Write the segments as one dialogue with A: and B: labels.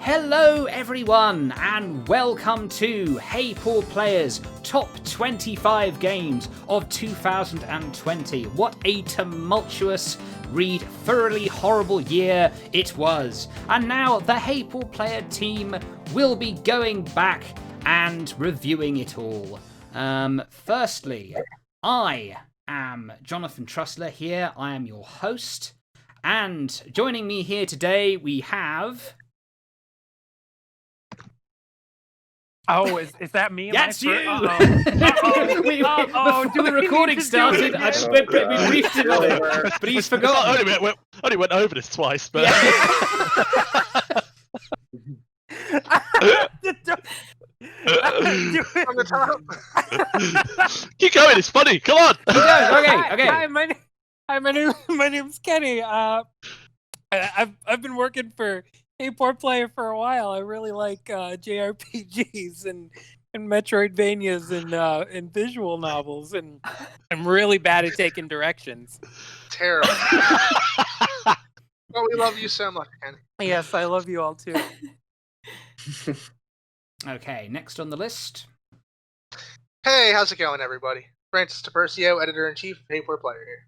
A: Hello everyone and welcome to Hey Poor Players Top 25 Games of 2020. What a tumultuous, thoroughly horrible year it was. And now the Hey Poor Player team will be going back and reviewing it all. Firstly, I am Jonathan Trussler here. I am your host. And joining me here today we have...
B: Oh, is that me?
A: That's you!
B: Do
A: the recording started, we briefed him on it, but he's forgotten.
C: I only went over this twice, but... Keep going, it's funny, come on!
A: Okay.
B: Hi, my name's Kenny. I've been working for Hey Poor Player for a while. I really like JRPGs and Metroidvanias and visual novels, and I'm really bad at taking directions.
D: Terrible. Well, we love you so much, Kenny.
B: Yes, I love you all too.
A: Okay, next on the list.
D: Hey, how's it going, everybody? Francis DePercio, Editor-in-Chief of Hey Poor Player here.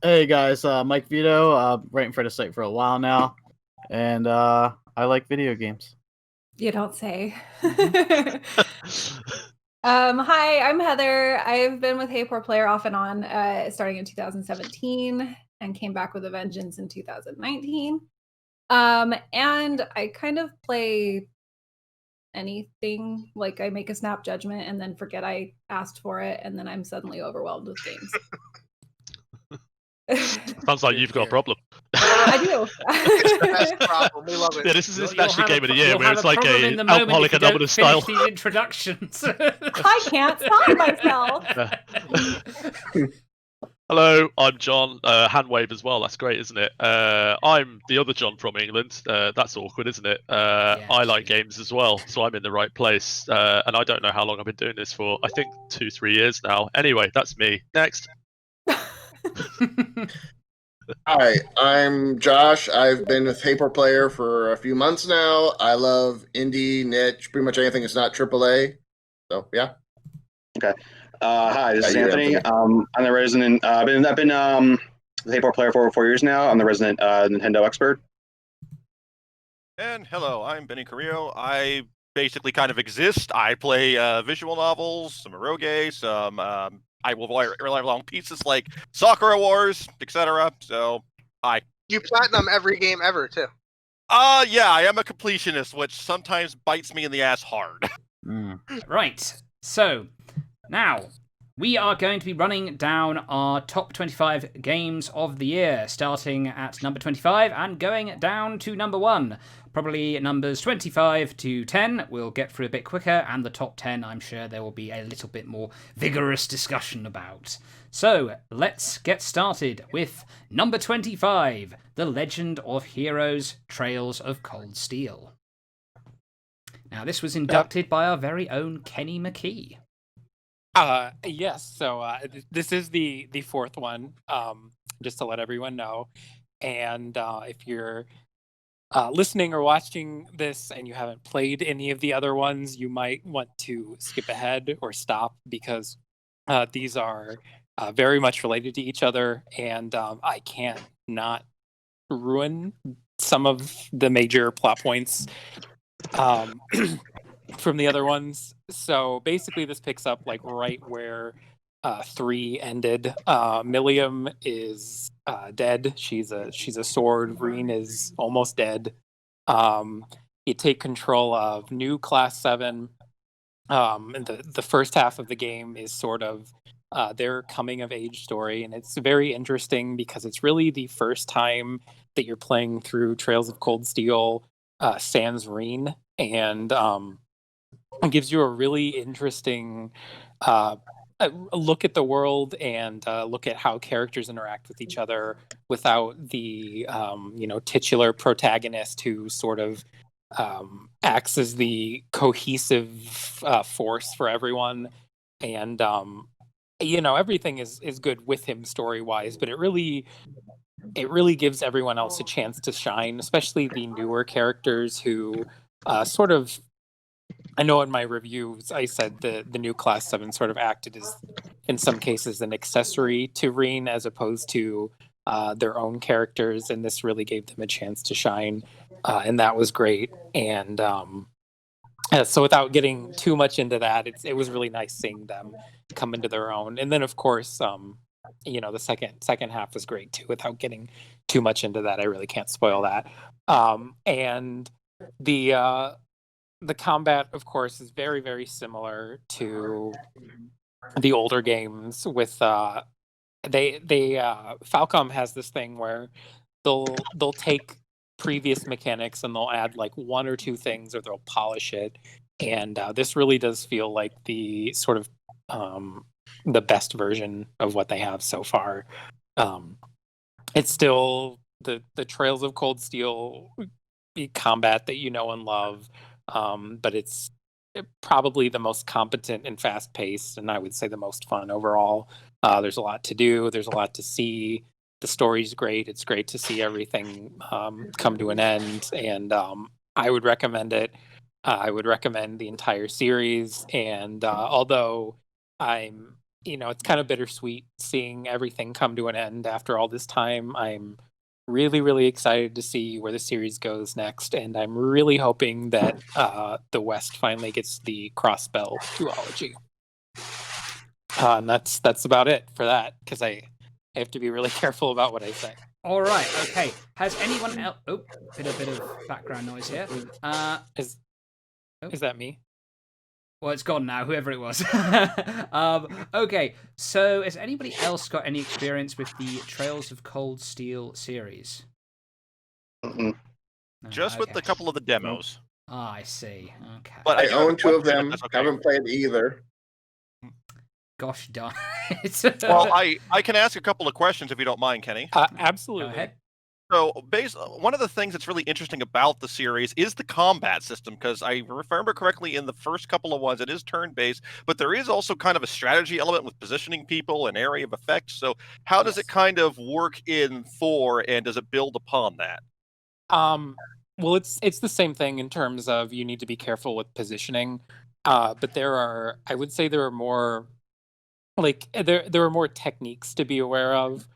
E: Hey guys, Mike Vito, writing for the site for a while now, and I like video games.
F: You don't say. Hi, I'm Heather. I've been with Hey Poor Player off and on, starting in 2017, and came back with a vengeance in 2019. And I kind of play anything. Like, I make a snap judgment and then forget I asked for it, and then I'm suddenly overwhelmed with games.
C: Sounds like you've got a problem.
F: I do.
D: It's the best problem. We love it.
C: Yeah, this is actually game of the year where it's like
A: a
C: a Alcoholic Anonymous style.
A: These introductions.
F: I can't stop myself.
C: Hello, I'm John. Hand wave as well. That's great, isn't it? I'm the other John from England. That's awkward, isn't it? I like games as well, so I'm in the right place. And I don't know how long I've been doing this for. I think 2-3 years now. Anyway, that's me. Next.
G: Hi, I'm Josh. I've been with Hey Poor Player for a few months now. I love indie, niche, pretty much anything that's not AAA. So, yeah.
H: Okay. Hi, this is Anthony. I'm the resident. I've been with Hey Poor Player for over 4 years now. I'm the resident Nintendo expert.
I: And hello, I'm Benny Carrillo. I basically kind of exist. I play visual novels, some eroge, some I will rely along pieces like Sakura Wars, etc. So, hi.
D: You platinum every game ever, too.
I: Yeah, I am a completionist, which sometimes bites me in the ass hard.
A: Right, so now we are going to be running down our top 25 games of the year, starting at number 25 and going down to number 1. Probably numbers 25 to 10 we'll get through a bit quicker, and the top 10 I'm sure there will be a little bit more vigorous discussion about. So let's get started with number 25, The Legend of Heroes Trails of Cold Steel. Now this was inducted by our very own Kenny McKee.
B: Yes, so this is the fourth one, just to let everyone know. And if you're listening or watching this and you haven't played any of the other ones, you might want to skip ahead or stop, because these are very much related to each other, and I can't not ruin some of the major plot points from the other ones. So basically this picks up like right where 3 ended. Milliam is dead. She's a sword. Vreen is almost dead. You take control of new Class 7. And the first half of the game is sort of their coming of age story, and it's very interesting because it's really the first time that you're playing through Trails of Cold Steel sans Vreen, and it gives you a really interesting look at the world and look at how characters interact with each other without the titular protagonist who sort of acts as the cohesive force for everyone. And everything is good with him story wise, but it really it really gives everyone else a chance to shine, especially the newer characters who sort of. I know in my reviews I said the new Class 7 sort of acted as, in some cases, an accessory to Reen as opposed to their own characters, and this really gave them a chance to shine, and that was great. And so without getting too much into that, it was really nice seeing them come into their own. And then, of course, the second half was great too. Without getting too much into that, I really can't spoil that. And the combat, of course, is very, very similar to the older games. With Falcom has this thing where they'll take previous mechanics and they'll add like one or two things, or they'll polish it. And this really does feel like the sort of the best version of what they have so far. It's still the Trails of Cold Steel combat that you know and love. But it's probably the most competent and fast-paced, and I would say the most fun overall. There's a lot to do. There's a lot to see. The story's great. It's great to see everything come to an end, and I would recommend it. I would recommend the entire series, and although it's kind of bittersweet seeing everything come to an end after all this time, I'm really, really excited to see where the series goes next, and I'm really hoping that the West finally gets the Crossbell duology. And that's about it for that, because I have to be really careful about what I say.
A: All right, okay. Has anyone else? Oh, bit of background noise here.
B: Is that me?
A: Well, it's gone now, whoever it was. Okay, so has anybody else got any experience with the Trails of Cold Steel series?
G: Mm-mm.
A: No,
I: Just with a couple of the demos.
A: Ah, I see. Okay.
I: But
G: I own two of them.
I: Okay.
G: Haven't played either.
A: Gosh darn it.
I: Well, I can ask a couple of questions if you don't mind, Kenny.
B: Absolutely.
A: Go ahead.
I: So, one of the things that's really interesting about the series is the combat system, because I remember correctly in the first couple of ones, it is turn-based, but there is also kind of a strategy element with positioning people and area of effect. So, how does it kind of work in 4, and does it build upon that?
B: Well, it's the same thing in terms of you need to be careful with positioning, but I would say there are more, there are more techniques to be aware of.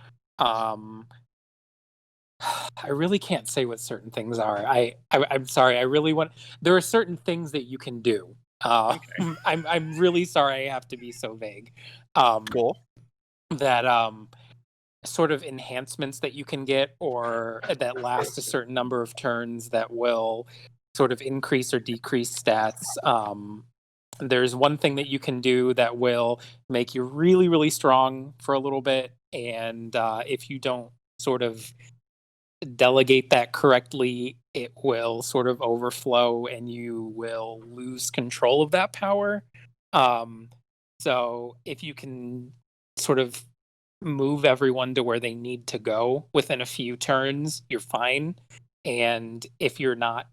B: I really can't say what certain things are. I'm sorry. There are certain things that you can do. Okay. I'm really sorry I have to be so vague.
I: Cool.
B: That sort of enhancements that you can get, or that last a certain number of turns, that will sort of increase or decrease stats. There's one thing that you can do that will make you really, really strong for a little bit, and if you don't sort of delegate that correctly, it will sort of overflow and you will lose control of that power. So if you can sort of move everyone to where they need to go within a few turns, you're fine. And if you're not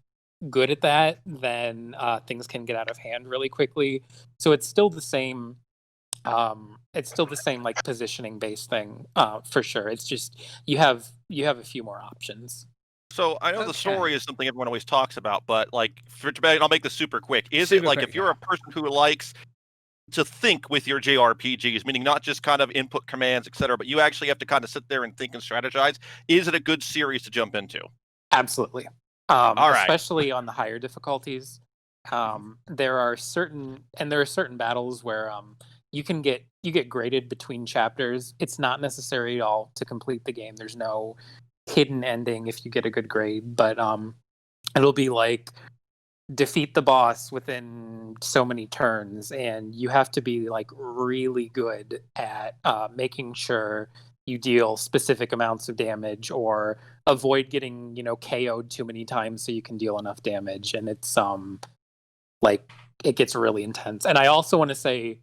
B: good at that, then things can get out of hand really quickly. So it's still the same like positioning based thing, for sure. It's just you have a few more options.
I: So I know the story is something everyone always talks about, but like I'll make this super quick. If you're a person who likes to think with your JRPGs, meaning not just kind of input commands, etc., but you actually have to kind of sit there and think and strategize, is it a good series to jump into?
B: Absolutely.
I: All right.
B: Especially on the higher difficulties. There are certain battles where you get graded between chapters. It's not necessary at all to complete the game. There's no hidden ending if you get a good grade, but it'll be like defeat the boss within so many turns, and you have to be like really good at making sure you deal specific amounts of damage or avoid getting KO'd too many times so you can deal enough damage. And it's it gets really intense. And I also want to say,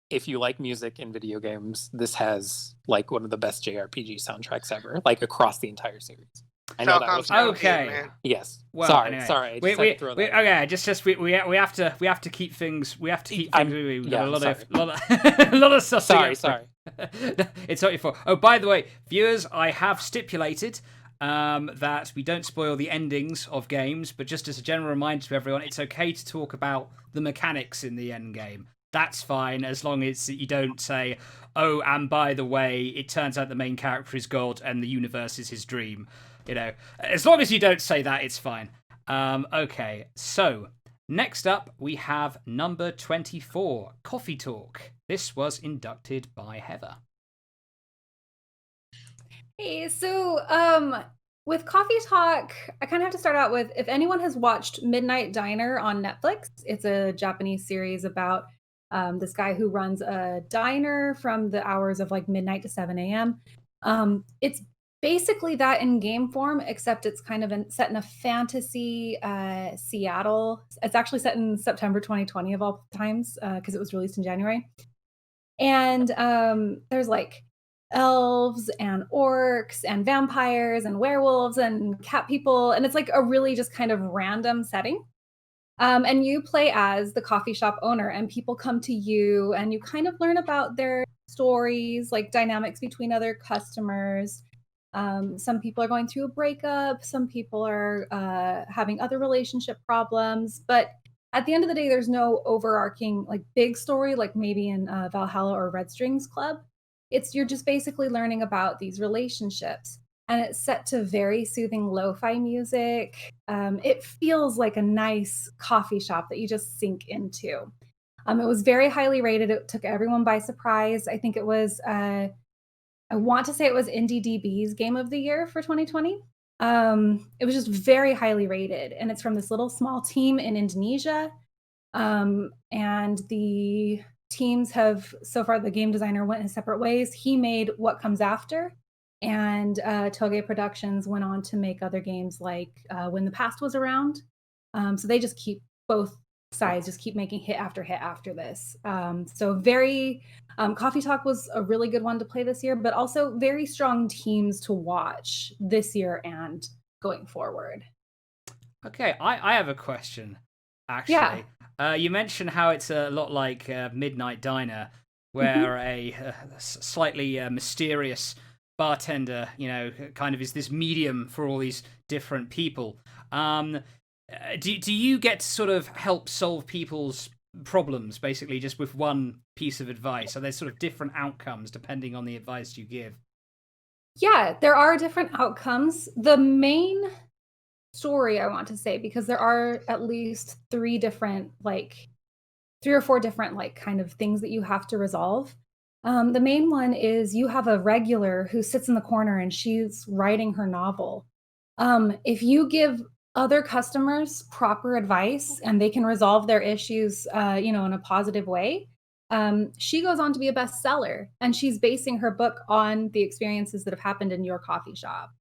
B: if you like music in video games, this has like one of the best JRPG soundtracks ever, like across the entire series. I know that
D: Falcom's
B: was
D: down
A: Okay.
D: team, man.
B: yes.
A: Well,
B: sorry,
A: anyway.
B: sorry. I
A: We,
B: just had to throw that in.
A: okay, just we have to keep things moving. We've got a lot
B: sorry.
A: of a lot of stuff.
B: Sorry.
A: It's not your fault. Oh, by the way, viewers, I have stipulated that we don't spoil the endings of games, but just as a general reminder to everyone, it's okay to talk about the mechanics in the end game. That's fine, as long as you don't say, oh, and by the way, it turns out the main character is God and the universe is his dream. You know, as long as you don't say that, it's fine. Okay, so next up we have number 24, Coffee Talk. This was inducted by Heather.
F: Hey, so with Coffee Talk, I kind of have to start out with, if anyone has watched Midnight Diner on Netflix, it's a Japanese series about this guy who runs a diner from the hours of like midnight to 7 a.m. It's basically that in game form, except it's kind of set in a fantasy Seattle. It's actually set in September 2020 of all times, because it was released in January. And there's like elves and orcs and vampires and werewolves and cat people, and it's like a really just kind of random setting. And you play as the coffee shop owner, and people come to you and you kind of learn about their stories, like dynamics between other customers. Some people are going through a breakup, some people are having other relationship problems, but at the end of the day, there's no overarching like big story like maybe in Valhalla or Red Strings Club. You're just basically learning about these relationships, and it's set to very soothing lo-fi music. It feels like a nice coffee shop that you just sink into. It was very highly rated. It took everyone by surprise. I think it was, I want to say it was IndieDB's Game of the Year for 2020. It was just very highly rated, and it's from this little small team in Indonesia. And the teams have, so far the game designer went his separate ways. He made What Comes After, and Toge Productions went on to make other games like When the Past Was Around. So they just keep, both sides just keep making hit after hit after this. So very, Coffee Talk was a really good one to play this year, but also very strong teams to watch this year and going forward.
A: Okay, I have a question, actually. Yeah. You mentioned how it's a lot like Midnight Diner, where a slightly mysterious bartender, kind of is this medium for all these different people. Do you get to sort of help solve people's problems, basically, just with one piece of advice? Are there sort of different outcomes depending on the advice you give? Yeah, there are different outcomes. The main story, I want to say, because there are at least three or four different kind of things that you have to resolve. The main one is you have a regular who sits in the corner and she's writing her novel. If you give other customers proper advice and they can resolve their issues, in a positive way, she goes on to be a bestseller, and she's basing her book on the experiences that have happened in your coffee shop.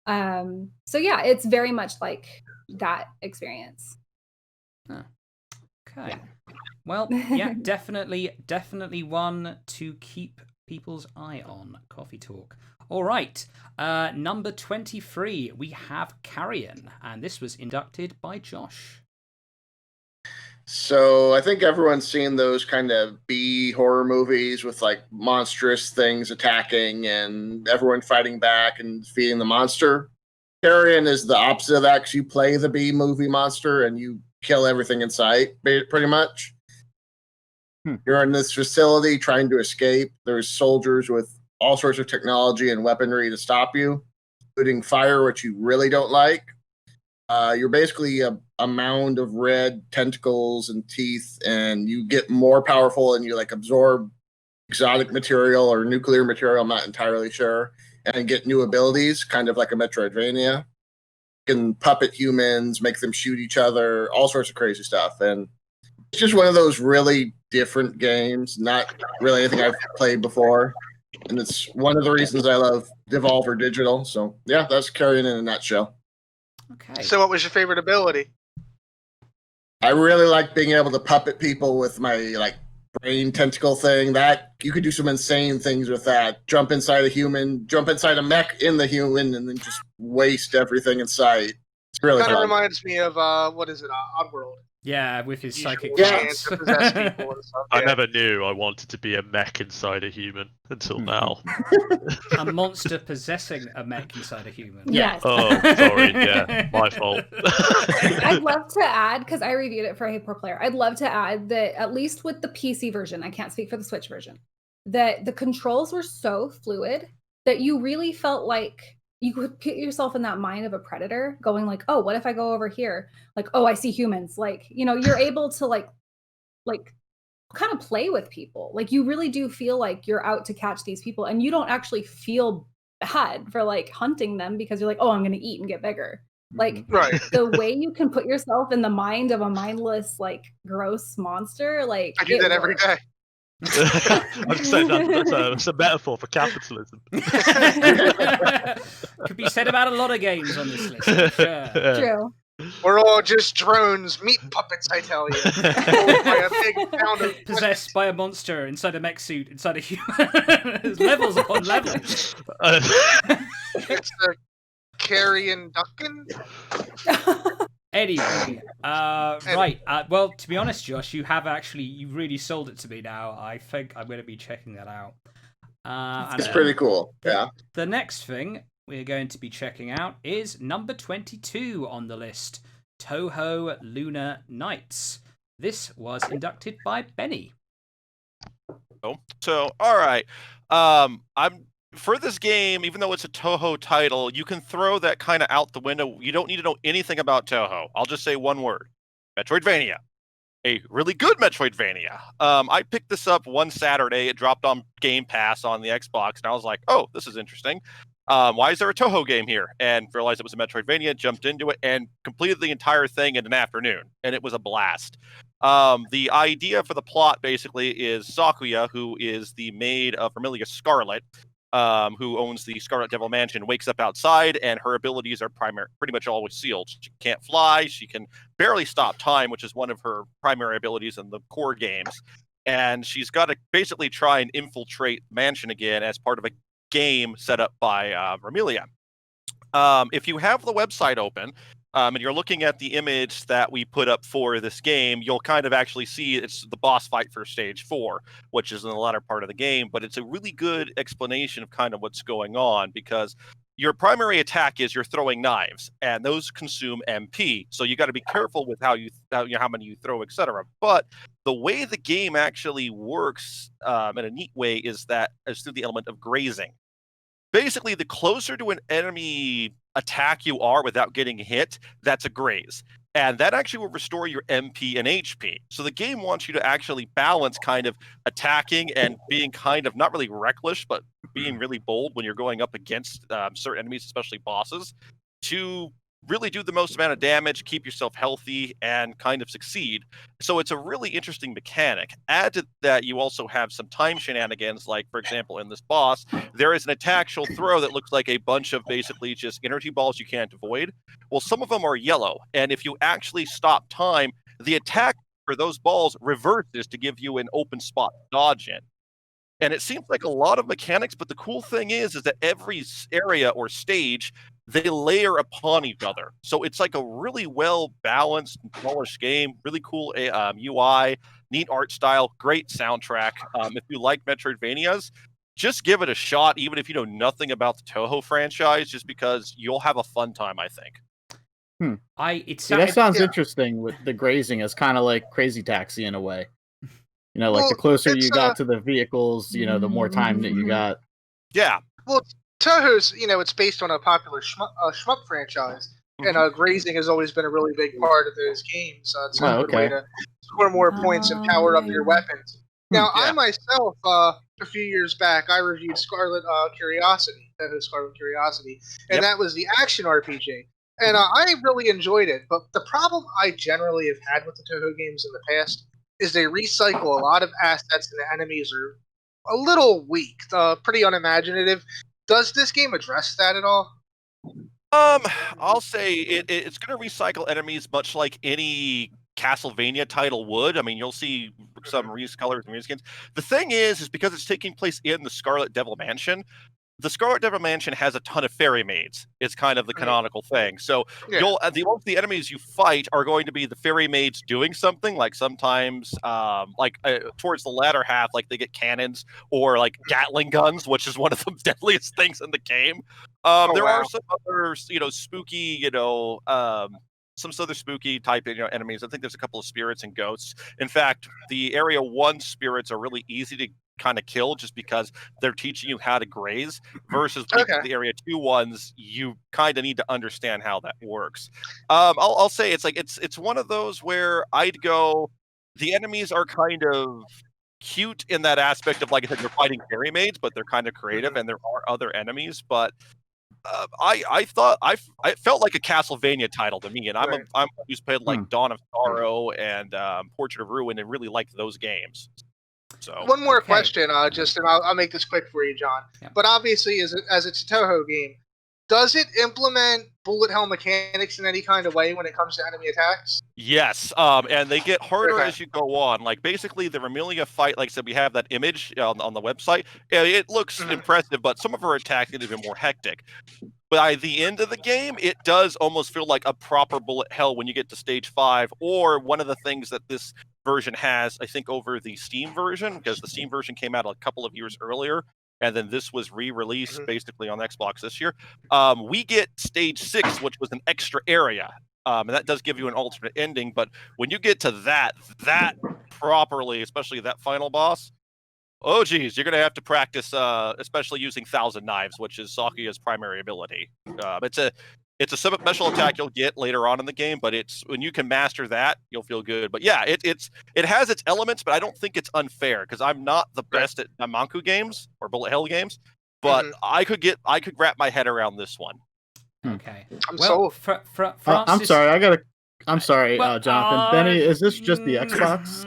A: So yeah, it's very much like that experience. Huh. Okay. Yeah. Well, yeah, definitely one to keep people's eye on. Coffee Talk. All right, number 23, we have Carrion, and this was inducted by Josh.
G: So I think everyone's seen those kind of B horror movies with like monstrous things attacking and everyone fighting back and defeating the monster. Carrion is the opposite of that, because you play the B movie monster and you kill everything in sight, pretty much. You're in this facility trying to escape. There's soldiers with all sorts of technology and weaponry to stop you, including fire, which you really don't like. You're basically a mound of red tentacles and teeth, and you get more powerful and you absorb exotic material or nuclear material, I'm not entirely sure, and get new abilities, kind of like a Metroidvania. You can puppet humans, make them shoot each other, all sorts of crazy stuff. And it's just one of those really different games, not really anything I've played before. And it's one of the reasons I love Devolver Digital. So yeah, that's Carrion in a nutshell.
A: Okay.
D: So what was your favorite ability?
G: I really like being able to puppet people with my brain tentacle thing. That you could do some insane things with that. Jump inside a human, jump inside a mech in the human, and then just waste everything in sight. It's really
D: Kind of
G: fun.
D: reminds me of what is it, Oddworld?
A: Yeah, with his psychic
D: Usual
A: parts.
D: chance to possess people and stuff.
C: I
D: yeah.
C: never knew I wanted to be a mech inside a human until now.
A: A monster possessing a mech inside a human.
F: Yes.
C: Oh, sorry. Yeah, my fault.
F: I'd love to add, because I reviewed it for Hey Poor Player, I'd love to add that at least with the PC version, I can't speak for the Switch version, that the controls were so fluid that you really felt like you could put yourself in that mind of a predator going like, oh, what if I go over here? Like, oh, I see humans. Like, you're able to like kind of play with people. Like, you really do feel like you're out to catch these people, and you don't actually feel bad for like hunting them because you're like, oh, I'm going to eat and get bigger. Like,
D: Right.
F: the way you can put yourself in the mind of a mindless, like, gross monster, like,
D: I do that every day.
C: I'm just saying that's a metaphor for capitalism.
A: Could be said about a lot of games on this list. I'm sure.
F: True.
D: We're all just drones, meat puppets, I tell you. By a big pound of
A: Possessed by a monster inside a mech suit, inside a human. There's levels upon levels.
D: It's a carrion ducking.
A: Anyway, right. Well, to be honest, Josh, you really sold it to me now. I think I'm going to be checking that out.
G: It's pretty cool. Yeah.
A: The next thing we're going to be checking out is number 22 on the list, Touhou Lunar Nights. This was inducted by Benny.
I: So, all right. For this game, even though it's a Touhou title, you can throw that kind of out the window. You don't need to know anything about Touhou. I'll just say one word: Metroidvania. A really good Metroidvania. I picked this up one Saturday. It dropped on Game Pass on the Xbox, and I was like, "Oh, this is interesting. Why is there a Touhou game here?" And realized it was a Metroidvania. Jumped into it and completed the entire thing in an afternoon, and it was a blast. The idea for the plot basically is Sakura, who is the maid of Vermilia Scarlet, who owns the Scarlet Devil Mansion, wakes up outside, and her abilities are pretty much always sealed. She can't fly, she can barely stop time, which is one of her primary abilities in the core games. And she's got to basically try and infiltrate the mansion again as part of a game set up by Vermilia. If you have the website open, and you're looking at the image that we put up for this game, you'll kind of actually see it's the boss fight for stage 4, which is in the latter part of the game. But it's a really good explanation of kind of what's going on, because your primary attack is you're throwing knives, and those consume MP. So you got to be careful with how many you throw, etc. But the way the game actually works in a neat way is through the element of grazing. Basically, the closer to an enemy attack you are without getting hit, that's a graze. And that actually will restore your MP and HP. So the game wants you to actually balance kind of attacking and being kind of not really reckless, but being really bold when you're going up against certain enemies, especially bosses, to really do the most amount of damage, keep yourself healthy, and kind of succeed. So it's a really interesting mechanic. Add to that, you also have some time shenanigans, like, for example, in this boss, there is an attack she'll throw that looks like a bunch of basically just energy balls you can't avoid. Well, some of them are yellow, and if you actually stop time, the attack for those balls reverses to give you an open spot to dodge in. And it seems like a lot of mechanics, but the cool thing is that every area or stage, they layer upon each other. So it's like a really well-balanced and polished game, really cool UI, neat art style, great soundtrack. If you like Metroidvanias, just give it a shot, even if you know nothing about the Touhou franchise, just because you'll have a fun time, I think.
E: That sounds interesting with the grazing. It's kind of like Crazy Taxi in a way. Like the closer you got to the vehicles, the more time that you got.
I: Yeah.
D: Well, Touhou's, it's based on a popular shmup franchise, and grazing has always been a really big part of those games. It's a good way to score more points and power up your weapons. Now, I myself, a few years back, I reviewed Scarlet Curiosity, Touhou's Scarlet Curiosity, and that was the action RPG. And I really enjoyed it, but the problem I generally have had with the Touhou games in the past is they recycle a lot of assets, and the enemies are a little weak, pretty unimaginative. Does this game address that at all?
I: I'll say it's going to recycle enemies much like any Castlevania title would. I mean, you'll see some colors and reskins. The thing is because it's taking place in the Scarlet Devil Mansion. The Scarlet Devil Mansion has a ton of fairy maids. It's kind of the canonical thing. So the enemies you fight are going to be the fairy maids doing something. Like sometimes, towards the latter half, like they get cannons or like Gatling guns, which is one of the deadliest things in the game. There are some other, spooky, some other spooky type, enemies. I think there's a couple of spirits and ghosts. In fact, the Area 1 spirits are really easy to kind of kill just because they're teaching you how to graze versus the Area 2 ones. You kind of need to understand how that works. I'll say it's one of those where I'd go, the enemies are kind of cute in that aspect of, like I said, you're fighting fairy maids, but they're kind of creative and there are other enemies. But I felt like a Castlevania title to me, and I'm used to played like Dawn of Sorrow and Portrait of Ruin, and really liked those games. So
D: one more question, and I'll make this quick for you, John. Yeah. But obviously, as it's a Touhou game, does it implement bullet hell mechanics in any kind of way when it comes to enemy attacks?
I: Yes, and they get harder as you go on. Like basically, the Remelia fight, like I said, we have that image on the website. It looks impressive, but some of her attacks get even more hectic. By the end of the game, it does almost feel like a proper bullet hell when you get to stage 5. Or one of the things that this version has, I think, over the Steam version, because the Steam version came out a couple of years earlier, and then this was re-released basically on Xbox this year. We get stage 6, which was an extra area, and that does give you an alternate ending. But when you get to that properly, especially that final boss, oh geez, you're gonna have to practice, especially using Thousand Knives, which is Sakuya's primary ability. It's a special attack you'll get later on in the game, but it's when you can master that, you'll feel good. But yeah, it has its elements, but I don't think it's unfair because I'm not the best at Manku games or bullet hell games, but I could wrap my head around this one.
A: Okay.
E: Francis... I'm sorry, Jonathan. Benny, is this just the Xbox?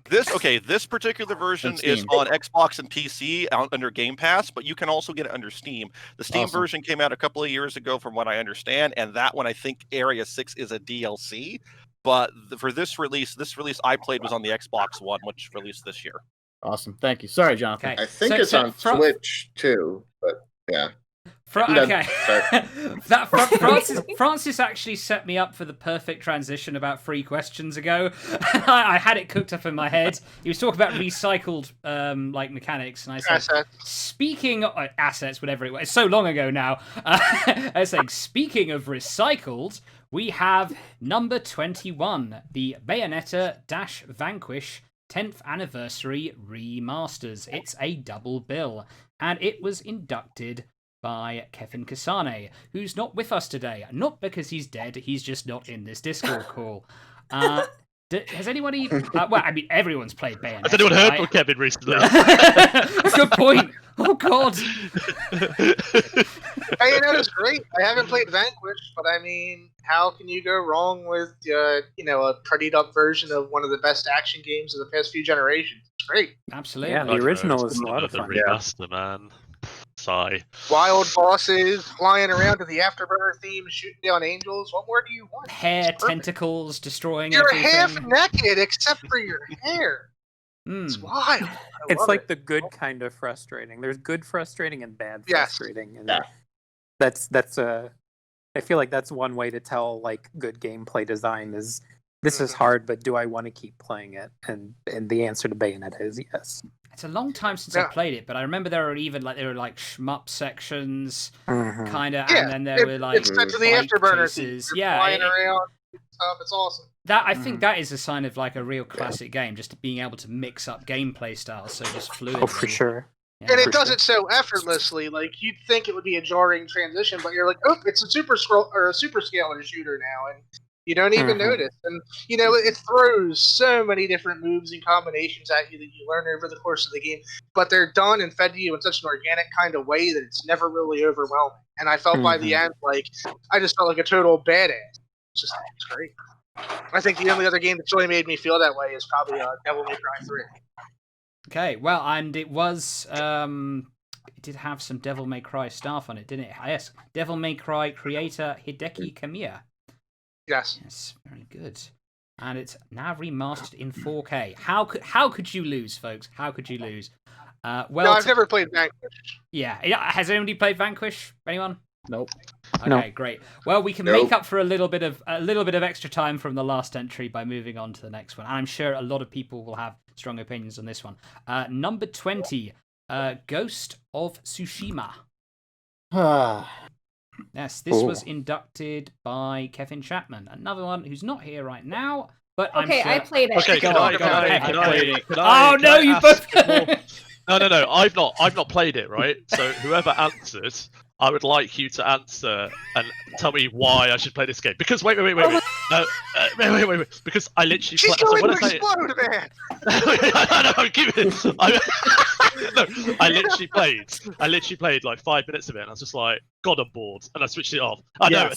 I: This particular version is on Xbox and PC under Game Pass, but you can also get it under Steam. The Steam version came out a couple of years ago, from what I understand, and that one I think Area 6 is a DLC. But for this release I played was on the Xbox One, which released this year.
E: Awesome, thank you. Sorry, Jonathan.
G: Okay. I think it's on Switch too, but yeah.
A: Francis actually set me up for the perfect transition about 3 questions ago. I had it cooked up in my head. He was talking about recycled mechanics, and I said, speaking of assets, whatever it was, it's so long ago now. I was saying, speaking of recycled, we have number 21, the Bayonetta-Vanquish 10th Anniversary Remasters. It's a double bill, and it was inducted by Kevin Kasane, who's not with us today. Not because he's dead, he's just not in this Discord call. Has anybody... everyone's played Bayonetta.
C: Has anyone heard from Kevin recently?
A: Good point. Oh, God.
D: Bayonetta's great. I haven't played Vanquish, but I mean, how can you go wrong with, a prettied up version of one of the best action games of the past few generations? It's great.
A: Absolutely.
B: Yeah, the original is a lot of fun.
C: Remaster, man. Sigh.
D: Wild bosses flying around to the Afterburner theme, shooting down angels. What more do you want?
A: Hair, tentacles, destroying
D: You're
A: everything.
D: half naked except for your hair. It's wild.
B: It's like the good kind of frustrating. There's good frustrating and bad frustrating. And that's I feel like that's one way to tell like good gameplay design is this is hard, but do I want to keep playing it? And the answer to Bayonetta is yes.
A: It's a long time since I played it, but I remember there were shmup sections, kind of, and then there were like
D: it's set to the Afterburner
A: pieces.
D: Flying around stuff. It's awesome.
A: I think that is a sign of like a real classic game, just being able to mix up gameplay styles so just fluidly.
B: Oh, for sure.
D: Yeah, and it does it so effortlessly. Like you'd think it would be a jarring transition, but you're like, oh, it's a super scalar shooter now, and you don't even notice. And it throws so many different moves and combinations at you that you learn over the course of the game, but they're done and fed to you in such an organic kind of way that it's never really overwhelming. And I felt by the end, like I just felt like a total badass. It's great. I think the only other game that's really made me feel that way is probably Devil May Cry 3.
A: Okay, well, and it was it did have some Devil May Cry stuff on it, didn't it? Yes, Devil May Cry creator Hideki Kamiya.
D: Yes.
A: Yes, very good. And it's now remastered in 4K. How could you lose, folks? How could you lose? Well,
D: no, I've never played Vanquish.
A: Yeah. Has anybody played Vanquish? Anyone?
E: Nope.
A: Okay, great. Well, we can make up for a little bit of extra time from the last entry by moving on to the next one. And I'm sure a lot of people will have strong opinions on this one. Number 20, Ghost of Tsushima. Yes, this was inducted by Kevin Chapman, another one who's not here right now. But
F: okay,
A: I'm sure...
F: I played it.
C: Okay, can
A: Oh no, you both.
C: No, I've not played it, right? So whoever answers, I would like you to answer and tell me why I should play this game. Because wait. Wait. Because I literally
D: She's going to explode, man.
C: No, give it. No, I literally played like 5 minutes of it, and I was just like, God, I'm bored, and I switched it off. I know.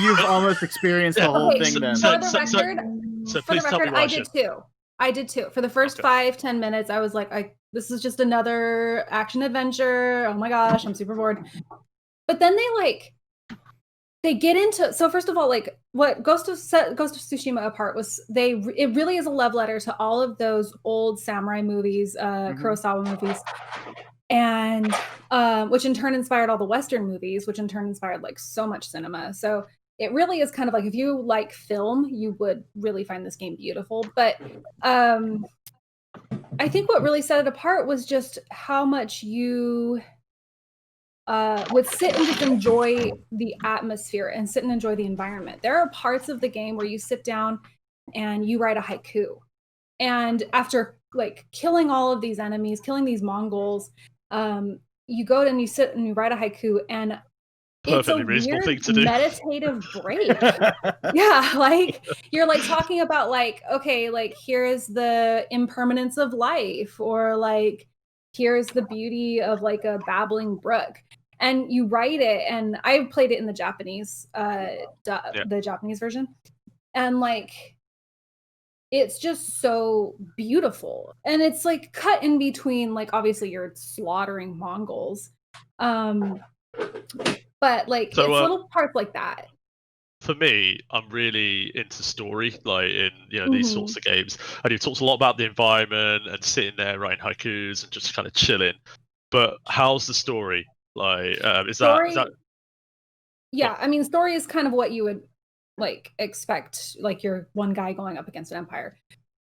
E: You've almost experienced the whole thing then.
C: So please tell me why
F: I did too. For the first 5-10 minutes, I was like, this is just another action adventure. Oh my gosh, I'm super bored. But then they get into, so first of all, like what Ghost of Tsushima apart was it really is a love letter to all of those old samurai movies, Kurosawa movies, and which in turn inspired all the Western movies, which in turn inspired like so much cinema. So it really is kind of like, if you like film, you would really find this game beautiful. But I think what really set it apart was just how much you would sit and just enjoy the atmosphere and sit and enjoy the environment. There are parts of the game where you sit down and you write a haiku. And after like killing all of these enemies, killing these Mongols, you go and you sit and you write a haiku, and
C: perfectly
F: it's a
C: reasonable
F: weird
C: thing to do.
F: Meditative break. Yeah, like you're like talking about like, okay, like here is the impermanence of life, or like here's the beauty of like a babbling brook. And you write it, and I played it in the Japanese, the Japanese version, and like it's just so beautiful, and it's like cut in between. Like obviously you're slaughtering Mongols, but like it's little parts like that.
C: For me, I'm really into story, like in these sorts of games. And you talked a lot about the environment and sitting there writing haikus and just kind of chilling. But how's the story? Like, is that?
F: Yeah, I mean, story is kind of what you would like expect. Like you're one guy going up against an empire,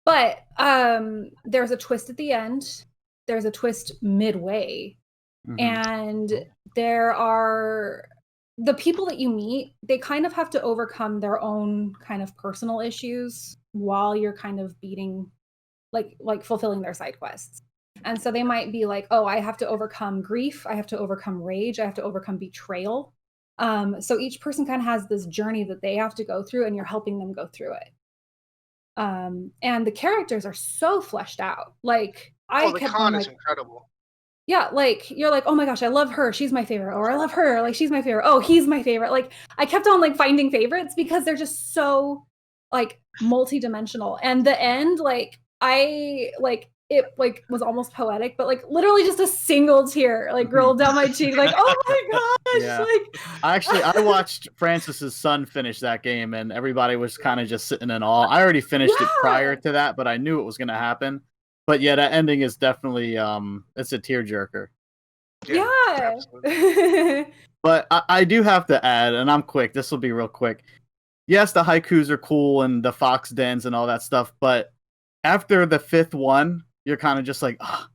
F: but there's a twist at the end. There's a twist midway, and there are the people that you meet. They kind of have to overcome their own kind of personal issues while you're kind of beating, like fulfilling their side quests. And so they might be like, oh, I have to overcome grief. I have to overcome rage. I have to overcome betrayal. So each person kind of has this journey that they have to go through, and you're helping them go through it. And the characters are so fleshed out. Like
D: the con is incredible.
F: Yeah, like you're like, oh my gosh, I love her. She's my favorite. Or I love her. Like she's my favorite. Oh, he's my favorite. Like I kept on like finding favorites because they're just so like multi-dimensional. And the end, like it like was almost poetic, but like literally just a single tear like rolled down my cheek, like, oh my gosh.
E: Yeah.
F: Like
E: I watched Francis's son finish that game, and everybody was kind of just sitting in awe. I already finished it prior to that, but I knew it was going to happen. But yeah, that ending is definitely it's a tearjerker.
F: Yeah.
E: But I do have to add, and I'm quick, this will be real quick. Yes, the haikus are cool and the fox dens and all that stuff, but after the 5th one, you're kind of just like, oh,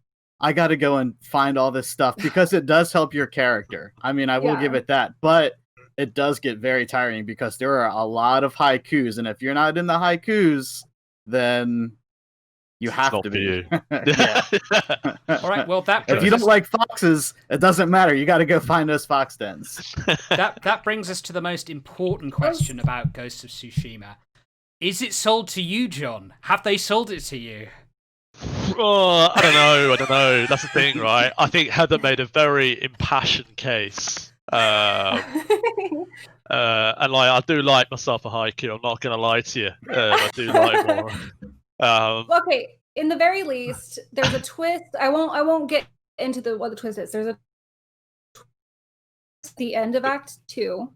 E: I got to go and find all this stuff, because it does help your character. I mean, I will give it that, but it does get very tiring because there are a lot of haikus, and if you're not in the haikus, then you have to be.
A: All right, well,
E: if you don't like foxes, it doesn't matter. You got to go find those fox dens.
A: That brings us to the most important question about Ghost of Tsushima. Is it sold to you, John? Have they sold it to you?
C: Oh, I don't know. That's the thing, right? I think Heather made a very impassioned case. And like, I do like myself a haiku. I'm not going to lie to you. I do like more.
F: Okay, in the very least, there's a twist. I won't get into what the twist is. There's the end of Act 2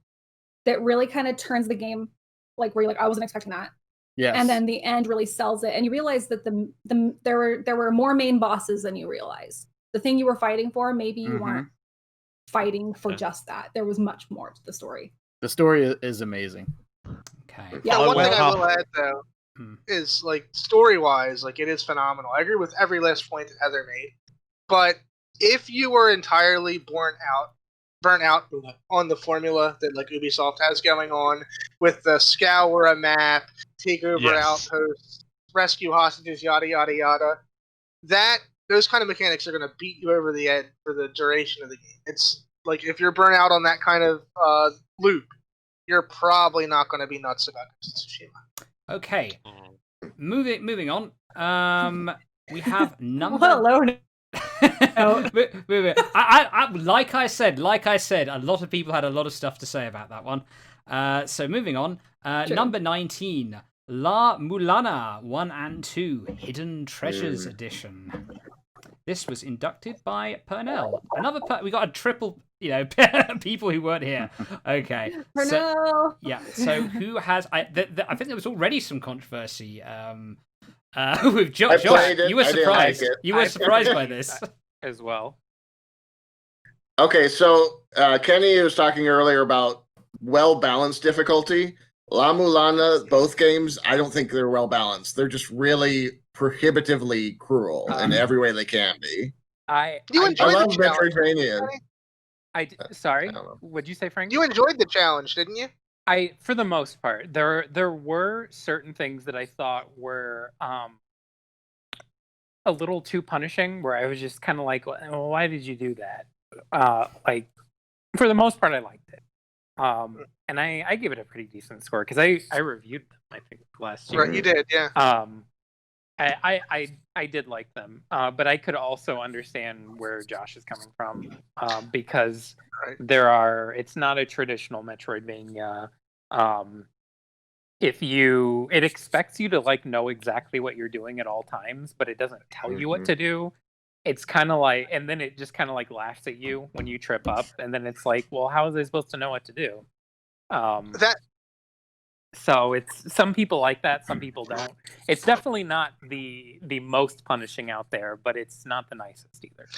F: that really kind of turns the game where you're like, I wasn't expecting that.
E: Yes.
F: And then the end really sells it, and you realize that there were more main bosses than you realized. The thing you were fighting for, maybe you weren't fighting for just that. There was much more to the story.
E: The story is amazing.
A: Okay.
F: Yeah,
D: one thing I will add though is like story-wise, like it is phenomenal. I agree with every last point that Heather made, but if you were entirely burnt out on the formula that like Ubisoft has going on with the scour a map, take over outposts, rescue hostages, yada yada yada, those kind of mechanics are going to beat you over the head for the duration of the game. It's like if you're burnt out on that kind of loop, you're probably not going to be nuts about Ghost of Tsushima.
A: Okay, moving on. We have number.
F: Well,
A: I like I said, a lot of people had a lot of stuff to say about that one. So moving on, number 19, La Mulana 1 and 2 Hidden Treasures Edition. This was inducted by Pernell. We got a triple, people who weren't here. Okay.
F: Pernell.
A: So who has? I think there was already some controversy. With Josh, you were surprised. You were surprised by this
B: as well.
G: Okay, so Kenny was talking earlier about well-balanced difficulty. La Mulana, both games, I don't think they're well-balanced. They're just really prohibitively cruel in every way they can be.
B: I
G: love Metroidvania.
B: Sorry, what'd you say, Frank?
D: You enjoyed the challenge, didn't you?
B: For the most part, there were certain things that I thought were a little too punishing, where I was just kind of like, well, why did you do that? For the most part, I liked it. And I gave it a pretty decent score because I reviewed them, I think, last year.
D: Right, you did, yeah.
B: I did like them, but I could also understand where Josh is coming from because it's not a traditional Metroidvania. It expects you to like know exactly what you're doing at all times, but it doesn't tell you what to do. It's kind of like, and then it just kind of like laughs at you when you trip up, and then it's like, well, how is I supposed to know what to do? So it's some people like that, some people don't. It's definitely not the most punishing out there, but it's not the nicest either.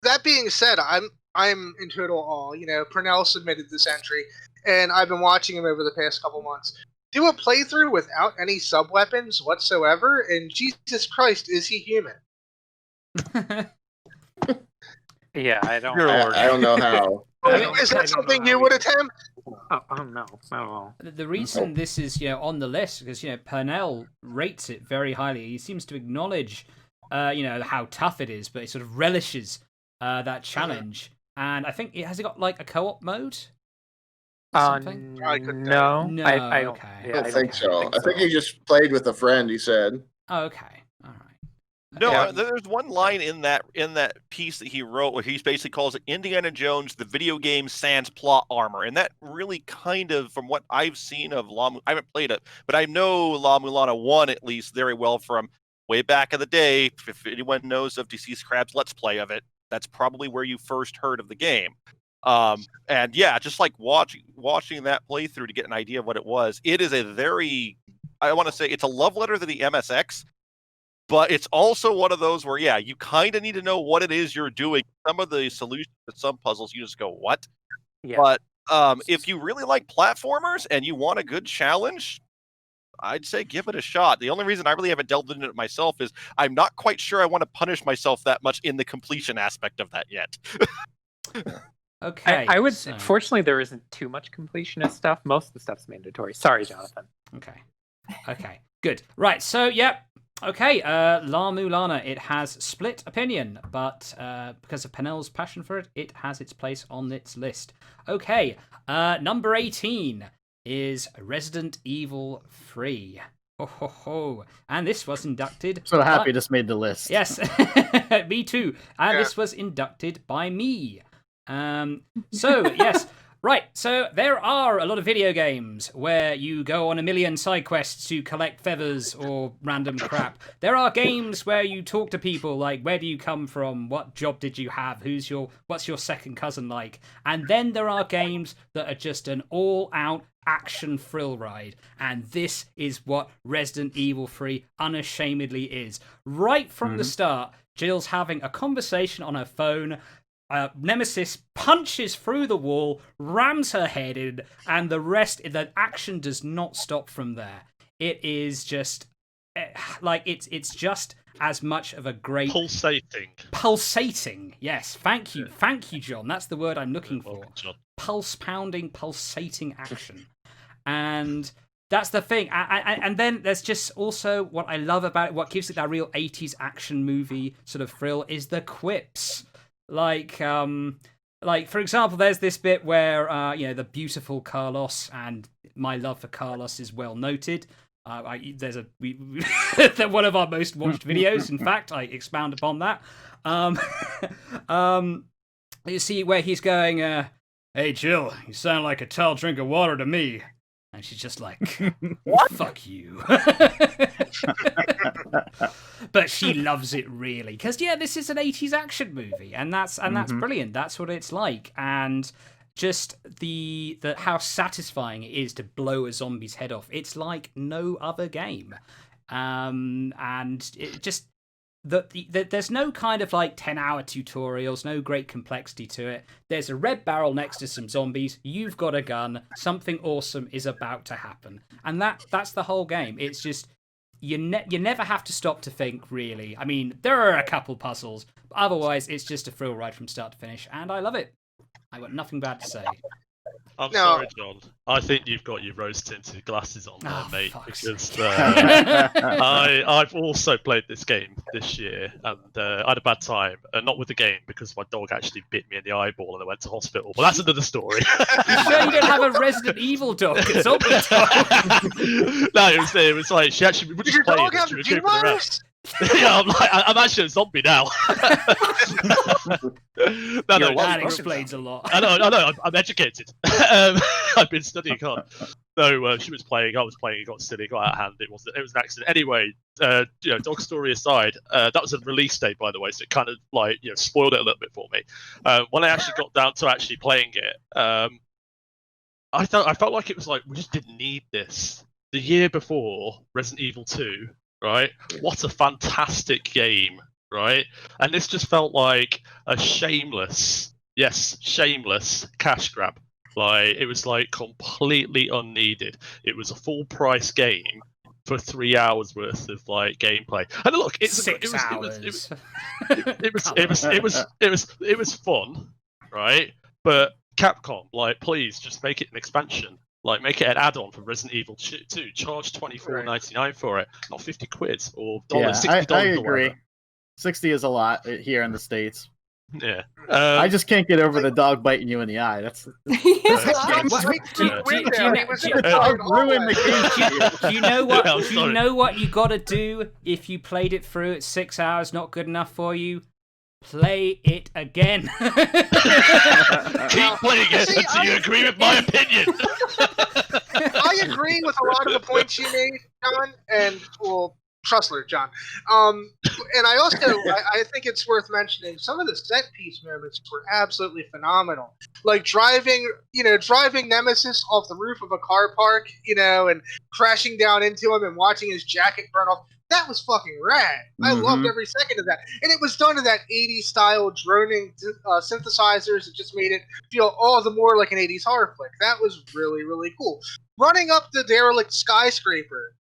D: That being said, I'm in total awe. Pernell submitted this entry, and I've been watching him over the past couple months do a playthrough without any sub weapons whatsoever, and Jesus Christ, is he human?
B: Yeah, I don't
G: know how.
D: Is that something you would attempt?
B: Oh no, not at all.
A: The reason this is on the list because Pernell rates it very highly. He seems to acknowledge how tough it is, but he sort of relishes that challenge. And I think has it got like a co-op mode?
B: No,
D: I
B: don't.
G: I don't think so. I think he just played with a friend. He said.
A: Oh, okay. All right.
I: No, there's one line in that piece that he wrote where he basically calls it Indiana Jones, the video game sans plot armor, and that really kind of, from what I've seen of I haven't played it, but I know La Mulana 1 at least very well from way back in the day. If anyone knows of Deceased Crab's Let's Play of it, that's probably where you first heard of the game. And yeah, just like watching that playthrough to get an idea of what it was. It is I want to say it's a love letter to the MSX. But it's also one of those where, you kind of need to know what it is you're doing. Some of the solutions to some puzzles, you just go, what?
B: Yeah.
I: But if you really like platformers and you want a good challenge, I'd say give it a shot. The only reason I really haven't delved into it myself is I'm not quite sure I want to punish myself that much in the completion aspect of that yet.
A: Okay.
B: I would say, fortunately, there isn't too much completionist stuff. Most of the stuff's mandatory. Sorry, Jonathan.
A: Okay. Good. Right. So, yep. Okay, La Mulana, it has split opinion, but because of Pernell's passion for it, it has its place on its list. Okay, number 18 is Resident Evil 3. Ho, ho, ho. And this was inducted...
E: So happy this made the list.
A: Yes, me too. And this was inducted by me. So, yes, Right, so there are a lot of video games where you go on a million side quests to collect feathers or random crap. There are games where you talk to people like, where do you come from? What job did you have? What's your second cousin like? And then there are games that are just an all-out action thrill ride. And this is what Resident Evil 3 unashamedly is. Right from the start, Jill's having a conversation on her phone. Nemesis punches through the wall, rams her head in, and the action does not stop from there. It is just it's just as much of a great pulsating. Yes, thank you, John. That's the word I'm looking for. Pulse pounding, pulsating action, and that's the thing. And then there's just also what I love about it. What gives it that real 80s action movie sort of thrill is the quips. Like for example, there's this bit where the beautiful Carlos, and my love for Carlos is well noted. There's one of our most watched videos. In fact, I expound upon that. You see where he's going. Hey, Jill, you sound like a tall drink of water to me. And she's just like, fuck you. But she loves it really. Because, this is an 80s action movie. And that's brilliant. That's what it's like. And just the how satisfying it is to blow a zombie's head off. It's like no other game. And it just... there's no kind of 10-hour tutorials, no great complexity to it. There's a red barrel next to some zombies. You've got a gun. Something awesome is about to happen, and that's the whole game. It's just you never have to stop to think. Really, I mean, there are a couple puzzles, but otherwise, it's just a thrill ride from start to finish, and I love it. I got nothing bad to say.
C: I'm sorry, John. I think you've got your rose-tinted glasses on there, mate. Because I've also played this game this year, and I had a bad time. Not with the game, because my dog actually bit me in the eyeball, and I went to hospital. But that's another story.
A: You sure you don't have a Resident Evil dog? A zombie dog?
C: No, it was like she actually was just playing. She was moving around. Yeah, I'm actually a zombie now.
A: That explains a lot.
C: I know. I'm educated. I've been studying hard. No, she was playing. I was playing. It got silly. Got out of hand. It was an accident. Anyway, dog story aside, that was a release date, by the way, so it kind of spoiled it a little bit for me. When I actually got down to actually playing it, I felt like it was like we just didn't need this. The year before, Resident Evil 2. Right? What a fantastic game, right? And this just felt like a shameless cash grab. It was completely unneeded. It was a full price game for 3 hours worth of gameplay. And look, it was fun, right? But Capcom, please just make it an expansion. Make it an add-on for Resident Evil 2. Charge $24.99 for it, not £50 or $60.
E: I agree. 60 is a lot here in the States.
C: Yeah.
E: I just can't get over the dog biting you in the eye. Do
A: you know what you got to do if you played it through at 6 hours? Not good enough for you. Play it again.
C: Keep playing it until you agree with my opinion.
D: I agree with a lot of the points you made, John, and Trussler, John. And I also I think it's worth mentioning some of the set piece moments were absolutely phenomenal. Like driving Nemesis off the roof of a car park, and crashing down into him and watching his jacket burn off. That was fucking rad. I loved every second of that. And it was done in that 80s style droning synthesizers. It just made it feel all the more like an 80s horror flick. That was really, really cool. Running up the derelict skyscraper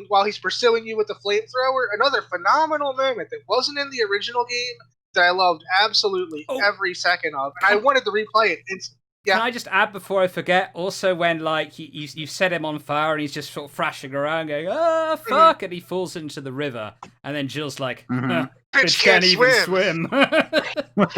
D: while he's pursuing you with the flamethrower, another phenomenal moment that wasn't in the original game that I loved absolutely every second of. And I wanted to replay it instantly. Yeah.
A: Can I just add before I forget? Also, when you set him on fire and he's just sort of thrashing around, going "ah fuck," and he falls into the river, and then Jill's like,
D: Bitch
A: can't even
D: swim.
A: swim. I love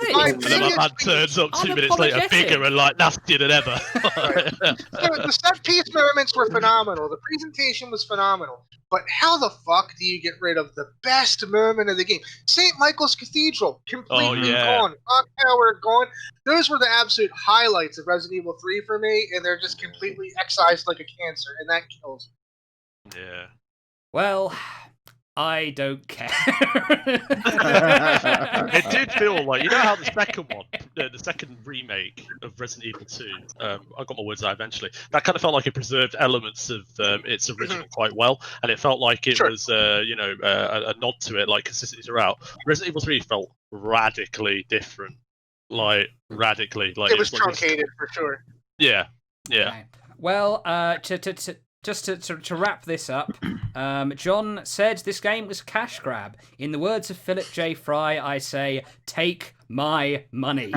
A: it.
D: My
C: And then my man turns up 2 minutes later, bigger and like nastier than ever.
D: Right. So the set piece moments were phenomenal. The presentation was phenomenal. But how the fuck do you get rid of the best moment of the game? St. Michael's Cathedral, completely gone. Clock Tower, gone. Those were the absolute highlights of Resident Evil 3 for me, and they're just completely excised like a cancer, and that kills me.
C: Yeah.
A: Well, I don't care.
C: It did feel like, you know how the second one, the second remake of Resident Evil 2, I got my words out eventually, that kind of felt like it preserved elements of its original quite well, and it felt like it was, a nod to it, like consistency throughout. Resident Evil 3 felt radically different, like radically. Like
D: it was truncated for sure.
C: Yeah, yeah.
A: Okay. Well, Just to wrap this up, John said this game was a cash grab. In the words of Philip J. Fry, I say, take my money.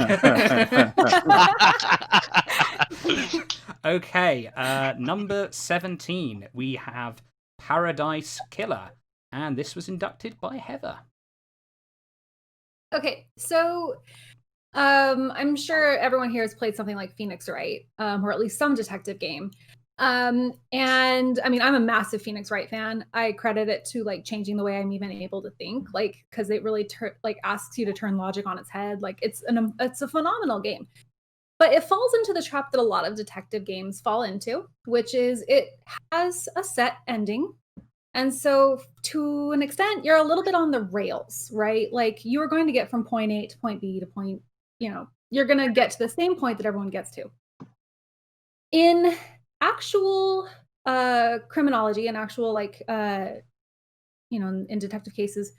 A: Okay, number 17, we have Paradise Killer, and this was inducted by Heather.
F: Okay, so I'm sure everyone here has played something like Phoenix Wright, or at least some detective game. And I mean, I'm a massive Phoenix Wright fan. I credit it to like changing the way I'm even able to think, like, because it really asks you to turn logic on its head. Like, it's a phenomenal game, but it falls into the trap that a lot of detective games fall into, which is it has a set ending. And so to an extent, you're a little bit on the rails, right? Like, you are going to get from point A to point B to point, you're going to get to the same point that everyone gets to. In actual criminology and actual in detective cases,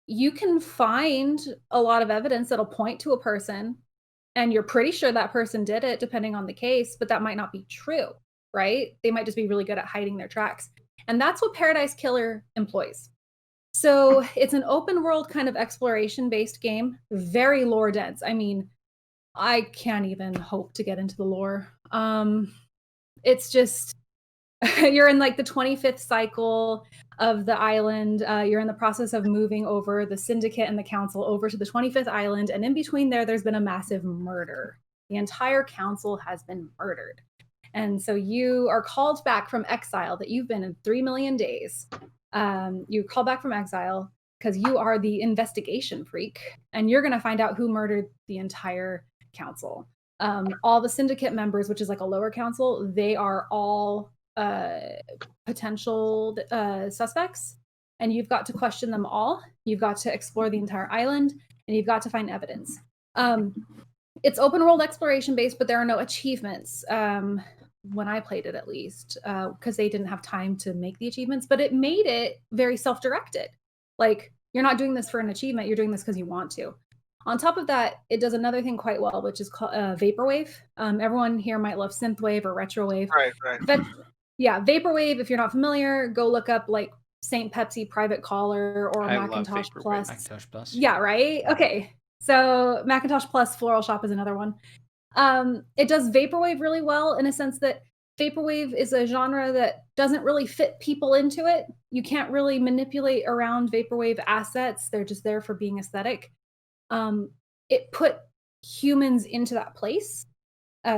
F: you can find a lot of evidence that'll point to a person and you're pretty sure that person did it depending on the case, but that might not be true, right? They might just be really good at hiding their tracks. And that's what Paradise Killer employs. So it's an open world kind of exploration based game, very lore dense. I mean, I can't even hope to get into the lore. It's just, you're in like the 25th cycle of the island. You're in the process of moving over the syndicate and the council over to the 25th island. And in between there's been a massive murder. The entire council has been murdered. And so you are called back from exile that you've been in 3 million days. You call back from exile because you are the investigation freak. And you're going to find out who murdered the entire council. All the syndicate members, which is like a lower council, they are all potential suspects, and you've got to question them all. You've got to explore the entire island, and you've got to find evidence. It's open world exploration based, but there are no achievements when I played it, at least, because they didn't have time to make the achievements, but it made it very self-directed. Like, you're not doing this for an achievement, you're doing this because you want to. On top of that, it does another thing quite well, which is called Vaporwave. Everyone here might love Synthwave or Retrowave.
D: Right.
F: But yeah, Vaporwave, if you're not familiar, go look up like St. Pepsi Private Caller or Macintosh Plus.
A: Macintosh Plus.
F: Yeah, right? Okay. So Macintosh Plus Floral Shop is another one. It does Vaporwave really well in a sense that Vaporwave is a genre that doesn't really fit people into it. You can't really manipulate around Vaporwave assets. They're just there for being aesthetic. It put humans into that place.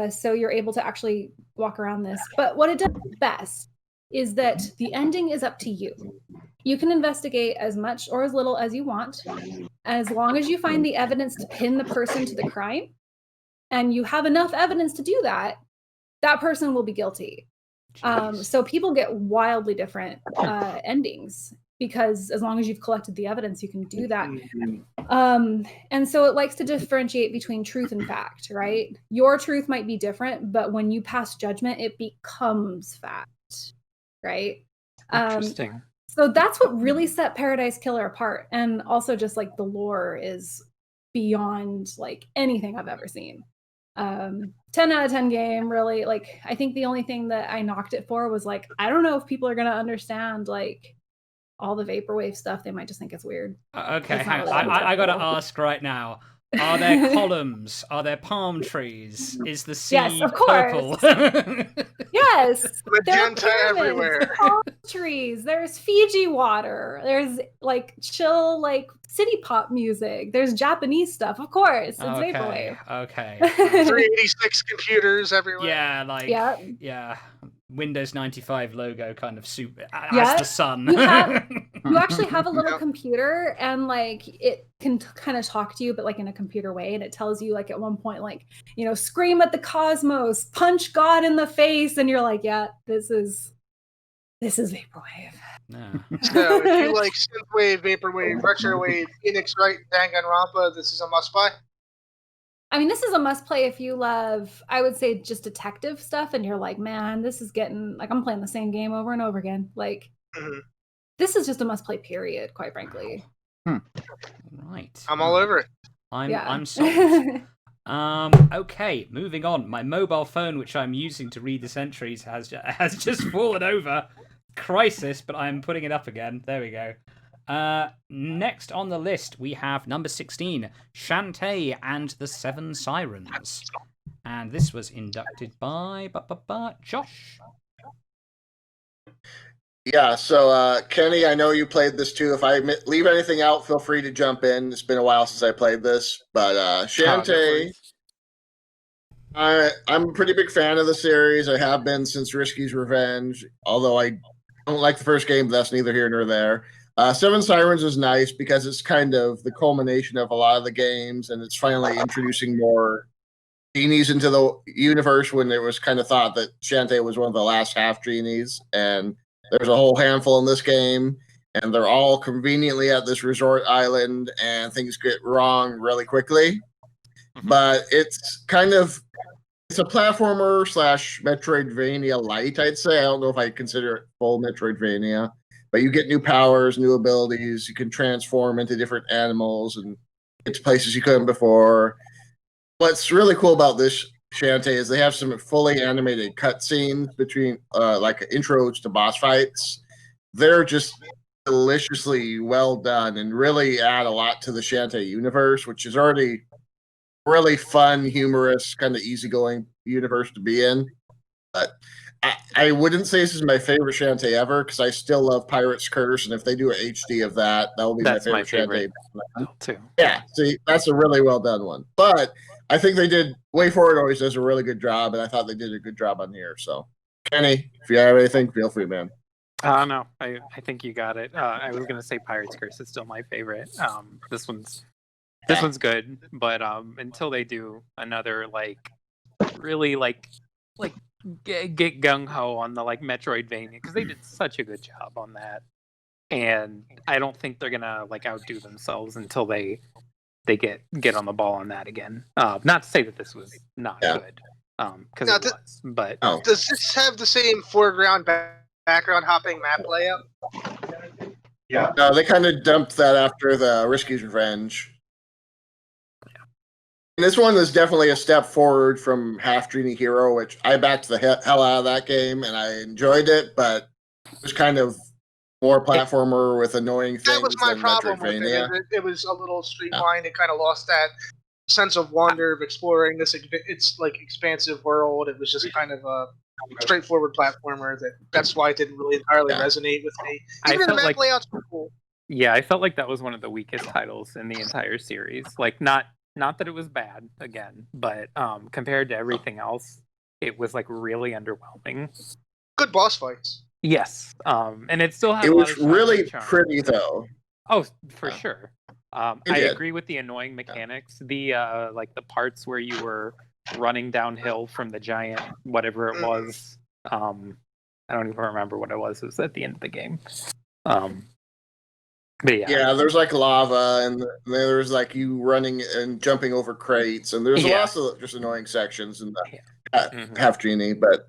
F: So you're able to actually walk around this. But what it does best is that the ending is up to you. You can investigate as much or as little as you want, as long as you find the evidence to pin the person to the crime, and you have enough evidence to do that, that person will be guilty. So people get wildly different endings, because as long as you've collected the evidence, you can do that. And so it likes to differentiate between truth and fact, right? Your truth might be different, but when you pass judgment, it becomes fact, right?
B: Interesting.
F: So that's what really set Paradise Killer apart. And also just like the lore is beyond like anything I've ever seen. 10 out of 10 game, really. Like, I think the only thing that I knocked it for was like, I don't know if people are going to understand like all the Vaporwave stuff. They might just think it's weird.
A: Okay,
F: It's
A: hang
F: not
A: on.
F: really
A: I got to ask right now. Are there columns? Are there palm trees? Is the sea
F: Yes, of course.
A: purple?
F: Yeah, Yes, there are
D: Magenta everywhere.
F: pyramids, palm trees. There's Fiji water. There's like chill, like city pop music. There's Japanese stuff, of course. It's vaporwave.
A: Okay.
D: 386 computers everywhere.
A: Yeah, like
F: Yeah.
A: yeah, Windows 95 logo kind of super
F: Yeah.
A: as the sun.
F: You actually have a little computer, and like it can kind of talk to you, but like in a computer way, and it tells you like at one point, like, you know, scream at the cosmos, punch God in the face, and you're like, yeah, this is vaporwave.
A: Yeah.
D: So if you like synthwave, vaporwave, retrowave, Phoenix Wright, Danganronpa, this is a must-buy.
F: I mean, this is a must play if you love, I would say, just detective stuff, and you're like, man, this is getting like I'm playing the same game over and over again. Like, this is just a must play. Period. Quite frankly.
A: Right.
D: I'm all over it.
A: I'm sold. Okay, moving on. My mobile phone, which I'm using to read this entries, has just fallen over. Crisis, but I'm putting it up again. There we go. Next on the list, we have number 16, Shantae and the Seven Sirens. And this was inducted by Josh.
G: Yeah, so Kenny, I know you played this too. If I leave anything out, feel free to jump in. It's been a while since I played this. But Shantae, I'm a pretty big fan of the series. I have been since Risky's Revenge, although I don't like the first game, but that's neither here nor there. Seven Sirens is nice because it's kind of the culmination of a lot of the games, and it's finally introducing more genies into the universe when it was kind of thought that Shantae was one of the last half genies. And there's a whole handful in this game, and they're all conveniently at this resort island, and things get wrong really quickly. But it's a platformer / Metroidvania light, I'd say. I don't know if I consider it full Metroidvania. But you get new powers, new abilities. You can transform into different animals and get to places you couldn't before. What's really cool about this Shantae is they have some fully animated cutscenes between like intros to boss fights. They're just deliciously well done and really add a lot to the Shantae universe, which is already really fun, humorous, kind of easygoing universe to be in. But I wouldn't say this is my favorite Shantae ever because I still love Pirate's Curse, and if they do an HD of that, that will be my favorite Shantae
B: too.
G: Yeah, see, that's a really well done one. But I think they did. Way Forward always does a really good job, and I thought they did a good job on here. So, Kenny, if you have anything, feel free, man.
B: No, I think you got it. I was gonna say Pirate's Curse is still my favorite. This one's good, but until they do another like really like get gung ho on the like Metroidvania, because they did such a good job on that, and I don't think they're gonna like outdo themselves until they get on the ball on that again. Not to say that this was not good, because it was. But
D: does this have the same foreground background hopping map layout?
G: Yeah, no, they kind of dumped that after the Risky's Revenge. This one is definitely a step forward from Half Genie Hero, which I backed the hell out of that game, and I enjoyed it, but it was kind of more platformer with annoying things.
D: That was my problem with it. It was a little streamlined. It kind of lost that sense of wonder of exploring this. It's like expansive world. It was just kind of a straightforward platformer. That's why it didn't really entirely resonate with me. Even the map layouts were cool.
B: Yeah, I felt like that was one of the weakest titles in the entire series. Like not that it was bad, again, but compared to everything else, it was like really underwhelming.
D: Good boss fights.
B: Yes, and it still had.
G: It was really pretty, though.
B: Oh, for sure. I agree with the annoying mechanics. The like the parts where you were running downhill from the giant, whatever it was. I don't even remember what it was. It was at the end of the game. But yeah,
G: there's like lava, and there's like you running and jumping over crates, and there's lots of just annoying sections in the Half Genie. But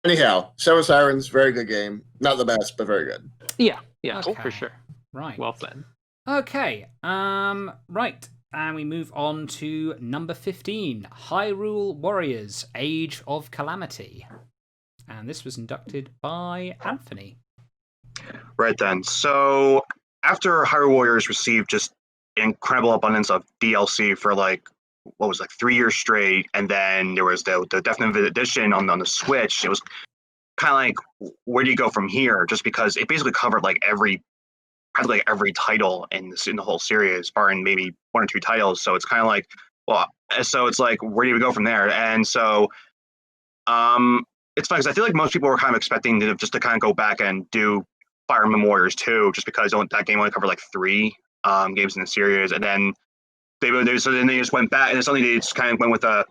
G: anyhow, Seven Sirens, very good game. Not the best, but very good.
B: Yeah,
A: Okay.
B: for sure.
A: Right.
B: Well said.
A: Okay. Right. And we move on to number 15, Hyrule Warriors: Age of Calamity. And this was inducted by Anthony.
H: Right then. So after Hyrule Warriors received just incredible abundance of DLC for like what was like 3 years straight, and then there was the definitive edition on the Switch. It was kind of like, where do you go from here? Just because it basically covered like practically every title in the whole series, barring maybe 1 or 2 titles. So it's kind of like, well, so it's like, where do we go from there? And so, it's funny because I feel like most people were kind of expecting to just to kind of go back and do Fire Emblem Warriors 2, just because that game only covered like 3 games in the series, and then they just went back, and then suddenly they just kind of went with a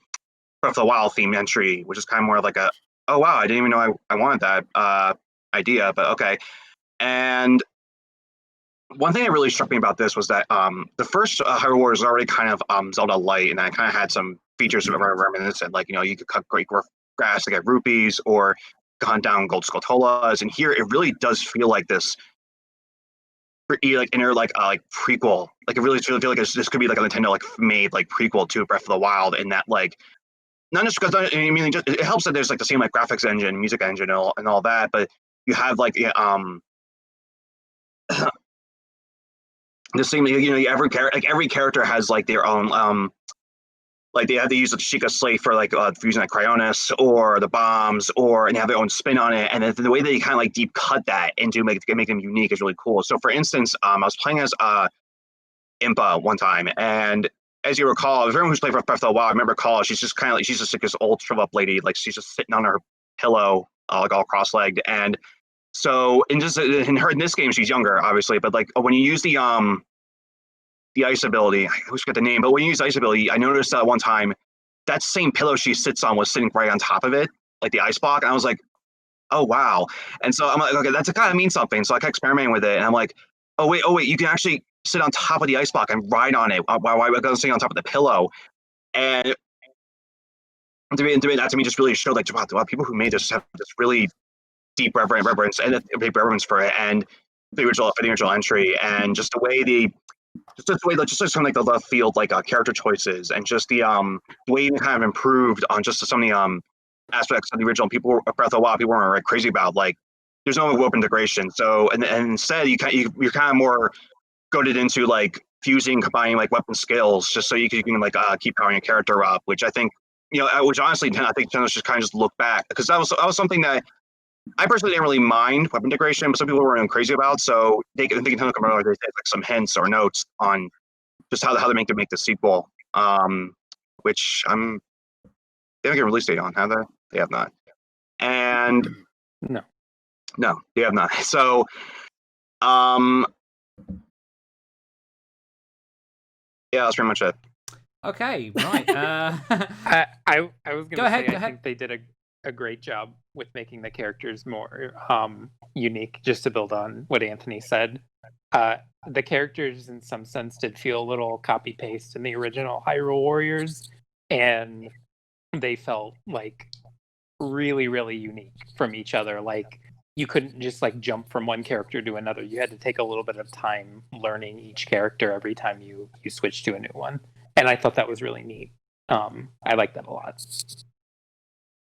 H: Breath of the Wild theme entry, which is kind of more like a, oh wow, I didn't even know I wanted that idea, but okay. And one thing that really struck me about this was that the first Hyrule Wars was already kind of Zelda light, and I kind of had some features of reminiscent, like, you know, you could cut great grass to get rupees, or hunt down gold skulltulas, and here it really does feel like this like inner like prequel. Like it really feel like this could be like a Nintendo like made like prequel to Breath of the Wild, in that like, not just because I mean it helps that there's like the same like graphics engine, music engine, and all that, but you have like the same, you know, every character has like their own like they have to use the Sheikah Slate for like using like Cryonis or the bombs, and they have their own spin on it, and then the way they kind of like deep cut that into make them unique is really cool. So for instance, I was playing as Impa one time, and as you recall, if everyone who's played Breath of the Wild, I remember she's just kind of like, she's just like this old shriveled up lady, like she's just sitting on her pillow, like all cross-legged. And so in this game, she's younger, obviously, but like when you use the ice ability, I always forget the name, but when you use the ice ability, I noticed that one time that same pillow she sits on was sitting right on top of it, like the ice block. And I was like, oh wow. And so I'm like, okay, that's kind of means something. So I kept experimenting with it, and I'm like, oh wait, you can actually sit on top of the ice block and ride on it while I was sitting on top of the pillow. And to me, that to me just really showed like, wow, people who made this have this really deep reverence and deep reverence for it, and the original entry, and just the way just something like the left field like character choices, and just the way it kind of improved on just some of the aspects of the original Breath of the Wild people weren't like crazy about. Like there's no open integration, so and instead you're kind of more goaded into like combining like weapon skills, just so you can like keep powering your character up, which I think, you know, which honestly I think Nintendo should kind of just look back, because that was something that I personally didn't really mind weapon integration, but some people weren't crazy about. So they can take like some hints or notes on just how to make the sequel, which they haven't get a release date on, have they? They have not. And
B: no,
H: they have not. So, yeah, that's pretty much it.
A: Okay, right.
B: I was going to say,
A: go
B: I
A: ahead.
B: think they did a great job with making the characters more unique, just to build on what Anthony said. The characters, in some sense, did feel a little copy-paste in the original Hyrule Warriors, and they felt like really, really unique from each other. Like, you couldn't just like jump from one character to another. You had to take a little bit of time learning each character every time you switched to a new one. And I thought that was really neat. I like that a lot.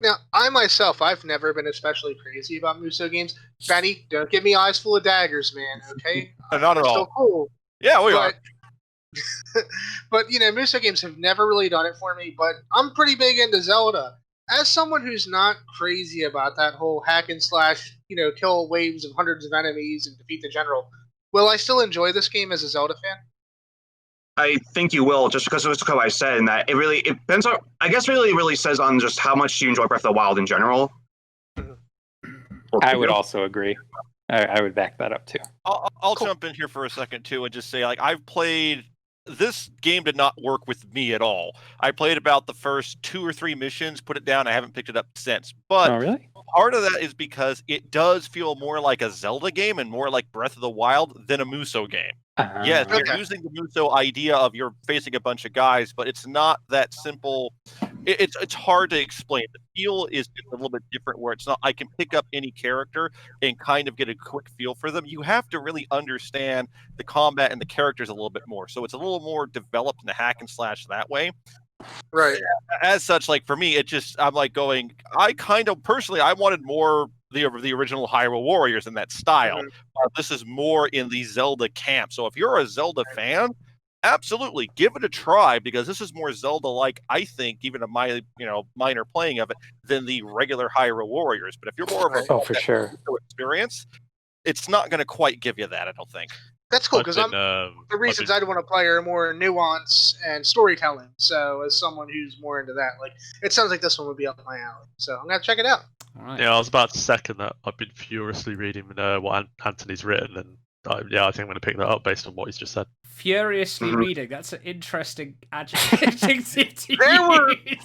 D: Now, I myself, I've never been especially crazy about Musou games. Benny, don't give me eyes full of daggers, man, okay?
I: Not at all.
D: Still cool.
I: Yeah, we are.
D: But, you know, Musou games have never really done it for me, but I'm pretty big into Zelda. As someone who's not crazy about that whole hack and slash, you know, kill waves of hundreds of enemies and defeat the general, will I still enjoy this game as a Zelda fan?
H: I think you will, just because of what I said, and that it depends on, I guess really says on just how much you enjoy Breath of the Wild in general.
B: I would also agree. I would back that up too.
I: I'll jump in here for a second too and just say, like, I've played. This game did not work with me at all. I played about the first 2 or 3 missions, put it down. I haven't picked it up since. But
B: really?
I: Part of that is because it does feel more like a Zelda game and more like Breath of the Wild than a Musou game. Yes, you're using the Musou idea of you're facing a bunch of guys, but it's not that simple. It's hard to explain. The feel is just a little bit different, where it's not I can pick up any character and kind of get a quick feel for them. You have to really understand the combat and the characters a little bit more. So it's a little more developed in the hack and slash that way.
D: Right.
I: As such, like for me, it just I'm like going. I kind of personally, I wanted more the original Hyrule Warriors in that style. This is more in the Zelda camp. So if you're a Zelda fan, absolutely give it a try, because this is more Zelda-like, I think, even in my minor playing of it, than the regular Hyrule Warriors. But if you're more of a
B: for sure
I: experience, it's not going to quite give you that, I don't think.
D: That's cool, because the reasons I'd want to play are more nuance and storytelling. So, as someone who's more into that, like, it sounds like this one would be up my alley. So, I'm gonna check it out.
A: All right.
C: Yeah, I was about to second that. I've been furiously reading what Anthony's written, and I think I'm going to pick that up based on what he's just said.
A: Furiously reading. That's an interesting adjective to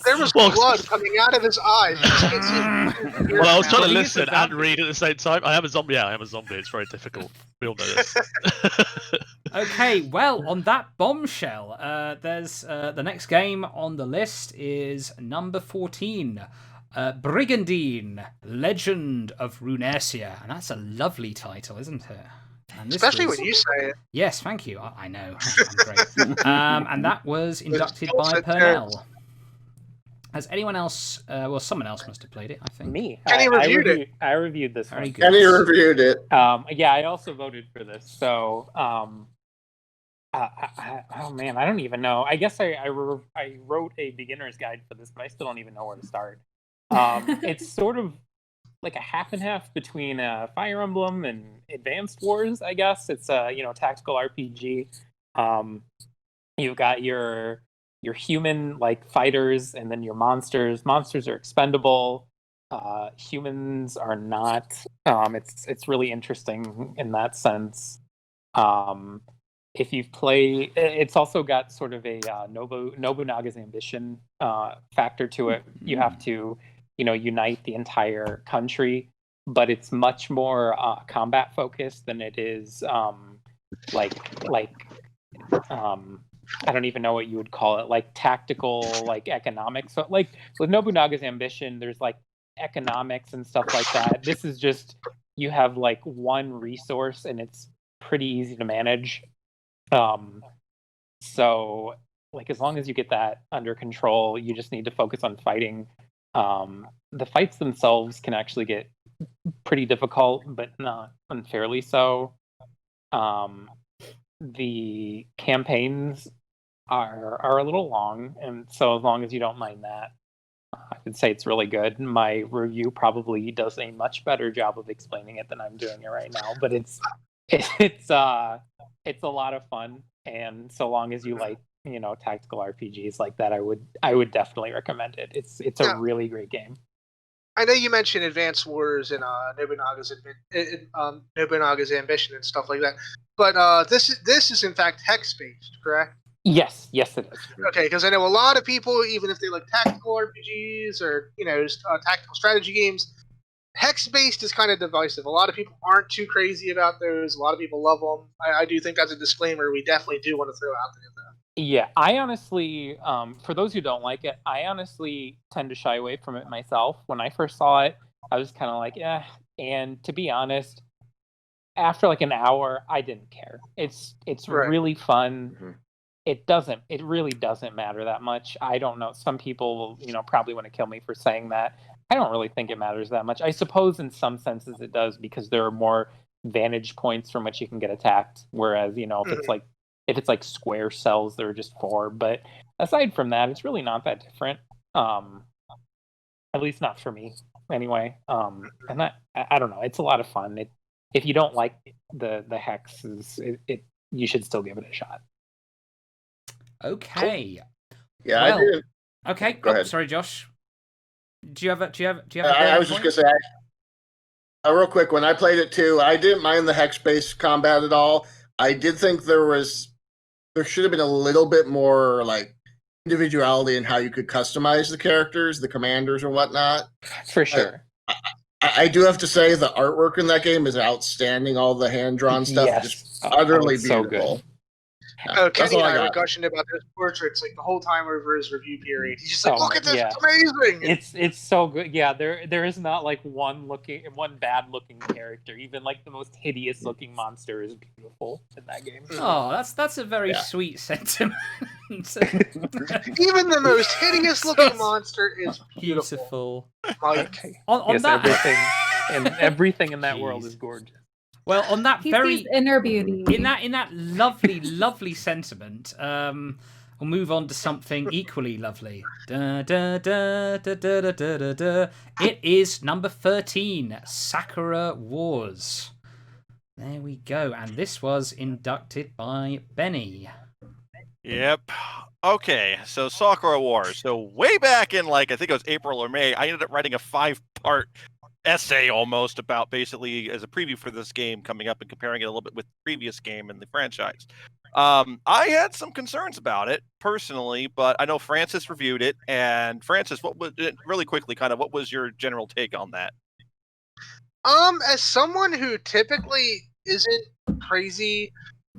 D: There was blood coming out of his eyes.
C: Well, I was trying to listen and read at the same time. I am a zombie. Yeah, I am a zombie. It's very difficult. We all know this.
A: Okay, well, on that bombshell, there's the next game on the list is number 14. Brigandine, Legend of Runeterra. And that's a lovely title, isn't it?
D: Especially when you say it.
A: Yes, thank you. I know. I'm great. And that was inducted by Purnell. Has anyone else... well, someone else must have played it, I think.
B: Me.
D: Kenny reviewed it.
B: I reviewed this one.
G: Kenny reviewed it.
B: Yeah, I also voted for this. So, oh man, I don't even know. I guess I wrote a beginner's guide for this, but I still don't even know where to start. It's sort of like a half and half between Fire Emblem and Advanced Wars, I guess. It's a tactical RPG. You've got your human like fighters, and then your monsters. Monsters are expendable. Humans are not. It's really interesting in that sense. If you've played, it's also got sort of a Nobunaga's ambition factor to it. You have to unite the entire country, but it's much more combat focused than it is I don't even know what you would call it, like tactical, like economics. So like with Nobunaga's ambition, there's like economics and stuff like that. This is just, you have like one resource and it's pretty easy to manage. So like as long as you get that under control, you just need to focus on fighting. The fights themselves can actually get pretty difficult, but not unfairly so. The campaigns are a little long, and so as long as you don't mind that, I would say it's really good. My review probably does a much better job of explaining it than I'm doing it right now, but it's a lot of fun, and so long as you like tactical RPGs like that, I would definitely recommend it. It's a really great game.
D: I know you mentioned Advanced Wars and Nobunaga's ambition and stuff like that, but this is in fact hex based, correct?
B: Yes, it is.
D: Okay, because I know a lot of people, even if they like tactical RPGs or tactical strategy games, hex based is kind of divisive. A lot of people aren't too crazy about those. A lot of people love them. I do think that's a disclaimer we definitely do want to throw out there, though.
B: Yeah, I honestly, for those who don't like it, I honestly tend to shy away from it myself. When I first saw it, I was kind of like, eh. And to be honest, after like an hour, I didn't care. It's right. Really fun. Mm-hmm. It really doesn't matter that much. I don't know. Some people, probably want to kill me for saying that. I don't really think it matters that much. I suppose in some senses it does, because there are more vantage points from which you can get attacked. Whereas, if it's like square cells, there are just 4. But aside from that, it's really not that different. At least not for me, anyway. And I don't know. It's a lot of fun. If you don't like the hexes, you should still give it a shot.
A: Okay.
G: Cool. Yeah, I did.
A: Okay.
G: Go ahead.
A: Sorry, Josh. Do you have a
G: I was just gonna say, real quick. When I played it too, I didn't mind the hex-based combat at all. I did think there should have been a little bit more like individuality in how you could customize the characters, the commanders, and whatnot.
B: For sure.
G: I do have to say the artwork in that game is outstanding. All the hand-drawn stuff is just utterly beautiful.
B: So good.
D: Kenny and I were gushing about those portraits like the whole time over his review period. He's just like, look at this, it's amazing.
B: It's so good. Yeah, there is not like one bad looking character. Even like the most hideous looking monster is beautiful in that game.
A: Oh, that's a very sweet sentiment.
D: Even the most hideous looking monster is beautiful.
A: On
B: yes,
A: that...
B: everything in that world is gorgeous.
A: Well, on that
F: He
A: very
F: sees inner beauty.
A: in that lovely, lovely sentiment, we'll move on to something equally lovely. Da, da, da, da, da, da, da, da. It is number 13, Sakura Wars. There we go, and this was inducted by Benny.
I: Yep. Okay, so Sakura Wars. So way back in I think it was April or May, I ended up writing a 5-part essay almost about basically as a preview for this game coming up and comparing it a little bit with the previous game in the franchise. I had some concerns about it personally, but I know Francis reviewed it. And Francis, what was really quickly, what was your general take on that?
D: As someone who typically isn't crazy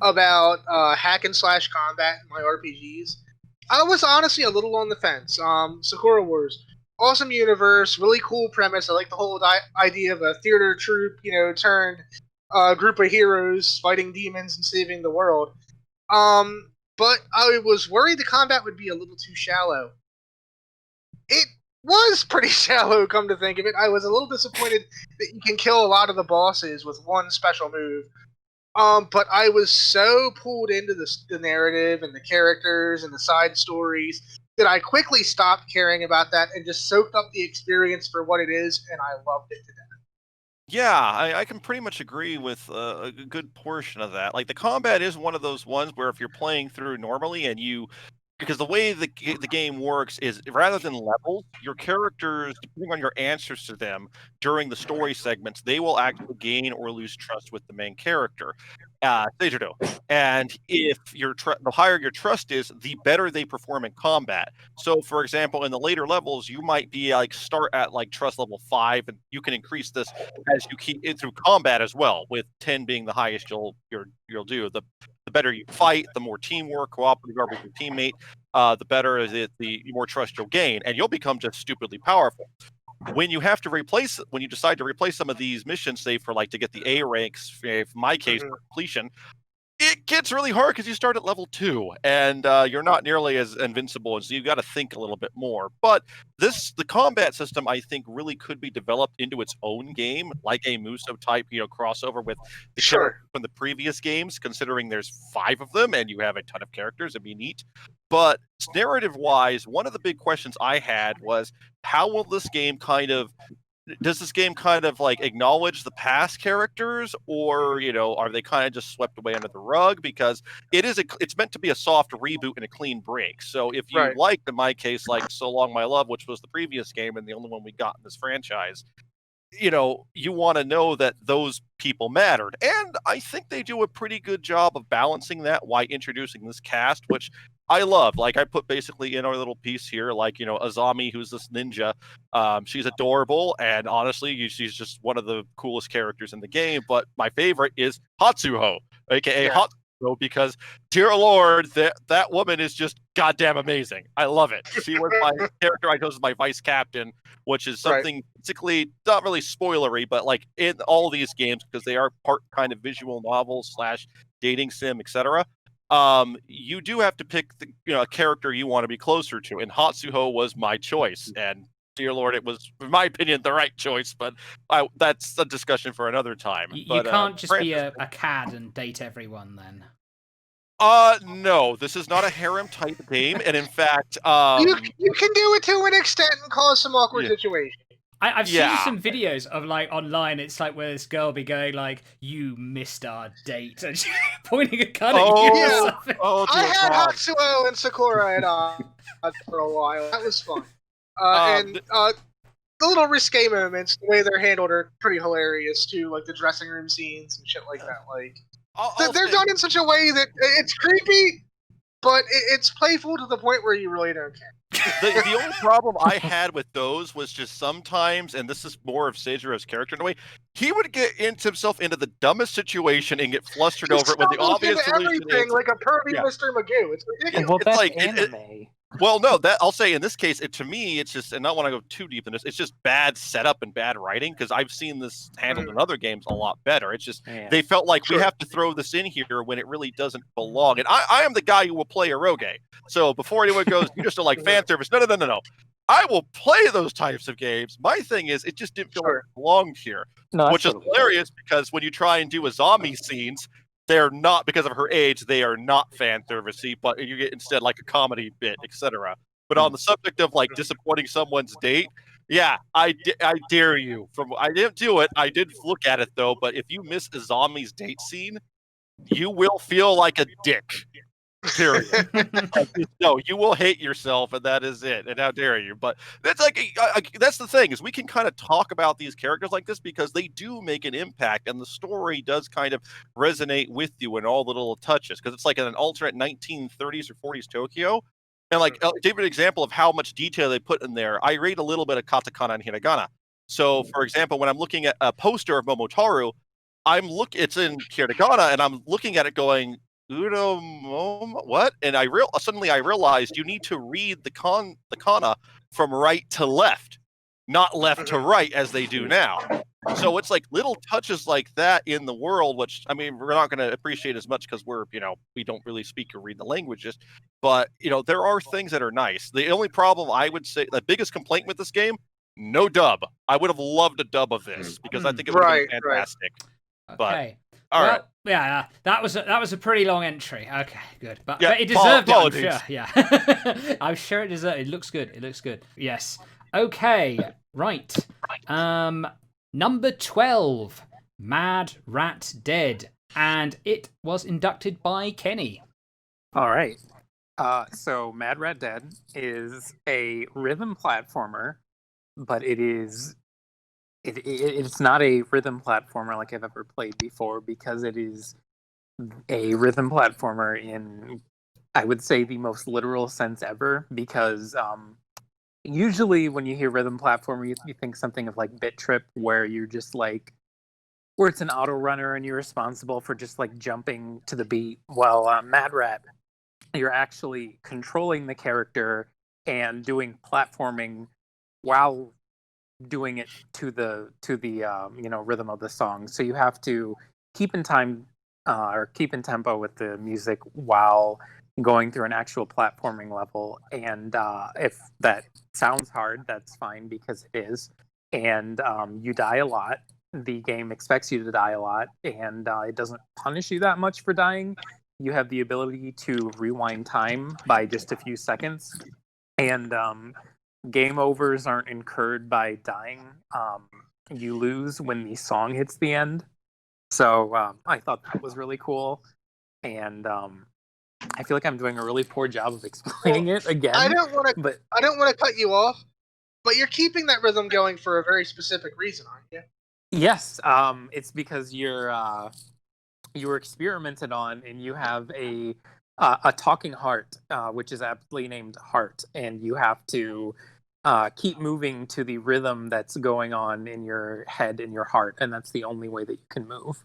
D: about hack and slash combat in my RPGs, I was honestly a little on the fence. Sakura Wars, awesome universe, really cool premise. I like the whole idea of a theater troupe, turned group of heroes fighting demons and saving the world. But I was worried the combat would be a little too shallow. It was pretty shallow, come to think of it. I was a little disappointed that you can kill a lot of the bosses with one special move. But I was so pulled into the narrative and the characters and the side stories that I quickly stopped caring about that and just soaked up the experience for what it is, and I loved it to death.
I: Yeah, I can pretty much agree with a good portion of that. Like, the combat is one of those ones where if you're playing through normally and because the way the game works is rather than levels, your characters, depending on your answers to them during the story segments, they will actually gain or lose trust with the main character. They do. And if the higher your trust is, the better they perform in combat. So, for example, in the later levels, you might be start at trust level 5, and you can increase this as you keep it through combat as well, with 10 being the highest you'll do. The better you fight, the more teamwork, cooperative you are with your teammate, the better is it, the more trust you'll gain, and you'll become just stupidly powerful. When you decide to replace some of these missions, say for to get the A ranks, in my case, for completion, it gets really hard because you start at level 2 and you're not nearly as invincible, and so you've got to think a little bit more. But the combat system, I think, really could be developed into its own game, like a Muso type, crossover with the characters from the previous games. Considering there's 5 of them and you have a ton of characters, it'd be neat. But narrative-wise, one of the big questions I had was, how will this game does this game acknowledge the past characters, or are they kind of just swept away under the rug? Because it's meant to be a soft reboot and a clean break. So if you liked, in my case, So Long My Love, which was the previous game and the only one we got in this franchise, you want to know that those people mattered. And I think they do a pretty good job of balancing that while introducing this cast, which I love. I put basically in our little piece here, Azami, who's this ninja. She's adorable, and honestly, she's just one of the coolest characters in the game. But my favorite is Hatsuho, aka Hatsuho, because, dear Lord, that woman is just goddamn amazing. I love it. She was my character I chose as my vice captain, which is something basically not really spoilery, but in all these games, because they are part kind of visual novels / dating sim, etc. You do have to pick a character you want to be closer to, and Hatsuho was my choice. And dear Lord, it was, in my opinion, the right choice. But that's a discussion for another time.
A: You can't just be a cad and date everyone, then.
I: No, this is not a harem type game, and in fact,
D: you can do it to an extent and cause some awkward situations.
A: I've seen some videos of online. It's where this girl be going "You missed our date," and she's pointing a gun at you. Or something.
D: I had Hatsuo and Sakura for a while. That was fun. And the little risque moments, the way they're handled, are pretty hilarious too. The dressing room scenes and shit like that. They're done in such a way that it's creepy, but it's playful to the point where you really don't care.
I: The only problem I had with those was just sometimes, and this is more of Seijiro's character in a way, he would get himself into the dumbest situation and get flustered over it when the obvious solution is
D: like a pervy Mr. Magoo. It's ridiculous.
B: Well, that's anime.
I: Well, no, I'll say in this case, to me, it's just, and I don't want to go too deep in this, it's just bad setup and bad writing, because I've seen this handled in other games a lot better. It's just, they felt like we have to throw this in here when it really doesn't belong. And I am the guy who will play Eroge. So before anyone goes, you just don't like fan service. No. I will play those types of games. My thing is, it just didn't feel like it belonged here, which is hilarious because when you try and do a zombie scenes, they're not, because of her age, they are not fan servicey, but you get instead like a comedy bit, etc. But on the subject of like disappointing someone's date, yeah, I dare you. I didn't do it. I did look at it though. But if you miss a zombie's date scene, you will feel like a dick. Period. No, you will hate yourself, and that is it. And how dare you? But that's like that's the thing, is we can kind of talk about these characters like this because they do make an impact, and the story does kind of resonate with you in all the little touches. Because it's like an alternate 1930s or 40s Tokyo. And like I'll give you an example of how much detail they put in there. I read a little bit of katakana and hiragana. So, for example, when I'm looking at a poster of Momotaru, it's in hiragana, and I'm looking at it going, Uno Momo, what? And suddenly I realized you need to read the kana from right to left, not left to right as they do now. So it's like little touches like that in the world, which, I mean, we're not going to appreciate as much because we don't really speak or read the languages. But, there are things that are nice. The only problem, I would say, the biggest complaint with this game, no dub. I would have loved a dub of this because I think it would have been fantastic.
A: Okay.
I: All right.
A: Yeah, that was a pretty long entry. Okay, good, but it deserved it. I'm sure. Yeah, I'm sure it deserved. It looks good. It looks good. Yes. Okay. Right. Number 12, Mad Rat Dead, and it was inducted by Kenny.
B: All right. So Mad Rat Dead is a rhythm platformer, but it's not a rhythm platformer like I've ever played before, because it is a rhythm platformer in, I would say, the most literal sense ever, because usually when you hear rhythm platformer, you think something of like Bit Trip, where you're just like, where it's an auto runner and you're responsible for just like jumping to the beat. Well, Mad Rat, you're actually controlling the character and doing platforming while doing it to the rhythm of the song. So you have to keep in time or keep in tempo with the music while going through an actual platforming level. And if that sounds hard, that's fine, because it is. And you die a lot. The game expects you to die a lot, and it doesn't punish you that much for dying. You have the ability to rewind time by just a few seconds. And game overs aren't incurred by dying. You lose when the song hits the end. So I thought that was really cool. And I feel like I'm doing a really poor job of explaining it again.
D: I don't want to cut you off, but you're keeping that rhythm going for a very specific reason, aren't you?
B: Yes, it's because you were experimented on, and you have a talking heart, which is aptly named Heart, and you have to keep moving to the rhythm that's going on in your head and your heart, and that's the only way that you can move.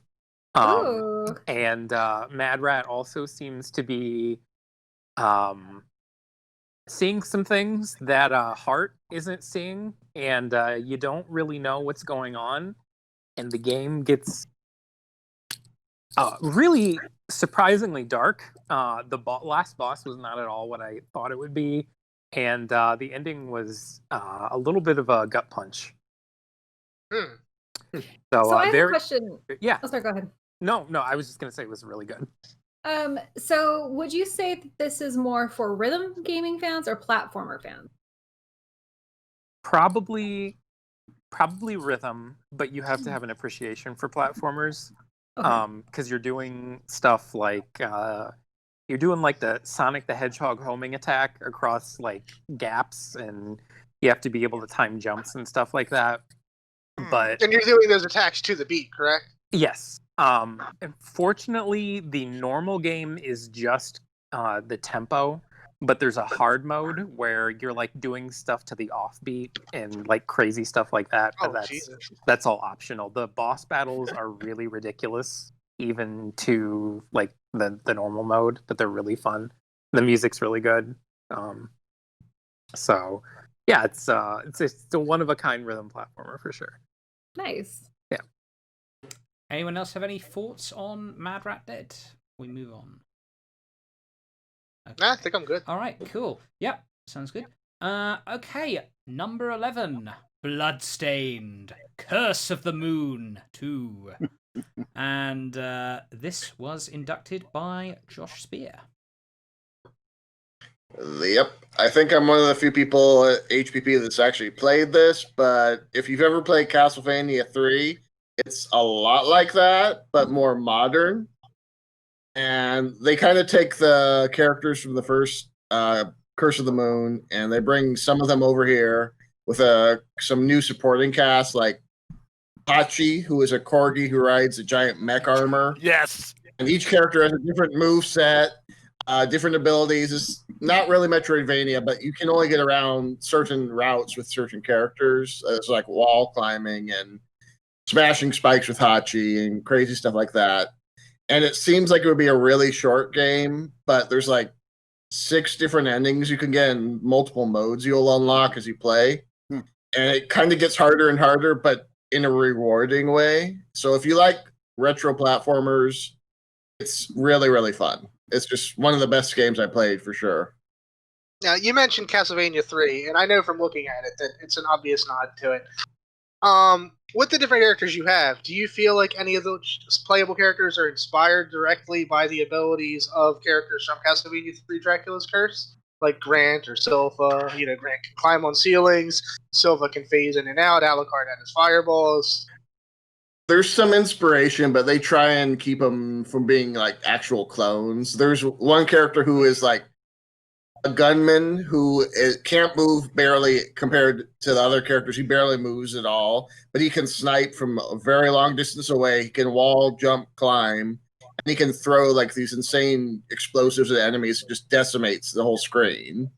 B: And Mad Rat also seems to be seeing some things that Heart isn't seeing, and you don't really know what's going on, and the game gets really surprisingly dark. The last boss was not at all what I thought it would be, and the ending was a little bit of a gut punch.
F: So I have a question.
B: Yeah.
F: Oh, sorry, go ahead.
B: No, I was just going to say it was really good.
F: So would you say that this is more for rhythm gaming fans or platformer fans?
B: Probably rhythm, but you have to have an appreciation for platformers.
F: Okay.
B: Because you're doing stuff like you're doing like the Sonic the Hedgehog homing attack across like gaps, and you have to be able to time jumps and stuff like that. But
D: and you're doing those attacks to the beat, correct?
B: Yes. Unfortunately, the normal game is just the tempo, but there's a hard mode where you're like doing stuff to the offbeat and like crazy stuff like that. That's all optional. The boss battles are really ridiculous, even to like the normal mode, but they're really fun. The music's really good. So yeah, it's a one of a kind rhythm platformer for sure.
F: Nice.
B: Yeah.
A: Anyone else have any thoughts on Mad Rat Dead? We move on.
D: Okay. Nah, I think I'm good.
A: All right, cool. Yep, sounds good. Okay, number 11, Bloodstained, Curse of the Moon 2. And this was inducted by Josh Spear.
G: Yep. I think I'm one of the few people at HPP that's actually played this, but if you've ever played Castlevania 3, it's a lot like that, but more modern. And they kind of take the characters from the first Curse of the Moon, and they bring some of them over here with some new supporting cast, like Hachi, who is a corgi who rides a giant mech armor.
I: Yes.
G: And each character has a different move set, different abilities. It's not really Metroidvania, but you can only get around certain routes with certain characters. It's like wall climbing and smashing spikes with Hachi and crazy stuff like that. And it seems like it would be a really short game, but there's like 6 different endings you can get in multiple modes you'll unlock as you play. And it kind of gets harder and harder, but in a rewarding way. So if you like retro platformers, it's really, really fun. It's just one of the best games I played for sure.
D: Now, you mentioned Castlevania 3, and I know from looking at it that it's an obvious nod to it. With the different characters you have, do you feel like any of those playable characters are inspired directly by the abilities of characters from Castlevania 3 Dracula's Curse? Like Grant or Silva, Grant can climb on ceilings, Silva can phase in and out, Alucard had his fireballs.
G: There's some inspiration, but they try and keep them from being like actual clones. There's one character who is like a gunman who can't move barely compared to the other characters. He barely moves at all, but he can snipe from a very long distance away. He can wall jump, climb, and he can throw like these insane explosives at enemies. It just decimates the whole screen.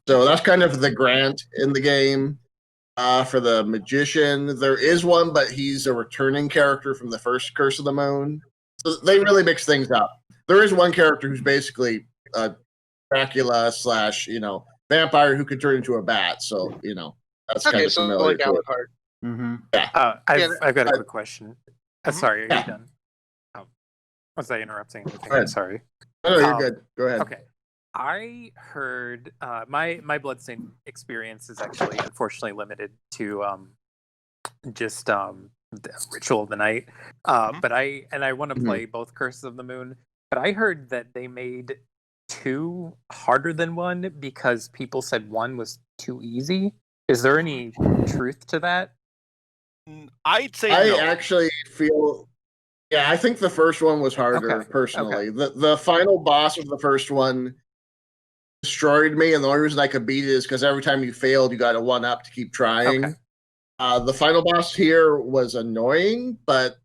G: So that's kind of the Grant in the game. For the magician, there is one, but he's a returning character from the first Curse of the Moon. So they really mix things up. There is one character who's basically Dracula / vampire who can turn into a bat. So that's kind of familiar.
D: Like Alucard.
E: Mm-hmm.
G: Yeah.
B: I've got a quick question. Sorry, are you done? Was I interrupting anything? Sorry.
G: No, you're good. Go ahead.
B: Okay. I heard my Bloodstained experience is actually unfortunately limited to just the Ritual of the Night. But I want to play both Curses of the Moon. But I heard that they made 2 harder than 1 because people said 1 was too easy. Is there any truth to that?
I: I'd say
G: I
I: no.
G: actually feel. Yeah, I think the first one was harder, personally. Okay. The final boss of the first one destroyed me, and the only reason I could beat it is because every time you failed, you got a 1-up to keep trying. Okay. The final boss here was annoying, but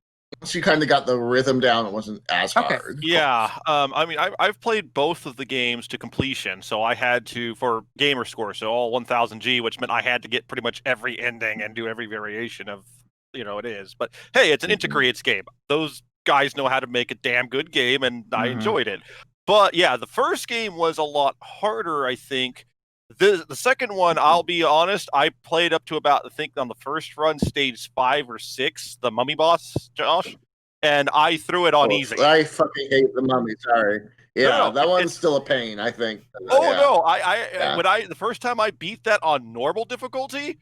G: once you kind of got the rhythm down, it wasn't as hard.
I: Yeah, I've played both of the games to completion, so I had to, for gamer score, so all 1000G, which meant I had to get pretty much every ending and do every variation of it is. But hey, it's an Intercreates game. Those guys know how to make a damn good game, and I enjoyed it. But yeah, the first game was a lot harder, I think. The second one, I'll be honest, I played up to about, I think on the first run, stage 5 or 6, the mummy boss, Josh, and I threw it on easy.
G: I fucking hate the mummy, sorry. Yeah, that one's still a pain, I think.
I: No, the first time I beat that on normal difficulty,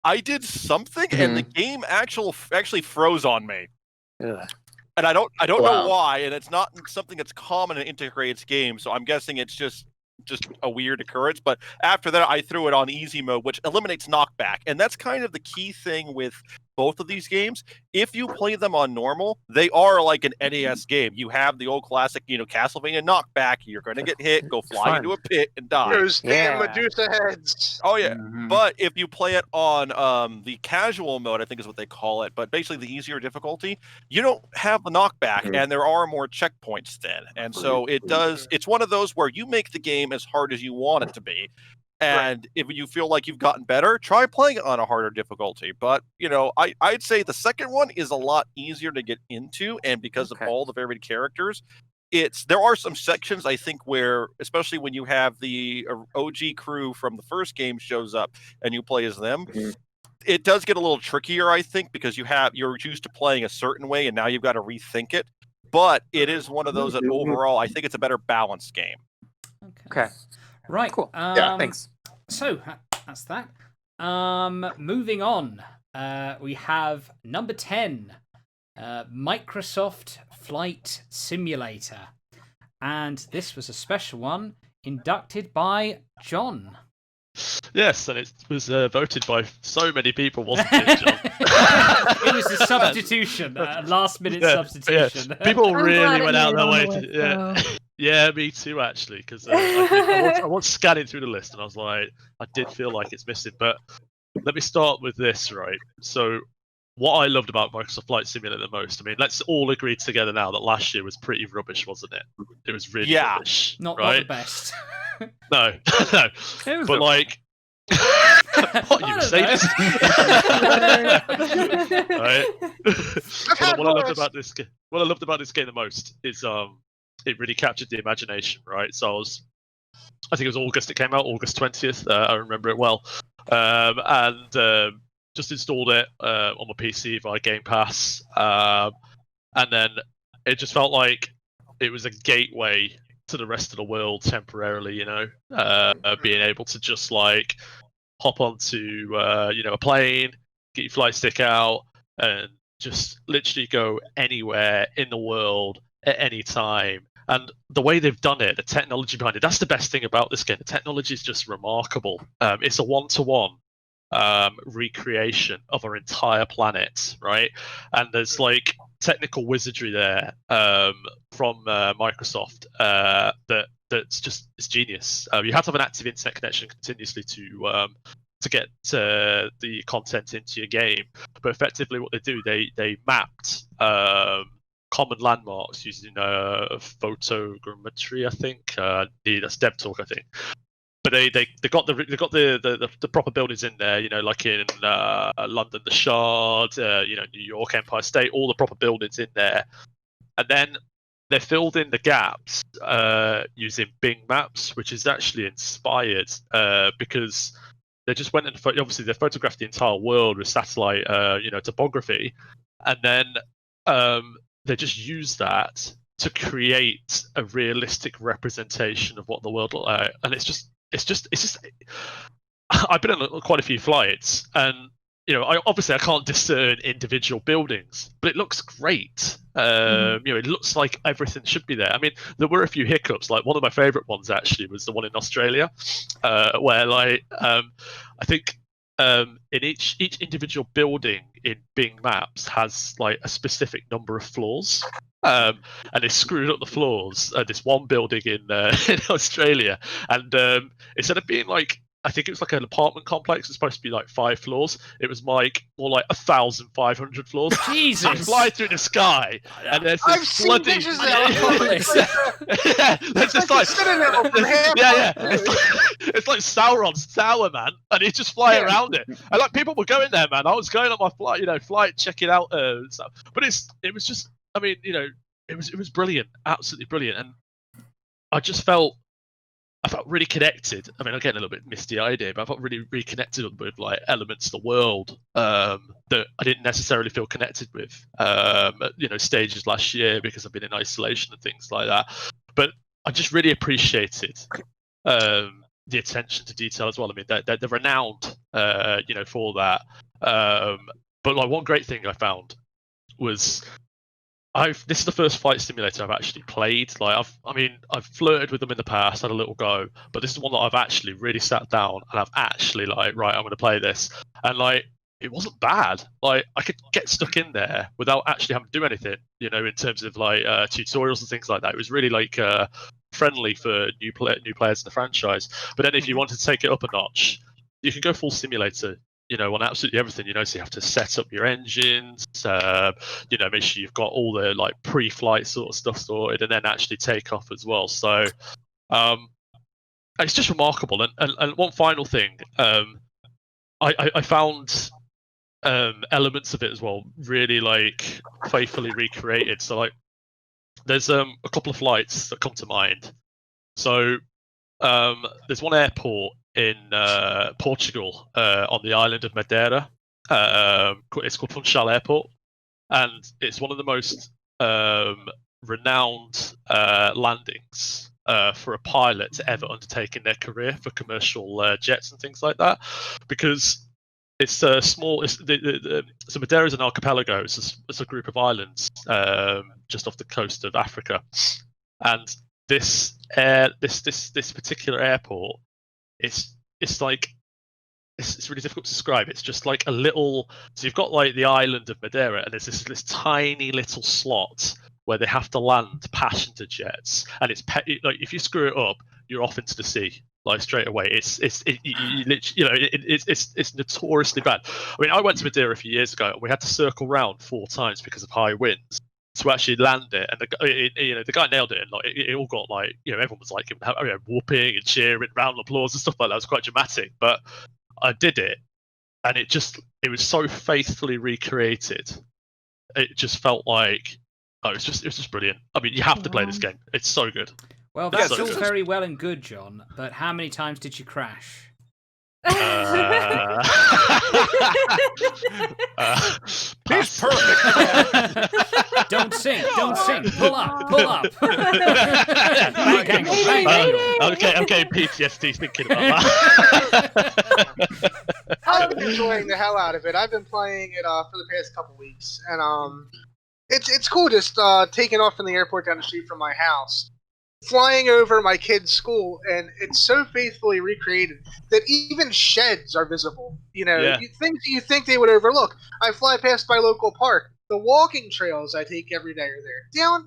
I: I did something, and the game actually froze on me.
B: Yeah.
I: And I don't know why, and it's not something that's common in Intercreates games, so I'm guessing it's just a weird occurrence. But after that, I threw it on easy mode, which eliminates knockback, and that's kind of the key thing with both of these games. If you play them on normal, they are like an NES game. You have the old classic, Castlevania knockback. You're going to get hit, go fly into a pit, and die.
D: Those damn Medusa heads.
I: Oh, yeah. But if you play it on the casual mode, I think is what they call it, but basically the easier difficulty, you don't have the knockback, and there are more checkpoints then. And so it's one of those where you make the game as hard as you want it to be. And if you feel like you've gotten better, try playing it on a harder difficulty. But, I'd say the second one is a lot easier to get into, and because of all the varied characters, there are some sections, I think, where, especially when you have the OG crew from the first game shows up and you play as them, it does get a little trickier, I think, because you're used to playing a certain way, and now you've got to rethink it. But it is one of those that overall, I think it's a better balanced game.
A: Okay. Right.
B: Cool.
A: Yeah,
B: thanks.
A: So, That's that. Moving on. We have number 10, Microsoft Flight Simulator. And this was a special one inducted by John.
C: Yes, and it was voted by so many people, wasn't it, John?
A: It was a substitution, last-minute substitution.
C: Yeah. People
F: I'm
C: really
F: glad it
C: went out
F: made
C: their
F: it
C: way
F: on the
C: to.
F: list, though.
C: Yeah, me too, actually, because I was scanning through the list and I was like, I did feel like it's missing. But let me start with this, right? So, what I loved about Microsoft Flight Simulator the most, I mean, let's all agree together now that last year was pretty rubbish, wasn't it? It was really rubbish.
A: Not
C: right?
A: the best.
C: No, no. But like, what you say? Right. What I loved about this game the most is it really captured the imagination, right? So I think it was August it came out, August 20th. I remember it well, and just installed it on my PC via Game Pass, and then it just felt like it was a gateway to the rest of the world temporarily, you know, being able to just like hop onto a plane, get your flight stick out, and just literally go anywhere in the world at any time. And the way they've done it, the technology behind it, that's the best thing about this game. The technology is just remarkable. It's a one-to-one recreation of our entire planet, right? And there's like technical wizardry there from Microsoft that's just it's genius. You have to have an active internet connection continuously to get the content into your game. But effectively, what they do, they mapped common landmarks using photogrammetry, I think. That's Dev Talk, I think. But they got the proper buildings in there, you know, like in London, the Shard, New York, Empire State, all the proper buildings in there, and then they filled in the gaps using Bing Maps, which is actually inspired because they just went and obviously they photographed the entire world with satellite, topography, and then they just used that to create a realistic representation of what the world looked like, and it's just. I've been on quite a few flights, and I can't discern individual buildings, but it looks great. It looks like everything should be there. I mean, there were a few hiccups. Like one of my favourite ones actually was the one in Australia, where I think in each individual building in Bing Maps has like a specific number of floors. And they screwed up the floors at this one building in Australia, and instead of being like, I think it was like an apartment complex, it's supposed to be like 5 floors, it was like more like 1,500 floors.
A: Jesus!
C: You fly through the sky, and there's this
D: I've seen
C: bloody...
D: pictures of that.
C: Yeah, there's just like... Yeah. It's like Sauron's tower, man, and he's just flying around it. And like people were going there, man. I was going on my flight, checking out stuff. But it was just, I mean, it was brilliant, absolutely brilliant, and I felt really connected. I mean, I'm getting a little bit misty-eyed here, but I felt really reconnected with like elements of the world that I didn't necessarily feel connected with, stages last year because I've been in isolation and things like that. But I just really appreciated the attention to detail as well. I mean, they're renowned, for that. But like one great thing I found was this is the first flight simulator I've actually played. Like I've flirted with them in the past, had a little go, but this is one that I've actually really sat down and I've actually like, right, I'm going to play this, and like it wasn't bad. Like I could get stuck in there without actually having to do anything, in terms of like tutorials and things like that. It was really like friendly for new players in the franchise. But then if you wanted to take it up a notch, you can go full simulator. On absolutely everything, so you have to set up your engines, make sure you've got all the like pre-flight sort of stuff sorted, and then actually take off as well. So it's just remarkable. And one final thing, I found elements of it as well really like faithfully recreated. So like there's a couple of flights that come to mind. So there's one airport in Portugal on the island of Madeira. It's called Funchal Airport, and it's one of the most renowned landings for a pilot to ever undertake in their career for commercial jets and things like that, because it's small. So Madeira is an archipelago. It's a group of islands just off the coast of Africa, and this particular airport, it's like. It's really difficult to describe. It's just like a little. So you've got like the island of Madeira, and there's this tiny little slot where they have to land passenger jets, and like if you screw it up, you're off into the sea like straight away. It's notoriously bad. I mean, I went to Madeira a few years ago, and we had to circle round 4 times because of high winds to actually land it, and the guy nailed it, and like it all got like everyone was like whooping and cheering, round of applause and stuff like that. It was quite dramatic, but I did it, and it was so faithfully recreated. It just felt like it was just brilliant. I mean, you have to play this game. It's so good.
A: Well, that's all very well and good, John, but how many times did you crash?
I: He's perfect.
A: Don't sing. Pull up.
C: I'm getting PTSD thinking about that.
D: I've been enjoying the hell out of it. I've been playing it for the past couple weeks, and it's cool just taking off from the airport down the street from my house, flying over my kid's school, and it's so faithfully recreated that even sheds are visible. Things you think they would overlook. I fly past my local park. The walking trails I take every day are there. Down,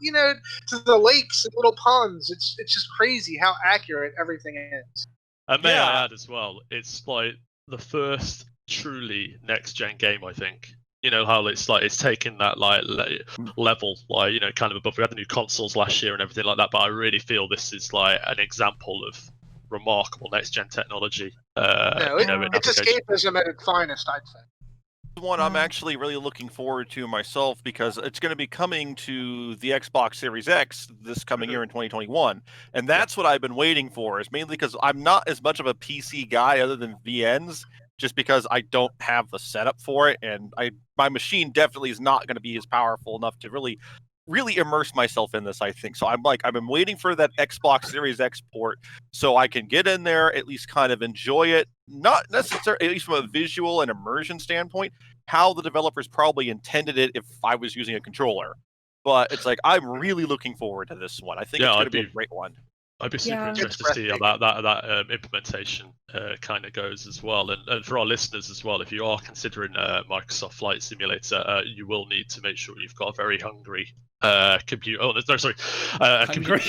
D: to the lakes and little ponds. It's just crazy how accurate everything is.
C: And may I add as well, it's like the first truly next-gen game, I think. How it's taken that level, kind of above. We had the new consoles last year and everything like that, but I really feel this is like an example of remarkable next-gen technology.
D: It's escapism at its finest, I'd say.
I: One I'm actually really looking forward to myself, because it's going to be coming to the Xbox Series X this coming year in 2021, and that's what I've been waiting for. Is mainly because I'm not as much of a PC guy other than VNs, just because I don't have the setup for it, and my machine definitely is not going to be as powerful enough to really immerse myself in this, I think. So I've been waiting for that Xbox Series X port so I can get in there, at least kind of enjoy it, not necessarily, at least from a visual and immersion standpoint, how the developers probably intended it if I was using a controller. But it's like, I'm really looking forward to this one. I think it's going to be a great one.
C: I'd be super interested to see how that implementation kind of goes as well. And for our listeners as well, if you are considering Microsoft Flight Simulator, you will need to make sure you've got a very hungry computer. Oh, no, sorry, computer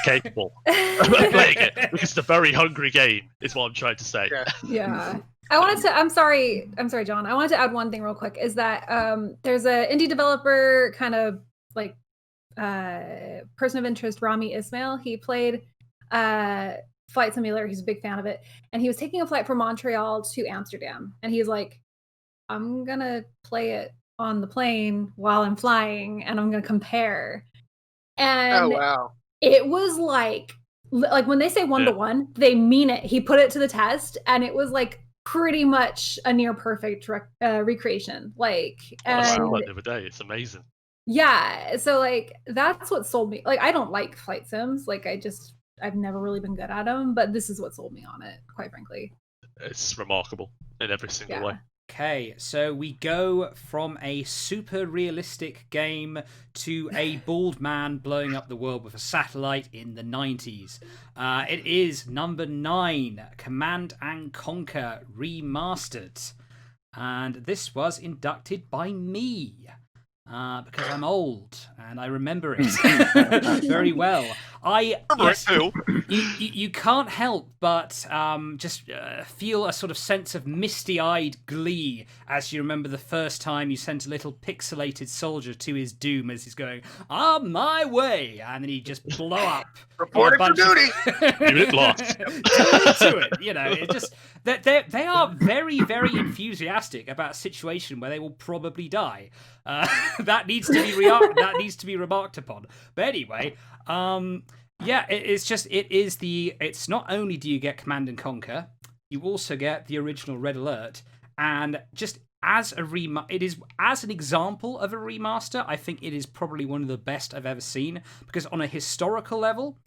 C: capable of playing it, because it's a very hungry game, is what I'm trying to say.
F: Yeah. I'm sorry, John. I wanted to add one thing real quick, is that there's an indie developer kind of like person of interest, Rami Ismail. He played Flight Simulator. He's a big fan of it. And he was taking a flight from Montreal to Amsterdam. And he's like, I'm going to play it on the plane while I'm flying, and I'm going to compare. And it was like when they say 1-to-1, they mean it. He put it to the test, and it was like pretty much a near perfect recreation. I
C: saw it the other day. It's amazing.
F: Yeah, so that's what sold me. I don't like flight sims. I've never really been good at them, but this is what sold me on it, quite frankly.
C: It's remarkable in every single way.
A: Okay, so we go from a super realistic game to a bald man blowing up the world with a satellite in the 90s. It is number 9, Command & Conquer Remastered. And this was inducted by me. Because I'm old and I remember it very well. You can't help but just feel a sort of sense of misty-eyed glee as you remember the first time you sent a little pixelated soldier to his doom as he's going, on my way, and then he just blow up.
D: Reporting for duty.
C: Unit lost.
A: To it, it just they are very, very enthusiastic about a situation where they will probably die. That needs to be remarked upon. But anyway, it's not only do you get Command & Conquer, you also get the original Red Alert, and just as an example of a remaster, I think it is probably one of the best I've ever seen, because on a historical level,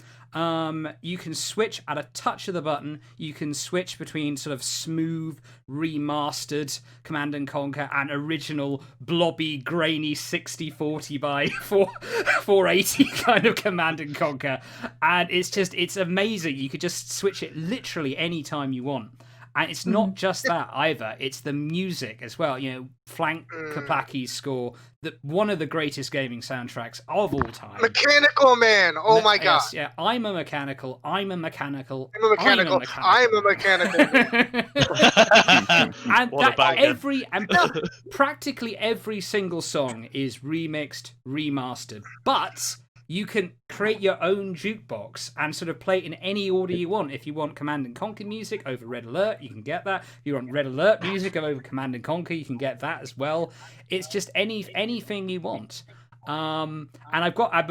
A: you can switch at a touch of the button. You can switch between sort of smooth, remastered Command and Conquer and original blobby, grainy 6040 by 480 kind of Command and Conquer, and it's amazing. You could just switch it literally any time you want. And it's not just that either. It's the music as well. You know, Frank Kaplaki's score, one of the greatest gaming soundtracks of all time.
D: Mechanical Man. Oh my god.
A: Yes, yeah. I'm a mechanical. And practically every single song is remixed, remastered. But you can create your own jukebox and sort of play it in any order you want. If you want Command and Conquer music over Red Alert, you can get that. If you want Red Alert music over Command and Conquer, you can get that as well. It's just anything you want. And I've got I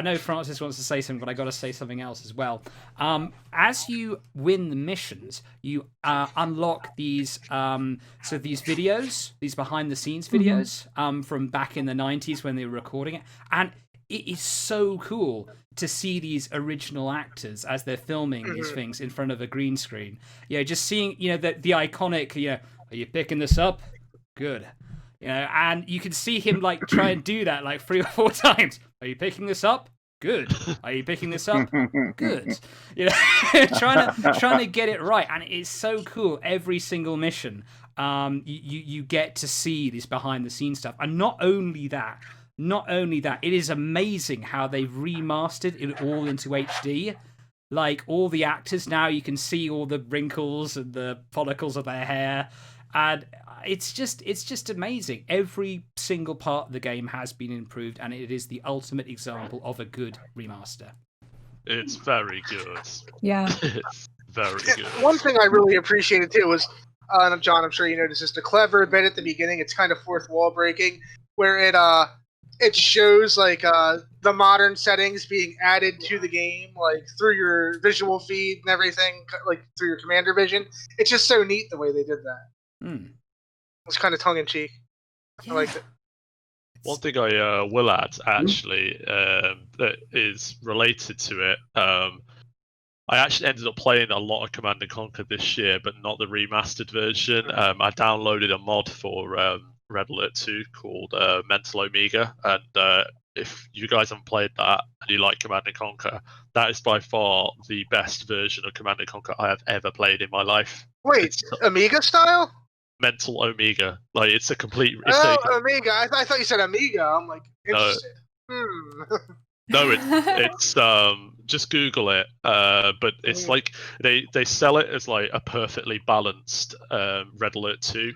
A: know Francis wants to say something, but I got to say something else as well. As you win the missions, you unlock these these videos, these behind the scenes videos from back in the 90s when they were recording it, and it is so cool to see these original actors as they're filming these things in front of a green screen. You know, just seeing, you know, the iconic, you know, are you picking this up? Good. You know, and you can see him like try and do that like 3 or 4 times. Are you picking this up? Good. Are you picking this up? Good. You know, trying to get it right, and it's so cool. Every single mission, you get to see this behind the scenes stuff, and not only that, it is amazing how they've remastered it all into HD. Like, all the actors now, you can see all the wrinkles and the follicles of their hair, and it's just amazing. Every single part of the game has been improved, and it is the ultimate example of a good remaster.
C: It's very good.
F: Yeah.
C: It's very good.
D: One thing I really appreciated too was, John, I'm sure you noticed, just a clever bit at the beginning. It's kind of fourth wall breaking, where it shows like the modern settings being added to the game, like through your visual feed and everything, like through your commander vision. It's just so neat the way they did that. It's kind of tongue in cheek. I liked it.
C: One thing I will add, actually, that is related to it. I actually ended up playing a lot of Command & Conquer this year, but not the remastered version. I downloaded a mod for Red Alert 2 called Mental Omega, and if you guys haven't played that and you like Command & Conquer, that is by far the best version of Command & Conquer I have ever played in my life.
D: Wait, Amiga style?
C: Mental Omega. Like, it's a complete...
D: Amiga. I thought you said Amiga. I'm like, interested.
C: No, it's just Google it. But it's like they sell it as like a perfectly balanced Red Alert 2.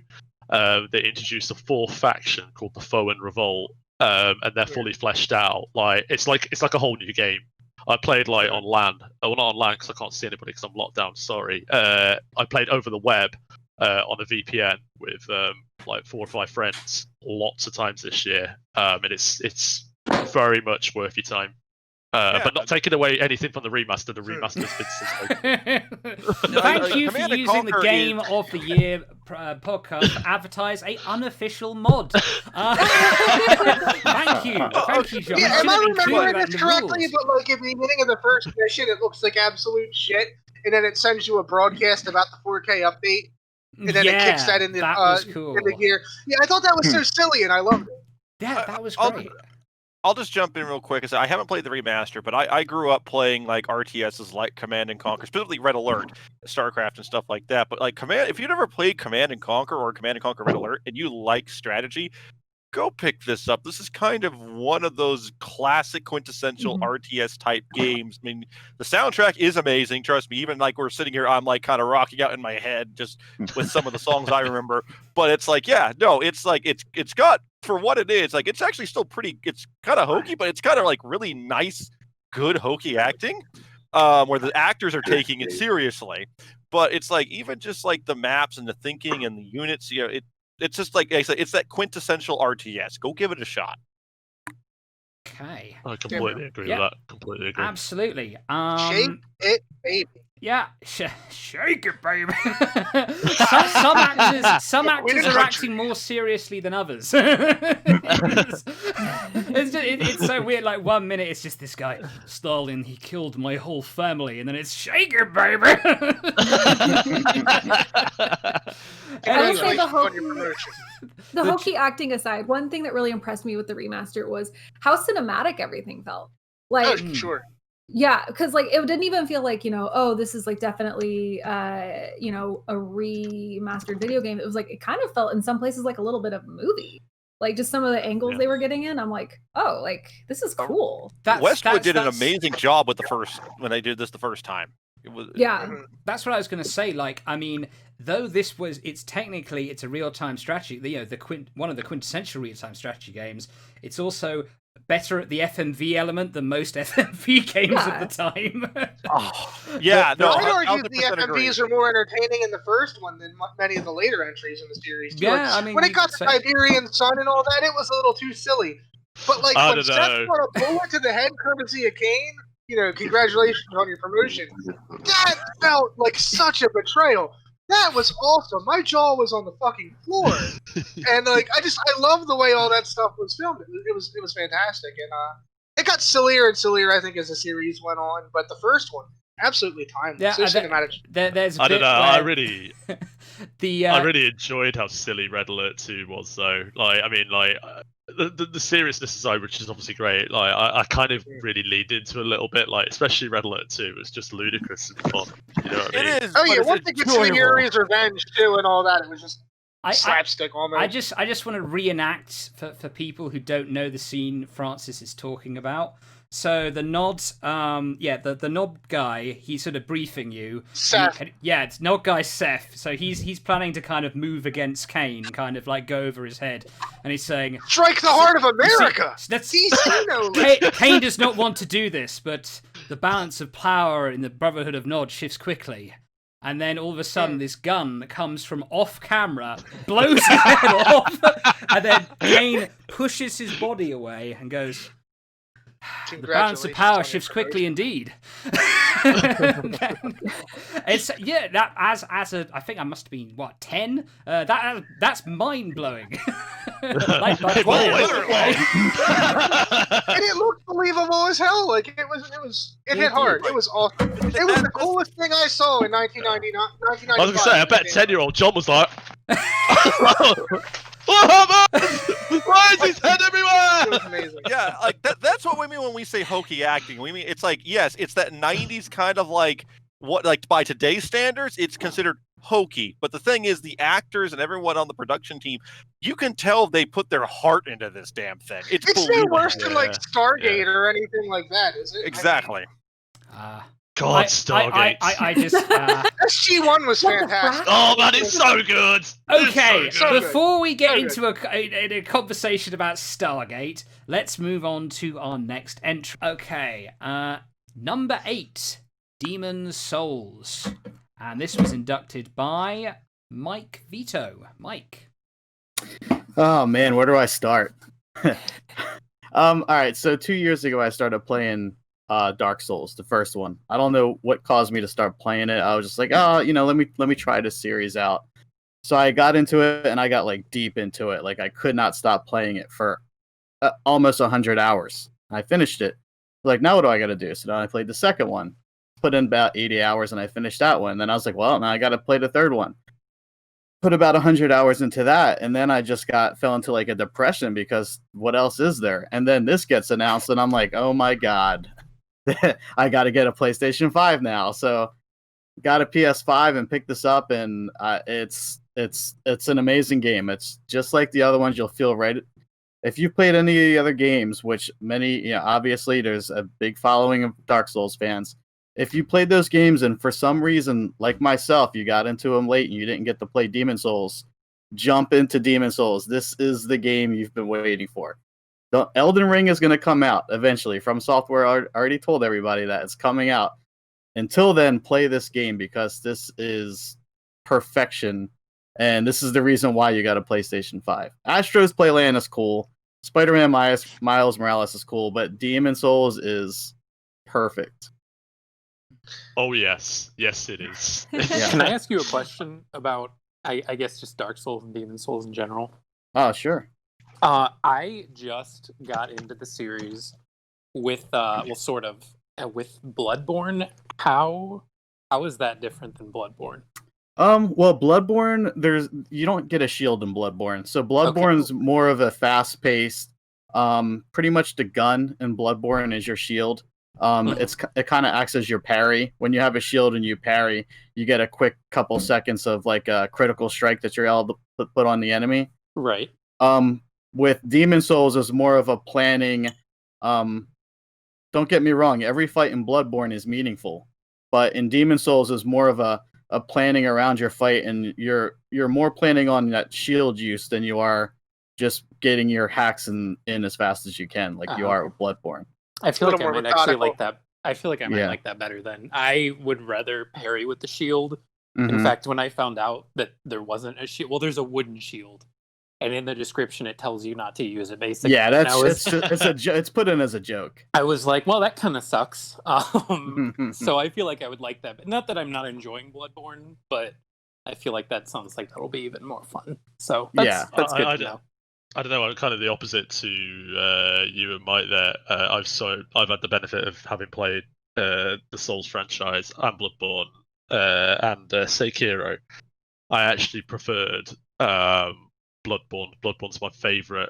C: They introduced a 4th faction called the Foe and Revolt, and they're fully fleshed out. Like it's like a whole new game. I played like on LAN. Well, not on LAN because I can't see anybody because I'm locked down. Sorry. I played over the web on a VPN with like 4 or 5 friends lots of times this year, and it's very much worth your time. But not taking away anything from the remaster. The remaster's been
A: Thank you for using the Game of the Year podcast to advertise a unofficial mod. Thank you, John.
D: Yeah, am I remembering this correctly? But like at the beginning of the first mission, it looks like absolute shit, and then it sends you a broadcast about the 4K update, and then it kicks that in the
A: cool.
D: in the gear. Yeah, I thought that was so silly, and I loved it.
A: Yeah, that was great.
I: I'll just jump in real quick and say I haven't played the remaster, but I grew up playing like RTSs like Command and Conquer, specifically Red Alert, StarCraft, and stuff like that. But like if you've never played Command and Conquer or Command and Conquer Red Alert and you like strategy, go pick this up. This is kind of one of those classic quintessential RTS type games. I mean, the soundtrack is amazing. Trust me. Even like we're sitting here, I'm like kind of rocking out in my head just with some of the songs I remember. But it's like, yeah, no, it's like it's got, for what it is, like it's actually still pretty. It's kind of hokey, but it's kind of like really nice, good hokey acting, where the actors are taking it seriously. But it's like even just like the maps and the thinking and the units, you know, it's just like I said, it's that quintessential RTS. Go give it a shot.
A: Okay.
C: I completely agree with that. Completely agree.
A: Absolutely.
D: Shape it, baby.
A: Yeah, shake it, baby. some actors are acting more seriously than others. It's so weird. Like 1 minute, it's just this guy, Stalin. He killed my whole family, and then it's shake it, baby.
F: Anyway, the hokey acting aside, one thing that really impressed me with the remaster was how cinematic everything felt. Like,
D: sure.
F: Yeah, because like it didn't even feel like, oh, this is like definitely a remastered video game. It was like it kind of felt in some places like a little bit of a movie. Like just some of the angles they were getting in. I'm like, oh, like this is cool.
I: Westwood did an amazing job with when they did this the first time. It was
A: That's what I was going to say. Like, I mean, though it's technically a real-time strategy. One of the quintessential real-time strategy games. It's also better at the FMV element than most FMV games of the time.
I: Yeah, no,
D: I'd argue the FMVs are more entertaining in the first one than many of the later entries in the series. Too.
A: Yeah,
D: like, when it got to Siberian Sun and all that, it was a little too silly. But like when Seth got a bullet to the head courtesy of Kane, congratulations on your promotion. That felt like such a betrayal. That was awesome. My jaw was on the fucking floor, and like I love the way all that stuff was filmed. It was fantastic, and it got sillier and sillier, I think, as the series went on. But the first one, absolutely timeless.
A: Yeah,
D: cinematic.
A: There's
C: I don't know. I really enjoyed how silly Red Alert 2 was, though. Like, I mean, like the seriousness aside, which is obviously great. Like, I kind of really leaned into a little bit, like especially Red Alert 2. It was just ludicrous and fun. You know what I mean?
I: It is.
D: Oh yeah, once they get to Yuri's Revenge too, and all that, it was just slapstick almost.
A: I just want to reenact for people who don't know the scene Francis is talking about. So the Nod, the Nod guy, he's sort of briefing you.
D: Seth.
A: It's Nod guy Seth. So he's planning to kind of move against Kane, kind of like go over his head, and he's saying,
D: "Strike the heart of America."
A: Kane does not want to do this, but the balance of power in the Brotherhood of Nod shifts quickly. And then all of a sudden, this gun that comes from off camera blows his head off, and then Kane pushes his body away and goes, "The balance of power shifts quickly indeed." It's that as I think I must have been 10. That's mind blowing.
D: And it looked believable as hell. Like it hit hard. It was awesome. It was the coolest thing I saw in 1999.
C: I was gonna say, I bet 10-year-old John was like, "What happened? Why is his head everywhere?"
D: It was amazing.
I: Yeah, like that's what we mean when we say hokey acting. We mean it's like, yes, it's that 90s kind of like what, like by today's standards, it's considered hokey. But the thing is, the actors and everyone on the production team, you can tell they put their heart into this damn thing. It's
D: no worse than like Stargate or anything like that, is it?
I: Exactly.
C: God, Stargate.
A: I just
D: SG-1 was fantastic.
C: Oh man, it's so good.
A: Okay,
C: it's so good.
A: Before we get into a conversation about Stargate, let's move on to our next entry. Okay, number 8, Demon's Souls, and this was inducted by Mike Vito. Mike.
E: Oh man, where do I start? All right, so 2 years ago I started playing Dark Souls, the first one. I don't know what caused me to start playing it. I was just like, let me try this series out. So I got into it and I got like deep into it. Like I could not stop playing it for almost 100 hours. I finished it. Like, now what do I got to do? So then I played the second one, put in about 80 hours and I finished that one. Then I was like, well, now I got to play the third one. Put about 100 hours into that, and then I just fell into like a depression because what else is there? And then this gets announced and I'm like, oh my God. I got to get a PlayStation 5 now. So got a PS5 and picked this up, and it's an amazing game. It's just like the other ones. You'll feel right. If you've played any of the other games, which many, obviously there's a big following of Dark Souls fans. If you played those games and for some reason, like myself, you got into them late and you didn't get to play Demon Souls, jump into Demon Souls. This is the game you've been waiting for. The Elden Ring is going to come out eventually. From Software already told everybody that it's coming out. Until then, play this game because this is perfection. And this is the reason why you got a PlayStation 5. Astro's Playland is cool. Spider-Man Miles Morales is cool. But Demon Souls is perfect.
C: Oh yes, yes it is.
B: Can I ask you a question about, I guess, just Dark Souls and Demon Souls in general?
E: Oh, sure.
B: I just got into the series with, sort of, with Bloodborne. How is that different than Bloodborne?
E: Well, Bloodborne, you don't get a shield in Bloodborne. So Bloodborne's more of a fast-paced, pretty much the gun in Bloodborne is your shield. It kind of acts as your parry. When you have a shield and you parry, you get a quick couple seconds of like a critical strike that you're able to put on the enemy.
B: Right.
E: With Demon Souls is more of a planning. Don't get me wrong, every fight in Bloodborne is meaningful, but in Demon Souls is more of a planning around your fight, and you're more planning on that shield use than you are just getting your hacks in as fast as you can, like you are with Bloodborne.
B: I feel like I might actually like that. I feel like I might like that better than I would rather parry with the shield.
E: Mm-hmm.
B: In fact, when I found out that there wasn't a shield, well, there's a wooden shield, and in the description it tells you not to use it. Basically,
E: yeah, it's put in as a joke.
B: I was like, well, that kind of sucks. So I feel like I would like that. Not that I'm not enjoying Bloodborne, but I feel like that sounds like that'll be even more fun. So that's good to know.
C: I don't know. I'm kind of the opposite to you and Mike there. I've had the benefit of having played the Souls franchise and Bloodborne and Sekiro. I actually preferred Bloodborne. Bloodborne's my favourite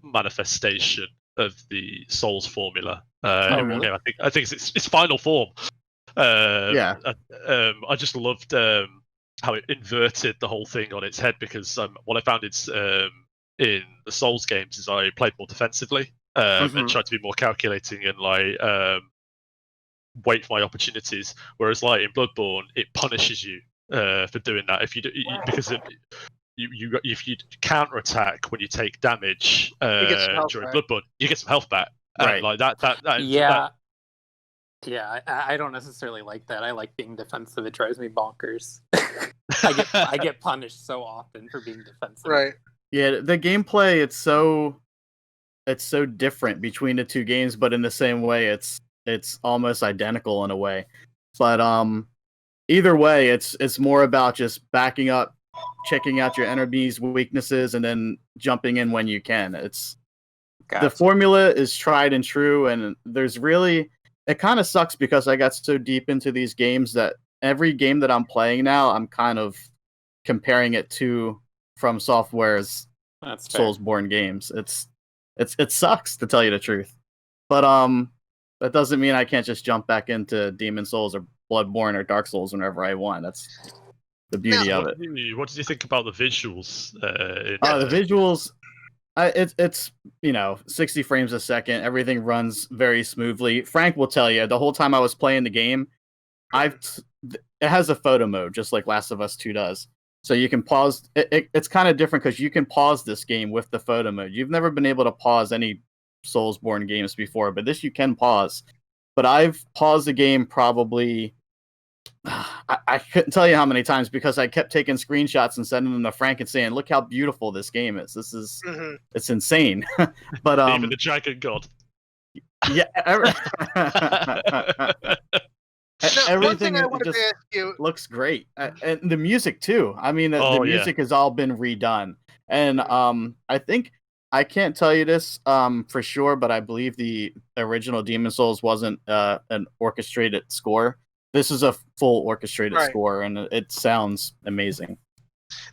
C: manifestation of the Souls formula.
B: Really?
C: I think it's its final form. I just loved how it inverted the whole thing on its head, because what I found in the Souls games is I played more defensively and tried to be more calculating and wait for my opportunities. Whereas like in Bloodborne, it punishes you for doing that if you counterattack when you take damage during Bloodborne, you get some health back.
E: Right.
C: Like that.
B: Yeah, I don't necessarily like that. I like being defensive. It drives me bonkers. I get punished so often for being defensive.
D: Right.
E: Yeah, the gameplay it's so different between the two games, but in the same way it's almost identical in a way. But either way, it's more about just backing up, checking out your enemies' weaknesses, and then jumping in when you can. The formula is tried and true, and it kind of sucks because I got so deep into these games that every game that I'm playing now, I'm kind of comparing it to From Software's Soulsborne games. It sucks, to tell you the truth, but that doesn't mean I can't just jump back into Demon Souls or Bloodborne or Dark Souls whenever I want. That's the beauty of it.
C: What did you think about the visuals?
E: The visuals, it's 60 frames a second. Everything runs very smoothly. Frank will tell you the whole time I was playing the game, it has a photo mode just like Last of Us 2 does. So you can pause. It's kind of different because you can pause this game with the photo mode. You've never been able to pause any Soulsborne games before, but this you can pause. But I've paused the game probably, I couldn't tell you how many times, because I kept taking screenshots and sending them to Frank and saying, "Look how beautiful this game is. This is it's insane." But
C: even the Dragon God.
E: Yeah. Everything just looks great, and the music too. I mean, the music has all been redone, and I think I can't tell you this for sure, but I believe the original Demon Souls wasn't an orchestrated score. This is a full orchestrated score, and it sounds amazing.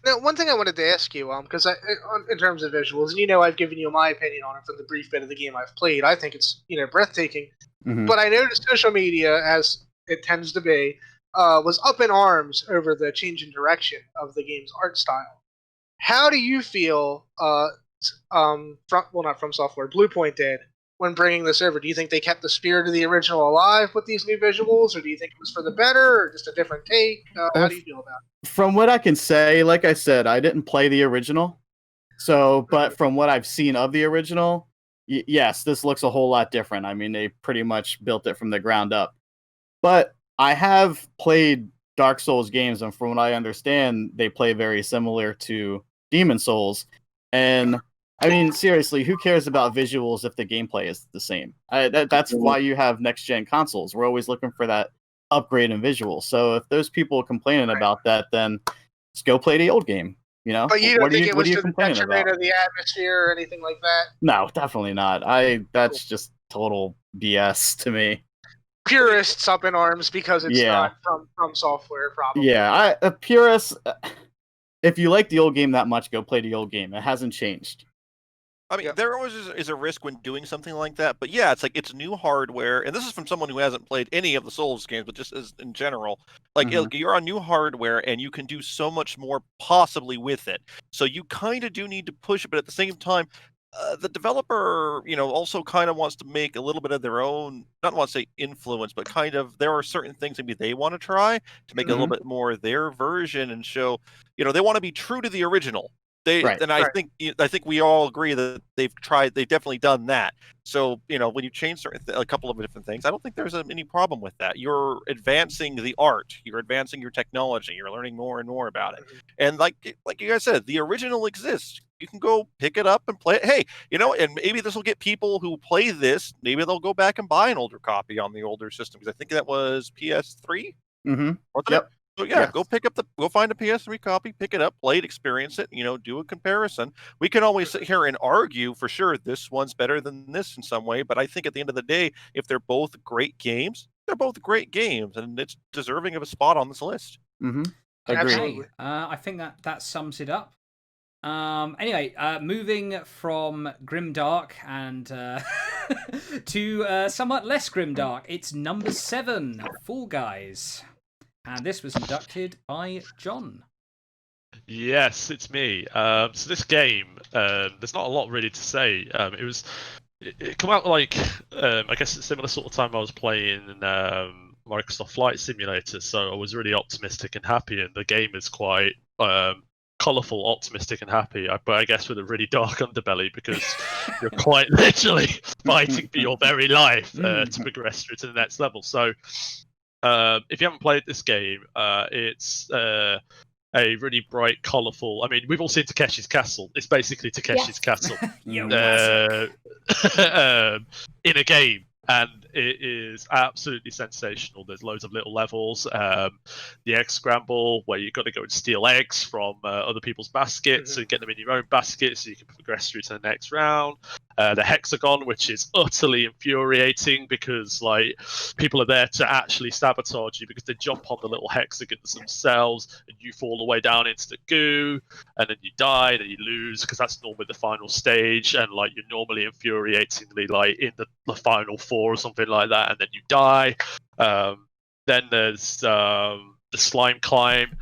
D: Now, one thing I wanted to ask you, because in terms of visuals, and I've given you my opinion on it from the brief bit of the game I've played. I think it's breathtaking, but I noticed social media, as it tends to be, was up in arms over the change in direction of the game's art style. How do you feel? Not From Software, Bluepoint did when bringing this over. Do you think they kept the spirit of the original alive with these new visuals, or do you think it was for the better, or just a different take? How do you feel about it?
E: From what I can say, like I said, I didn't play the original, but from what I've seen of the original, yes, this looks a whole lot different. I mean, they pretty much built it from the ground up. But I have played Dark Souls games, and from what I understand, they play very similar to Demon Souls. And I mean, seriously, who cares about visuals if the gameplay is the same? That's why you have next-gen consoles. We're always looking for that upgrade in visuals. So if there's people complaining about that, then just go play the old game. You know?
D: But you don't think it was to the
E: complaining
D: detriment
E: about?
D: of the atmosphere or anything like that?
E: No, definitely not. That's just total BS to me.
D: Purists up in arms because it's not from software, probably.
E: Yeah, purists. If you like the old game that much, go play the old game. It hasn't changed.
I: I mean, there always is a risk when doing something like that. But yeah, it's like it's new hardware, and this is from someone who hasn't played any of the Souls games, but just as in general, like you're on new hardware, and you can do so much more possibly with it. So you kind of do need to push it, but at the same time, the developer, also kind of wants to make a little bit of their own, not want to say influence, but kind of there are certain things maybe they want to try to make a little bit more their version and show, they want to be true to the original. I think we all agree that they've definitely done that. So, when you change a couple of different things, I don't think there's any problem with that. You're advancing the art, you're advancing your technology, you're learning more and more about it. And like you guys said, the original exists. You can go pick it up and play it. Hey, and maybe this will get people who play this, maybe they'll go back and buy an older copy on the older system, because I think that was PS3.
E: Yep.
I: So go find a PS3 copy, pick it up, play it, experience it, do a comparison. We can always sit here and argue for sure this one's better than this in some way, but I think at the end of the day, if they're both great games, they're both great games, and it's deserving of a spot on this list.
A: Absolutely. I think that sums it up. Anyway, moving from grimdark and to somewhat less grimdark, it's number 7, Fall Guys. And this was inducted by John.
C: Yes, it's me. So this game, there's not a lot really to say. It came out like, I guess it's similar sort of time I was playing Microsoft Flight Simulator, so I was really optimistic and happy, and the game is quite colourful, optimistic and happy, but I guess with a really dark underbelly, because you're quite literally fighting for your very life to progress through to the next level. So if you haven't played this game, it's a really bright, colourful. I mean, we've all seen Takeshi's Castle. It's basically Takeshi's Castle in a game, and it is absolutely sensational. There's loads of little levels. The egg scramble, where you've got to go and steal eggs from other people's baskets and get them in your own basket so you can progress through to the next round. The hexagon, which is utterly infuriating because people are there to actually sabotage you, because they jump on the little hexagons themselves and you fall the way down into the goo, and then you die and you lose, because that's normally the final stage, and you're normally infuriatingly in the final 4 or something like that, and then you die. Then there's the slime climb,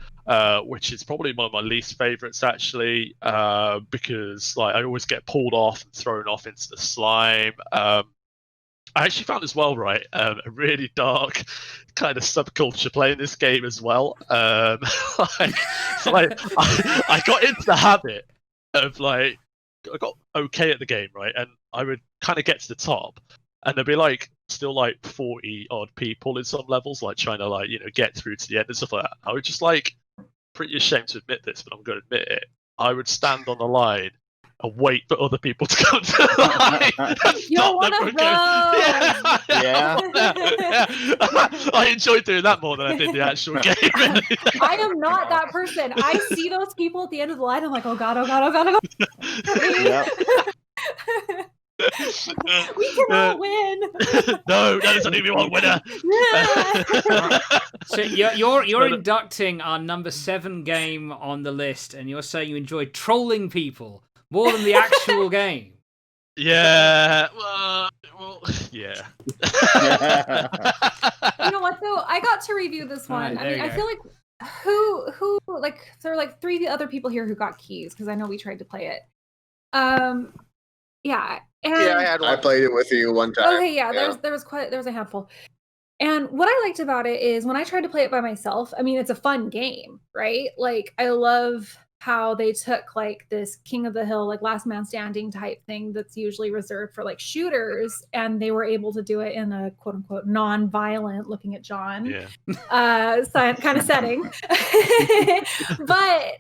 C: which is probably one of my least favorites, actually, because I always get pulled off and thrown off into the slime. I actually found as well, a really dark kind of subculture playing this game as well. I got into the habit of I got okay at the game, and I would kind of get to the top, and there'd be still 40 odd people in some levels, trying to get through to the end and stuff like that. I would just pretty ashamed to admit this, but I'm going to admit it. I would stand on the line and wait for other people to come to the line.
F: You don't want to run.
C: I enjoyed doing that more than I did the actual game.
F: I am not that person. I see those people at the end of the line. I'm like, oh god, oh god, oh god, oh god. We can all win.
C: No, that doesn't even one winner.
A: So you're inducting our number 7 game on the list, and you're saying you enjoyed trolling people more than the actual game.
C: Yeah. Well, yeah.
F: You know what though? I got to review this one.
A: Right,
F: I feel like who there are 3 other people here who got keys, because I know we tried to play it. Yeah. And,
D: I had one. I
G: played it with you one time.
F: Okay, there was a handful. And what I liked about it is when I tried to play it by myself, I mean, it's a fun game, right? I love how they took this King of the Hill, last man standing type thing that's usually reserved for shooters, and they were able to do it in a quote unquote non-violent, looking at John, kind of setting. But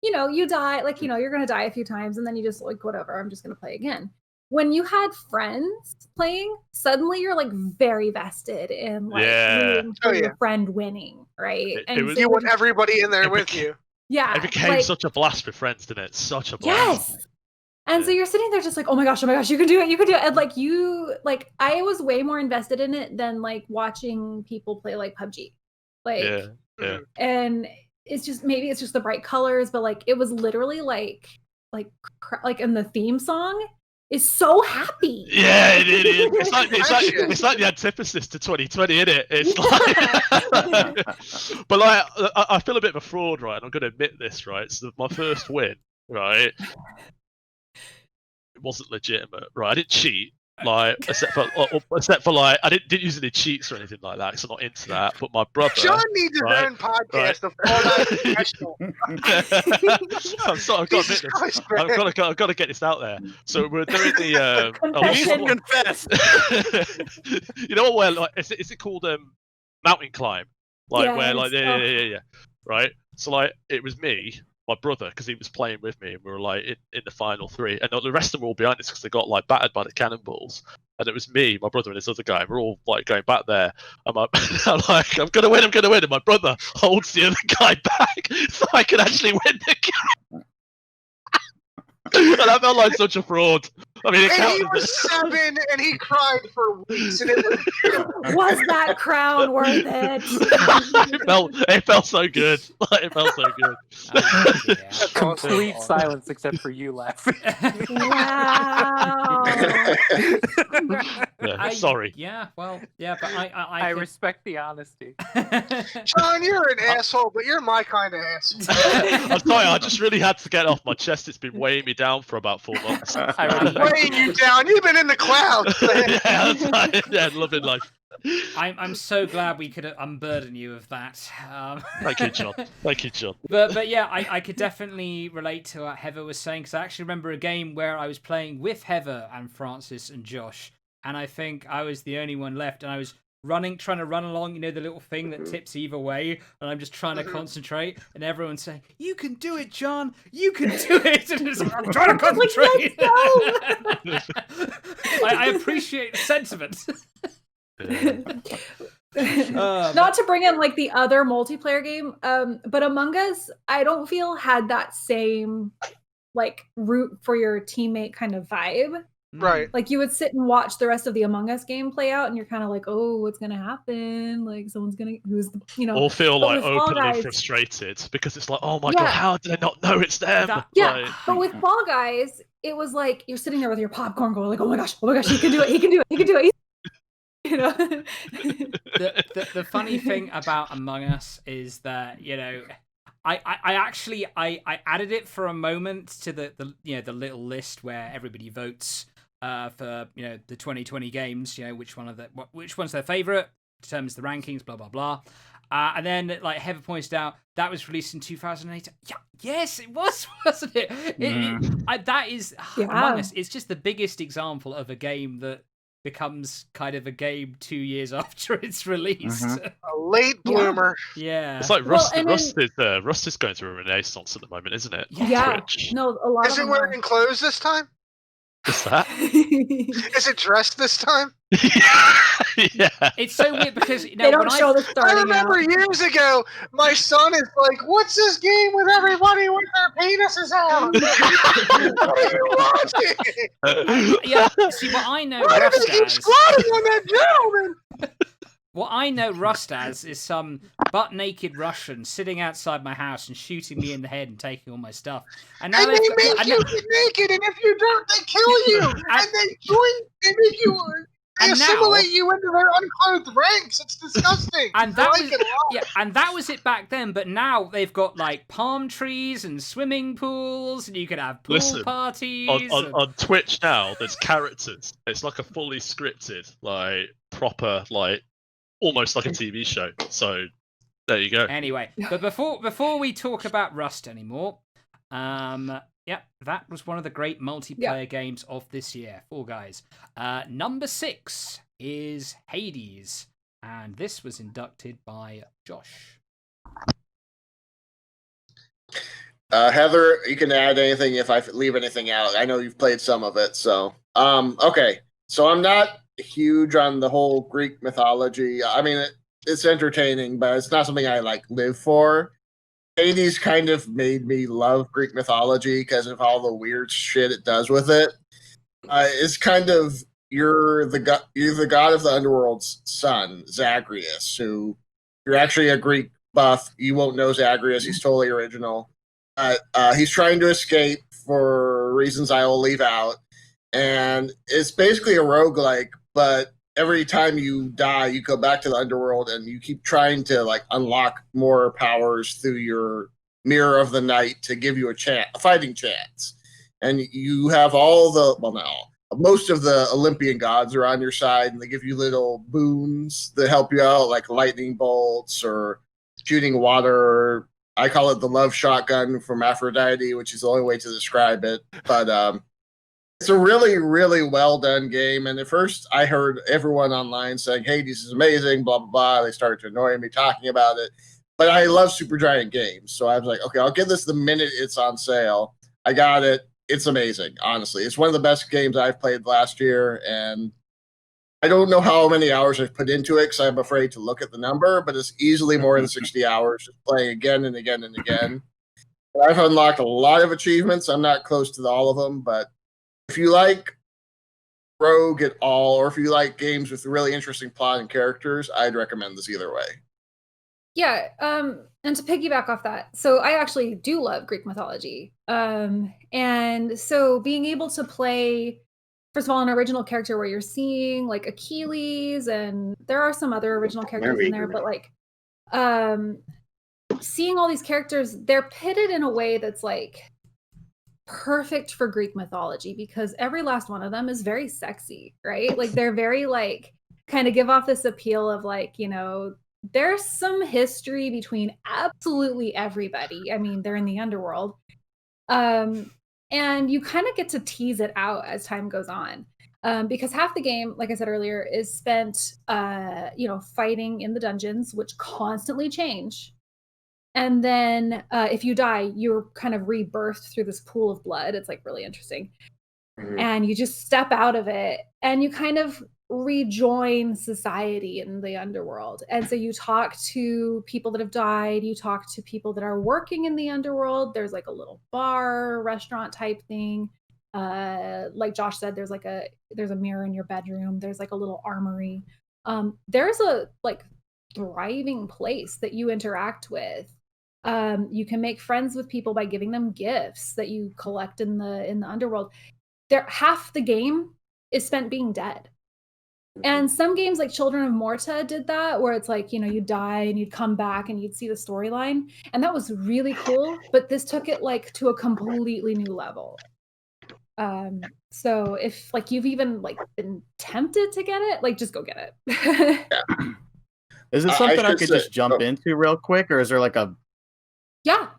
F: you die, like, you're going to die a few times and then you just like, whatever, I'm just going to play again. When you had friends playing, suddenly you're like very vested in like rooting for your friend winning, right?
C: So
D: you want everybody in there with you.
F: Yeah.
C: It became such a blast with friends, didn't it? Such a blast.
F: Yes. And so you're sitting there just like, oh my gosh, you can do it. And like I was way more invested in it than like watching people play like PUBG. Like, and maybe it's just the bright colors, but like it was literally like in the theme song is so happy.
C: Yeah, it is. It's like the antithesis to 2020, isn't it? It's like, but like I feel a bit of a fraud, right? And I'm going to admit this, right? So my first win, right? It wasn't legitimate, right? I didn't cheat, like except for like I didn't use any cheats or anything like that, because I'm not into that. But my brother,
D: John needs his own podcast of Fallout Professional.
C: I've got to admit this. I've got to get this out there. So we're doing the
B: confess.
C: You know what? Where like is it called mountain climb? Like where like yeah. Right. So like it was me, my brother, because he was playing with me, and we were like in the final three, and the rest of them were all behind us because they got like battered by the cannonballs, and it was me, my brother, and this other guy, and we're all like going back there. I'm like, I'm gonna win, and my brother holds the other guy back so I can actually win the game. And I felt like such a fraud. I mean,
D: he was 7 and he cried for weeks, and it
F: was that crown worth it?
C: It felt so good. It felt so good.
B: Complete silence except for you laughing.
F: Wow.
C: Sorry.
A: But I
B: respect the honesty.
D: John, you're an asshole, but you're my kind of asshole.
C: I'm sorry, I just really had to get it off my chest. It's been weighing me down for about 4 months.
D: Weighing you down. You've been in the clouds.
C: Yeah, loving life.
A: I'm so glad we could unburden you of that.
C: Thank you, John.
A: But yeah, I could definitely relate to what Heather was saying, because I actually remember a game where I was playing with Heather and Francis and Josh, and I think I was the only one left, and I was trying to run along, the little thing that tips either way, and I'm just trying to concentrate, and everyone's saying, "You can do it, John! You can do it!" And it's like, I'm trying to concentrate. I appreciate the sentiment.
F: Not to bring in like the other multiplayer game, but Among Us, I don't feel had that same like root for your teammate kind of vibe.
D: Right.
F: Like you would sit and watch the rest of the Among Us game play out, and you're kind of like, oh, what's gonna happen? Like
C: or feel like openly frustrated because it's like, oh my god, how did I not know it's them?
F: But with Fall Guys, it was like you're sitting there with your popcorn going like, oh my gosh, he can do it.
A: The funny thing about Among Us is that I actually added it for a moment to the little list where everybody votes for the 2020 games, which one's their favorite, determines the rankings, blah blah blah. And then, like Heather pointed out, that was released in 2008. Yeah, yes, it was, wasn't it? That is Among Us. It's just the biggest example of a game that becomes kind of a game 2 years after it's released.
D: A late bloomer.
A: Yeah.
C: It's like Rust is going through a renaissance at the moment, isn't it?
F: Yeah. No, a lot.
D: Is it wearing clothes this time?
C: Is that?
D: Is it dressed this time?
A: Yeah. It's so weird because
F: they don't show the starting.
D: I remember years ago, my son is like, "What's this game with everybody with their penises out? What are you watching?"
A: Yeah. See, what I know,
D: why do they keep squatting on that gentleman?
A: What I know Rust as is some butt-naked Russian sitting outside my house and shooting me in the head and taking all my stuff.
D: And they make you get naked, and if you don't, they kill you. And they make you... They assimilate you into their unclothed ranks. It's disgusting.
A: And that was it back then. But now they've got like palm trees and swimming pools, and you can have pool parties.
C: On Twitch now, there's characters. It's like a fully scripted, like proper, like almost like a TV show. So there you go.
A: Anyway, but before we talk about Rust anymore, that was one of the great multiplayer games of this year. Fall Guys. Number 6 is Hades, and this was inducted by Josh.
G: Heather, you can add anything if I leave anything out. I know you've played some of it, so okay. So I'm not huge on the whole Greek mythology. I mean, it's entertaining, but it's not something I like live for. Hades kind of made me love Greek mythology because of all the weird shit it does with it. It's kind of you're the god of the underworld's son, Zagreus, who you're actually a Greek buff. You won't know Zagreus; he's totally original. He's trying to escape for reasons I will leave out, and it's basically a roguelike, but every time you die, you go back to the underworld and you keep trying to like unlock more powers through your mirror of the night to give you a fighting chance. And you have most of the Olympian gods are on your side, and they give you little boons that help you out, like lightning bolts or shooting water. I call it the love shotgun from Aphrodite, which is the only way to describe it. But it's a really, really well done game. And at first, I heard everyone online saying, "Hey, this is amazing," blah blah blah. They started to annoy me talking about it. But I love Supergiant games, so I was like, "Okay, I'll give this the minute it's on sale." I got it. It's amazing, honestly. It's one of the best games I've played last year, and I don't know how many hours I've put into it because I'm afraid to look at the number, but it's easily more than 60 hours just playing again and again and again. And I've unlocked a lot of achievements. I'm not close to all of them, but if you like Rogue at all, or if you like games with really interesting plot and characters, I'd recommend this either way.
F: Yeah, and to piggyback off that, so I actually do love Greek mythology. And so being able to play, first of all, an original character where you're seeing like Achilles, and there are some other original characters in there, but like seeing all these characters, they're pitted in a way that's like perfect for Greek mythology because every last one of them is very sexy, right? Like they're very like kind of give off this appeal of like, you know, there's some history between absolutely everybody. I mean, they're in the underworld. And you kind of get to tease it out as time goes on. Because half the game, like I said earlier, is spent fighting in the dungeons, which constantly change. And then if you die, you're kind of rebirthed through this pool of blood. It's like really interesting. Mm-hmm. And you just step out of it and you kind of rejoin society in the underworld. And so you talk to people that have died, you talk to people that are working in the underworld. There's like a little bar, restaurant type thing. Like Josh said, there's a mirror in your bedroom. There's like a little armory. There's a like thriving place that you interact with. You can make friends with people by giving them gifts that you collect in the underworld. Half the game is spent being dead. And some games like Children of Morta did that, where it's like, you know, you'd die and you'd come back and you'd see the storyline. And that was really cool. But this took it like to a completely new level. So if like you've even like been tempted to get it, like just go get it.
E: Yeah. Is it something I could just jump into real quick, or is there like a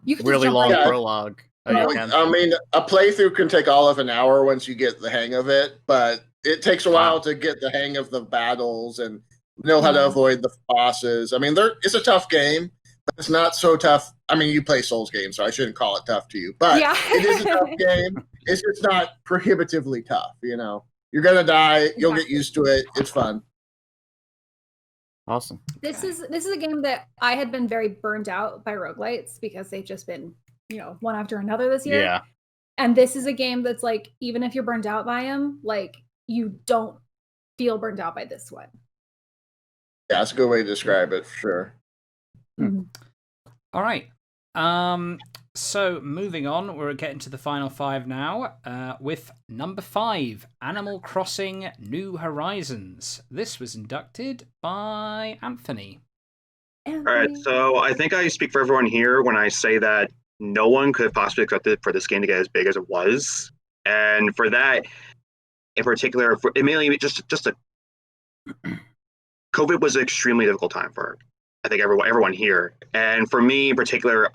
F: you can
E: really long prologue?
G: I mean, a playthrough can take all of an hour once you get the hang of it, but it takes a while to get the hang of the battles and know how to avoid the bosses. I mean, it's a tough game, but it's not so tough. I mean, you play Souls games, so I shouldn't call it tough to you, but it is a tough game. It's just not prohibitively tough, you know. You're going to die. You'll get used to it. It's fun.
E: Awesome.
F: This is a game that I had been very burned out by roguelites because they've just been, you know, one after another this year.
E: Yeah.
F: And this is a game that's like, even if you're burned out by them, like you don't feel burned out by this one.
G: Yeah, that's a good way to describe it, for sure.
F: Mm-hmm.
A: All right. So moving on, we're getting to the final five now, with number 5, Animal Crossing New Horizons. This was inducted by Anthony.
H: All right, so I think I speak for everyone here when I say that no one could have possibly expected for this game to get as big as it was. And for that, in particular, it mainly just COVID was an extremely difficult time for, I think, everyone here. And for me in particular,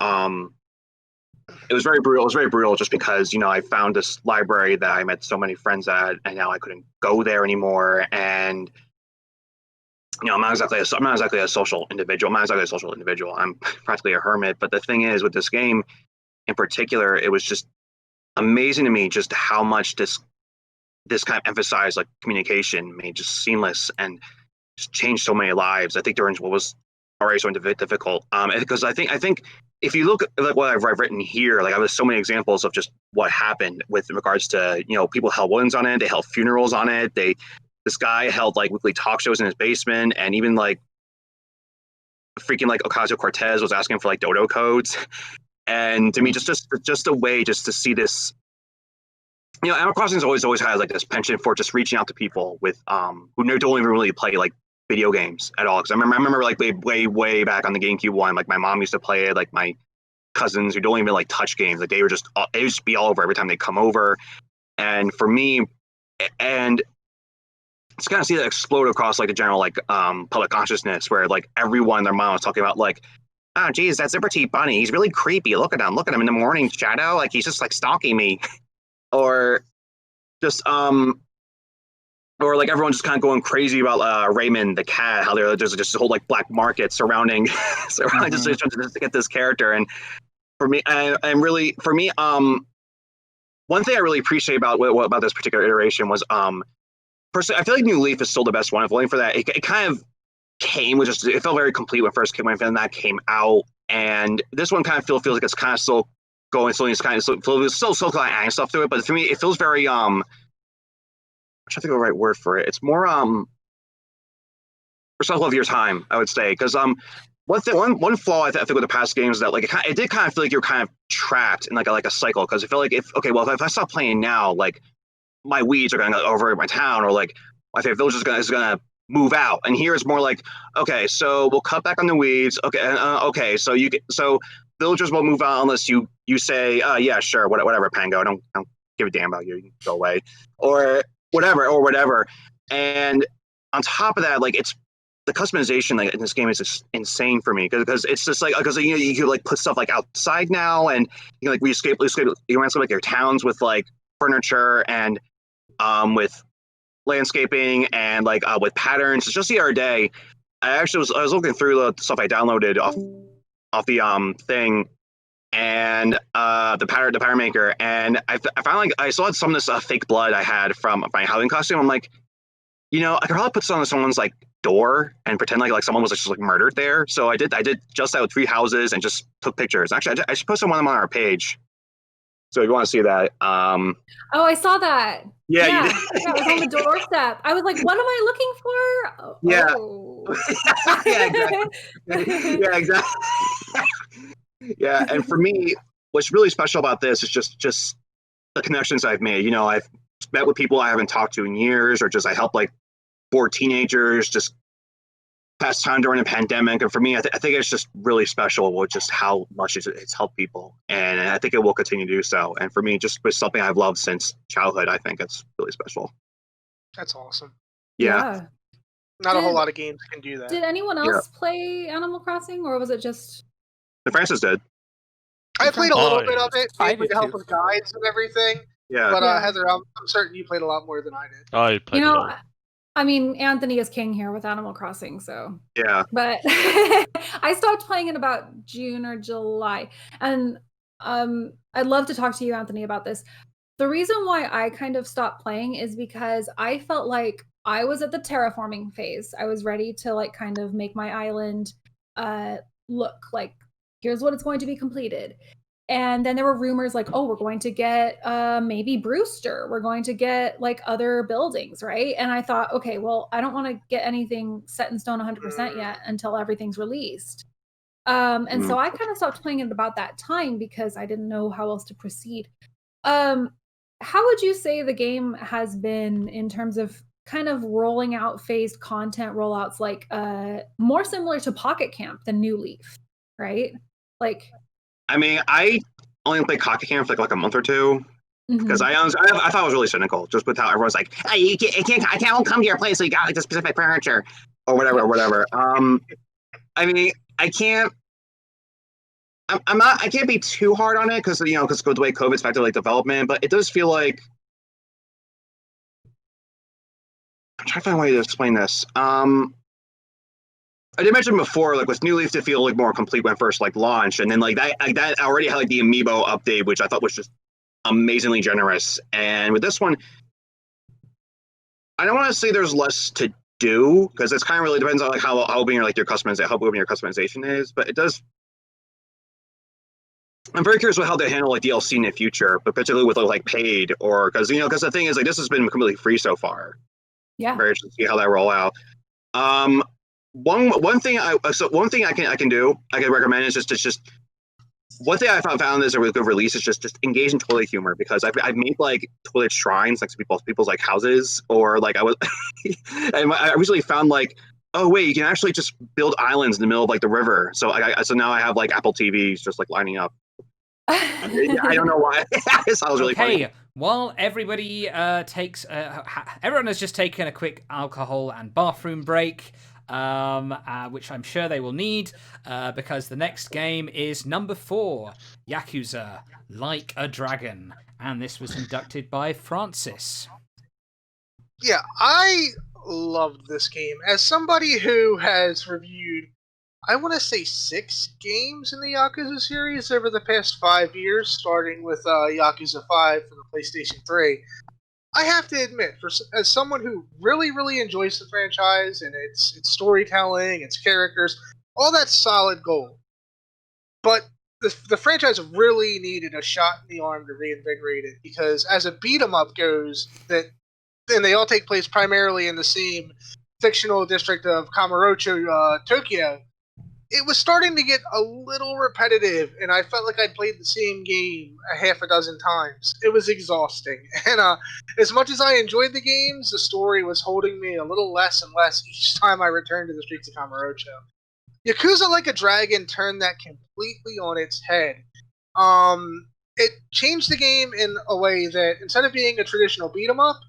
H: it was very brutal. It was very brutal just because, you know, I found this library that I met so many friends at, and now I couldn't go there anymore. And, you know, I'm not exactly a social individual. I'm practically a hermit. But the thing is, with this game, in particular, it was just amazing to me just how much this kind of emphasized like communication, made just seamless and just changed so many lives. I think during what was already so difficult. Because I think if you look at like what I've written here, like I have so many examples of just what happened with regards to, you know, people held weddings on it, they held funerals on it, this guy held like weekly talk shows in his basement, and even like freaking like Ocasio-Cortez was asking for like dodo codes. And to me, just a way just to see this, you know, Animal Crossing always has like this penchant for just reaching out to people with who don't even really play like video games at all. Because I remember like way back on the GameCube one, like my mom used to play it, like my cousins who don't even like touch games, like they would just be all over every time they come over. And for me, and it's kind of see that explode across like the general like public consciousness, where like everyone and their mom was talking about like, oh geez, that Zipper Tea bunny, he's really creepy. Look at him in the morning shadow, like he's just like stalking me. Or just or like everyone just kind of going crazy about Raymond the cat, how there's just a whole like black market surrounding just to get this character. And for me, one thing I really appreciate about this particular iteration was personally, I feel like New Leaf is still the best one. If waiting for that, it kind of came with just, it felt very complete when it first came, when that came out, and this one kind of feels like it's kind of still going slowly. It's kind of still kind of adding stuff to it, but for me, it feels very I'm trying to think of the right word for it. It's more respectful of your time, I would say, because one flaw I think with the past games is that like it did kind of feel like you're kind of trapped in like a cycle, because I feel like if I stop playing now, like my weeds are going to go over my town, or like my favorite village is gonna move out. And here it's more like, okay, so we'll cut back on the weeds. Okay, so villagers won't move out unless you say, yeah, sure, whatever, Pango. I don't give a damn about you. You can go away, or whatever. And on top of that, like it's the customization like in this game is just insane for me, because it's just like, because you can like put stuff like outside now, and you can like you landscape like your towns with like furniture and with landscaping and like with patterns. Just the other day, I was looking through the stuff I downloaded off the thing, and the pattern maker, and I found like I saw some of this fake blood I had from my Halloween costume. I'm like, you know, I could probably put some on someone's like door and pretend like someone was just like murdered there. So I did just that with 3 houses and just took pictures. Actually, I should post one of them on our page. So if you want to see that,
F: oh, I saw that.
H: Yeah, you did.
F: Yeah, it was on the doorstep. I was like, what am I looking for?
H: Yeah.
F: Oh.
H: Yeah, exactly. Yeah, and for me, what's really special about this is just the connections I've made. You know, I've met with people I haven't talked to in years, or just I help like 4 teenagers just pass time during a pandemic. And for me, I think it's just really special with just how much it's helped people, and I think it will continue to do so. And for me, just with something I've loved since childhood, I think it's really special.
D: That's awesome.
H: Yeah.
D: Not a whole lot of games can do that.
F: Did anyone else play Animal Crossing, or was it just
H: Francis did?
D: I played a little bit of it,
B: I
D: with the help of guides and everything.
H: Yeah.
D: But Heather, I'm certain you played a lot more than I did.
C: I played a lot.
F: I mean, Anthony is king here with Animal Crossing, so
H: yeah.
F: But I stopped playing in about June or July, and I'd love to talk to you, Anthony, about this. The reason why I kind of stopped playing is because I felt like I was at the terraforming phase. I was ready to like kind of make my island look like here's what it's going to be completed. And then there were rumors like, oh, we're going to get maybe Brewster. We're going to get like other buildings, right? And I thought, okay, well, I don't want to get anything set in stone 100% yet until everything's released. And so I kind of stopped playing it about that time because I didn't know how else to proceed. How would you say the game has been in terms of kind of rolling out phased content rollouts, like more similar to Pocket Camp than New Leaf, right? Like,
H: I mean, I only played Pocket Camp for like a month or two because I thought it was really cynical, just with how everyone's like, hey, I can't come to your place, so you got like the specific furniture or whatever. I mean, I can't be too hard on it because the way COVID's affected like development, but it does feel like I'm trying to find a way to explain this. I did mention before, like with New Leaf to feel like more complete when first like launched, and then like that already had like the amiibo update, which I thought was just amazingly generous. And with this one, I don't want to say there's less to do because it's kind of really depends on like how open your customization is, but it does. I'm very curious with how they handle like DLC in the future, but particularly with like paid or because the thing is like this has been completely free so far.
F: Yeah.
H: I'm very interested to see how that roll out. One thing I can do, I can recommend is just one thing I found is a really good release is just engage in toilet humor because I've made like toilet shrines next to people's like houses or like I was and I recently found like, oh wait, you can actually just build islands in the middle of like the river. So so now I have like Apple TVs just like lining up. I don't know why. It sounds really funny.
A: While everybody everyone has just taken a quick alcohol and bathroom break, which I'm sure they will need, because the next game is number 4, Yakuza Like a Dragon, and this was inducted by Francis.
D: Yeah, I loved this game. As somebody who has reviewed, I want to say 6 games in the Yakuza series over the past 5 years, starting with Yakuza 5 for the PlayStation 3. I have to admit, as someone who really, really enjoys the franchise and its storytelling, its characters, all that's solid gold. But the franchise really needed a shot in the arm to reinvigorate it because as a beat 'em up goes, and they all take place primarily in the same fictional district of Kamurocho, Tokyo. It was starting to get a little repetitive, and I felt like I'd played the same game a half a dozen times. It was exhausting, and as much as I enjoyed the games, the story was holding me a little less and less each time I returned to the streets of Kamurocho. Yakuza Like a Dragon turned that completely on its head. It changed the game in a way that instead of being a traditional beat-em-up,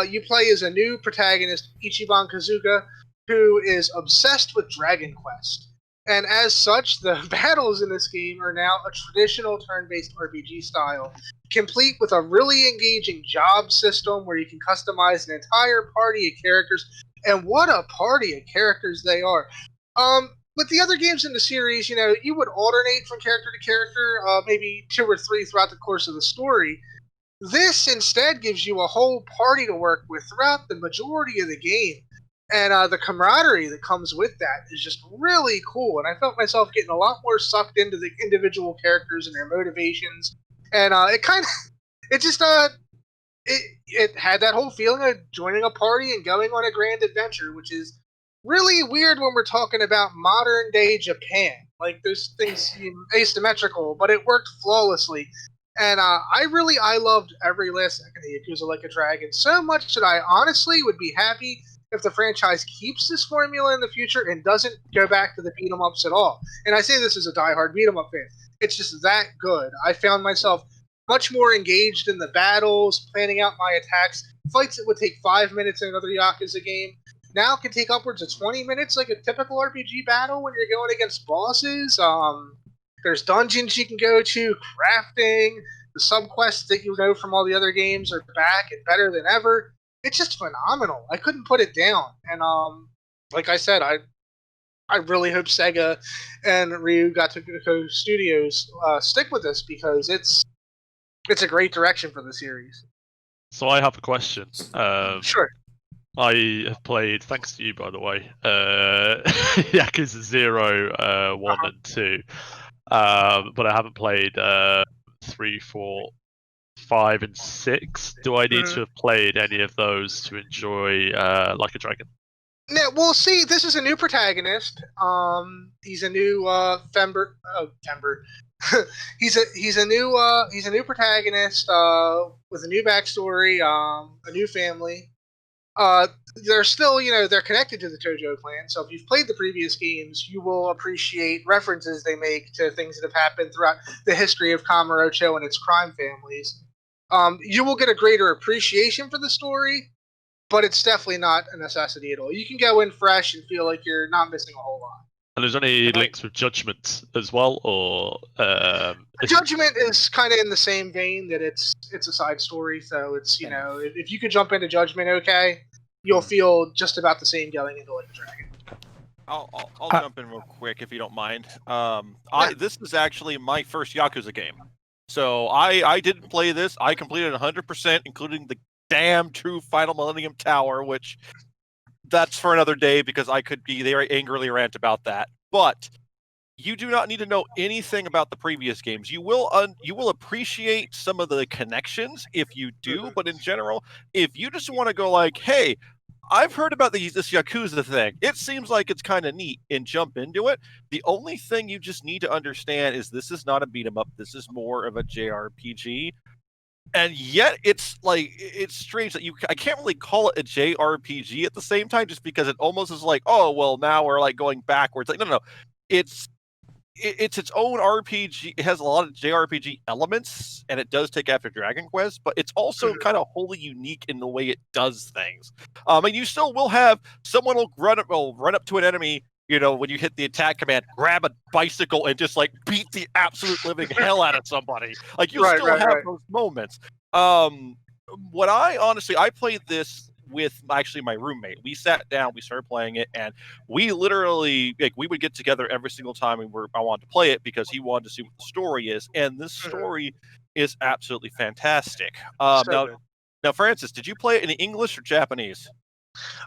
D: you play as a new protagonist, Ichiban Kazuka, who is obsessed with Dragon Quest. And as such, the battles in this game are now a traditional turn-based RPG style, complete with a really engaging job system where you can customize an entire party of characters. And what a party of characters they are. With the other games in the series, you would alternate from character to character, maybe 2 or 3 throughout the course of the story. This instead gives you a whole party to work with throughout the majority of the game. And the camaraderie that comes with that is just really cool. And I felt myself getting a lot more sucked into the individual characters and their motivations. And it had that whole feeling of joining a party and going on a grand adventure, which is really weird when we're talking about modern day Japan. Like, those things seem asymmetrical, but it worked flawlessly. And I loved every last second of Yakuza Like a Dragon so much that I honestly would be happy if the franchise keeps this formula in the future and doesn't go back to the beat 'em ups at all. And I say this as a diehard beat 'em up fan. It's just that good. I found myself much more engaged in the battles, planning out my attacks. Fights that would take 5 minutes in another Yakuza game now can take upwards of 20 minutes, like a typical RPG battle when you're going against bosses. There's dungeons you can go to, crafting, the subquests that you know from all the other games are back and better than ever. It's just phenomenal. I couldn't put it down. And like I said, I really hope Sega and Ryu Gatoko Studios stick with this because it's a great direction for the series.
C: So I have a question.
D: Sure.
C: I have played, thanks to you by the way, Yakuza 0, 1 and 2. But I haven't played 3, 4, 5, and 6. Do I need to have played any of those to enjoy Like a Dragon?
D: Yeah, well, see, this is a new protagonist. He's a new Fember. he's a new protagonist with a new backstory, a new family. They're still, they're connected to the Tojo clan. So if you've played the previous games, you will appreciate references they make to things that have happened throughout the history of Kamurocho and its crime families. You will get a greater appreciation for the story, but it's definitely not a necessity at all. You can go in fresh and feel like you're not missing a whole lot.
C: And there's any links with Judgment as well, or
D: Judgment is kind of in the same vein that it's a side story. So it's if you could jump into Judgment, okay, you'll feel just about the same going into Like a Dragon.
I: I'll jump in real quick if you don't mind. This is actually my first Yakuza game, so I didn't play this. I completed 100%, including the damn true Final Millennium Tower, which that's for another day because I could be very angrily rant about that. But you do not need to know anything about the previous games. You will appreciate some of the connections if you do, but in general, if you just want to go like, hey, I've heard about this Yakuza thing. It seems like it's kind of neat, and jump into it. The only thing you just need to understand is this is not a beat 'em up. This is more of a JRPG. And yet it's strange that I can't really call it a JRPG at the same time, just because it almost is like, oh, well, now we're like going backwards. Like, no. It's its own RPG. It has a lot of JRPG elements, and it does take after Dragon Quest, but it's also kind of wholly unique in the way it does things. And you still will have someone will run up to an enemy, when you hit the attack command, grab a bicycle and just like beat the absolute living hell out of somebody. Like you'll still have those moments. I played this with actually my roommate. We sat down, we started playing it, and we literally we would get together every single time I wanted to play it because he wanted to see what the story is, and this story is absolutely fantastic. Now, Francis, did you play it in English or Japanese?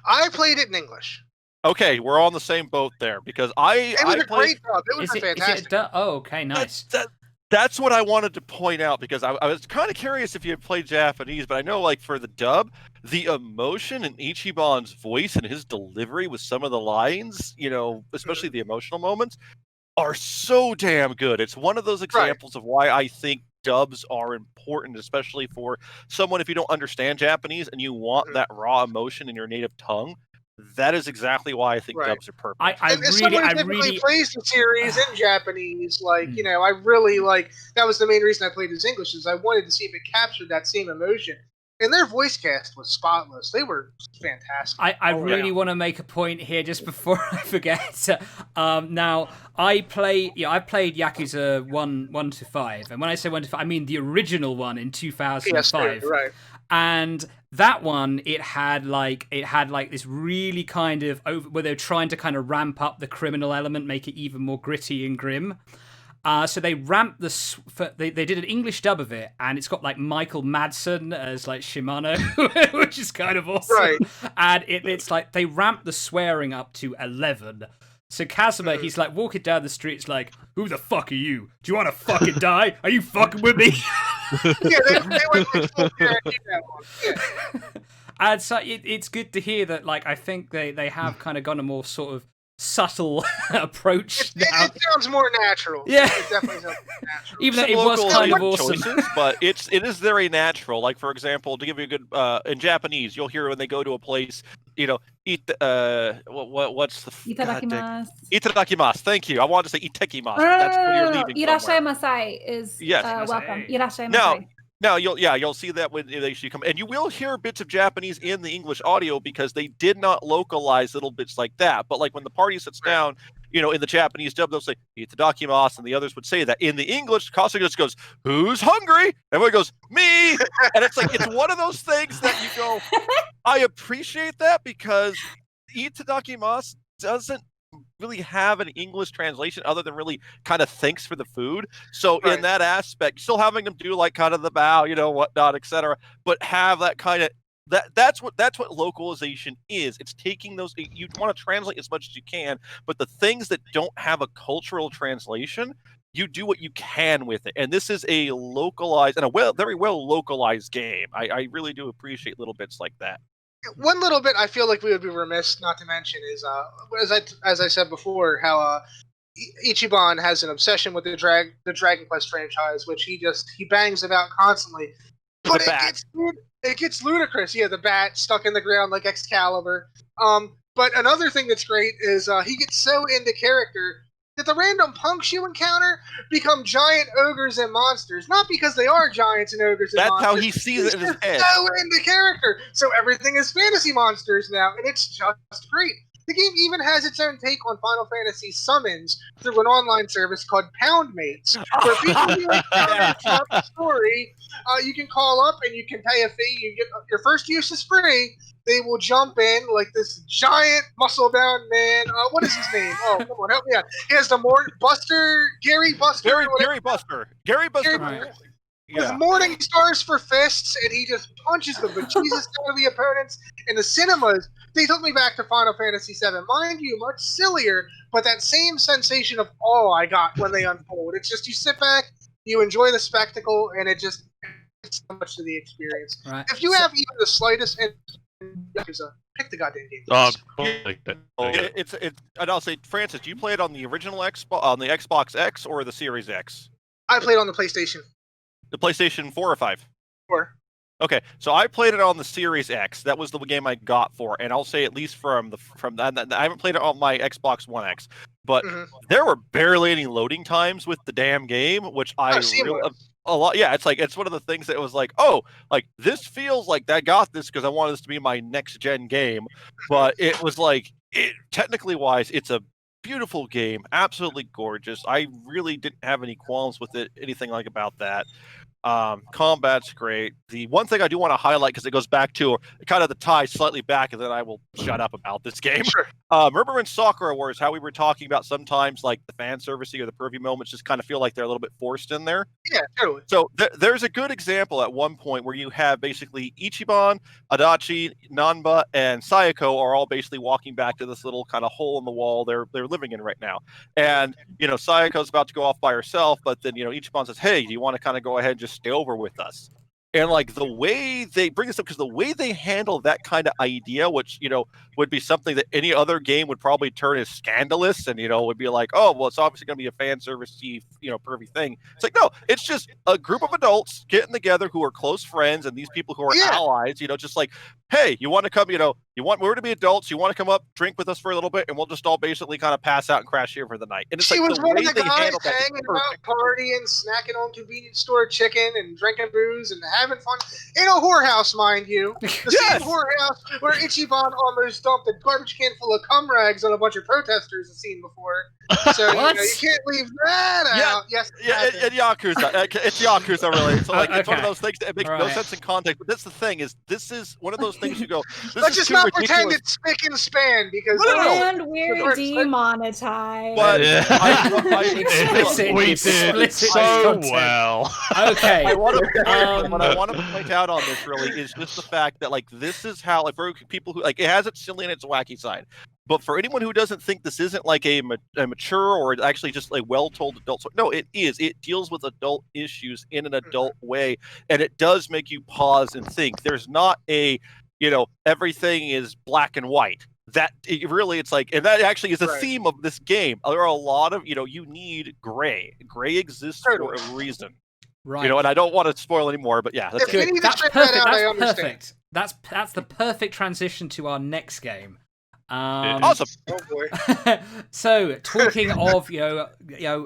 D: I played it in English.
I: Okay, we're on the same boat there because
D: it was a great job. It was fantastic.
A: Okay, nice.
I: That's what I wanted to point out because I was kind of curious if you had played Japanese, but I know like for the dub, the emotion in Ichiban's voice and his delivery with some of the lines, especially the emotional moments, are so damn good. It's one of those examples of why I think dubs are important, especially for someone if you don't understand Japanese and you want that raw emotion in your native tongue. That is exactly why I think dubs are perfect.
D: I really plays the series in Japanese. I really that was the main reason I played his English is I wanted to see if it captured that same emotion. And their voice cast was spotless. They were fantastic.
A: I really want to make a point here just before I forget. Now, I played Yakuza 1 to 5. And when I say 1 to 5, I mean the original one in 2005.
D: Right.
A: And that one, it had this really kind of where they're trying to kind of ramp up the criminal element, make it even more gritty and grim. So they ramped they did an English dub of it, and it's got like Michael Madsen as like Shimano, which is kind of awesome.
D: Right.
A: And it's like they ramped the swearing up to 11. So Kazuma, he's like walking down the street, it's like, who the fuck are you? Do you want to fucking die? Are you fucking with me?
D: They went like full guarantee that one. Yeah.
A: And so it's good to hear that, like, I think they have kind of gone a more sort of subtle approach.
D: It sounds more natural.
A: Yeah.
D: It definitely sounds more natural.
A: Even though it was kind of awesome.
I: Choices, but it is very natural. Like, for example, to give you a good in Japanese, you'll hear when they go to a place, what's the
F: Itadakimasu.
I: Itadakimasu. Thank you. I wanted to say itekimasu. That's when you're leaving.
F: Irashaimashai is welcome. Irashaimashai.
I: Now you'll see that when they actually come, and you will hear bits of Japanese in the English audio because they did not localize little bits like that. But like when the party sits down, in the Japanese dub, they'll say "itadakimasu," and the others would say that. In the English, Kasuga just goes, "Who's hungry?" Everyone goes, "Me," and it's like it's one of those things that you go, I appreciate that because itadakimasu doesn't really have an English translation other than really kind of thanks for the food. So in that aspect, still having them do like kind of the bow, whatnot, etc., but have that kind of that's what localization is. It's taking those, you want to translate as much as you can, but the things that don't have a cultural translation, you do what you can with it. And this is a localized and very well localized game. I really do appreciate little bits like that.
D: One little bit I feel like we would be remiss not to mention is, as I said before, how Ichiban has an obsession with the Dragon Quest franchise, which he bangs about constantly. But it gets ludicrous. Yeah, the bat stuck in the ground like Excalibur. But another thing that's great is he gets so into character that the random punks you encounter become giant ogres and monsters. Not because they are giants and ogres and monsters.
I: That's how he sees it in his head.
D: So into character. So everything is fantasy monsters now, and it's just great. The game even has its own take on Final Fantasy summons through an online service called Poundmates, where people who encounter Shmup story, you can call up and you can pay a fee. You get your first use is free. They will jump in like this giant muscle-bound man. What is his name? Oh, come on, help me out. He has the Gary Buster.
I: Gary Buster.
D: Right. With morning stars for fists, and he just punches the bejesus out of the opponents in the cinemas. They took me back to Final Fantasy VII. Mind you, much sillier, but that same sensation of awe I got when they unfold. It's just you sit back, you enjoy the spectacle, and it just adds so much to the experience.
A: Right.
D: If you have even the slightest Yakuza, pick the goddamn game.
I: It's and I'll say, Francis, you played on the original Xbox, on the Xbox X or the Series X?
D: I played on the PlayStation.
I: The PlayStation 4 or 5?
D: 4.
I: Okay, so I played it on the Series X. That was the game I got for, and I'll say at least from that, I haven't played it on my Xbox One X, but there were barely any loading times with the damn game, which I really a lot. Yeah, it's one of the things that was like, oh, like this feels like I got this because I wanted this to be my next gen game, but it was like technically wise, it's a beautiful game, absolutely gorgeous. I really didn't have any qualms with it, anything like about that. Combat's great. The one thing I do want to highlight, because it goes back to kind of the tie slightly back, and then I will shut up about this game.
D: Sure.
I: Remember in Sakura Wars how we were talking about sometimes like the fan servicey or the pervy moments just kind of feel like they're a little bit forced in there?
D: Yeah, totally.
I: So there's a good example at one point where you have basically Ichiban, Adachi, Nanba, and Sayako are all basically walking back to this little kind of hole in the wall they're living in right now. And, Sayako's about to go off by herself, but then, Ichiban says, hey, do you want to kind of go ahead and just stay over with us? And like the way they bring this up, because the way they handle that kind of idea, which, would be something that any other game would probably turn as scandalous and, would be like, oh, well, it's obviously going to be a fan service-y, pervy thing. It's like, no, it's just a group of adults getting together who are close friends and these people who are allies, just like, hey, you want to come, we're to be adults, you want to come up, drink with us for a little bit, and we'll just all basically kind of pass out and crash here for the night. And it's
D: she
I: like
D: was
I: the
D: one
I: way
D: of the
I: they
D: guys
I: handle that is
D: hanging out, partying, snacking on convenience store chicken, and drinking booze and having fun in a whorehouse, mind you. The same whorehouse where Ichiban almost dumped a garbage can full of cum rags on a bunch of protesters has seen before. So you can't leave that out. Yes,
I: and Yakuza, it's Yakuza really. So like it's one of those things that makes no sense in context. But that's the thing this is one of those things you go.
D: Let's just not pretend it's spick and span because
F: and we're demonetized.
I: But
A: we did
C: so well.
A: Okay.
I: What I want to point out on this really is just the fact that like this is how like for people who like it has its silly and its wacky side. But for anyone who doesn't think this isn't like a mature or actually just a well-told adult story, no, it is. It deals with adult issues in an adult way, and it does make you pause and think. There's not a, everything is black and white. That it's like, and that actually is a theme of this game. There are a lot of, you need gray. Gray exists for a reason.
A: Right.
I: And I don't want to spoil anymore, but yeah, that's
A: good.
D: That's
A: perfect. That's the perfect transition to our next game.
I: Awesome.
D: Oh boy.
A: So, talking of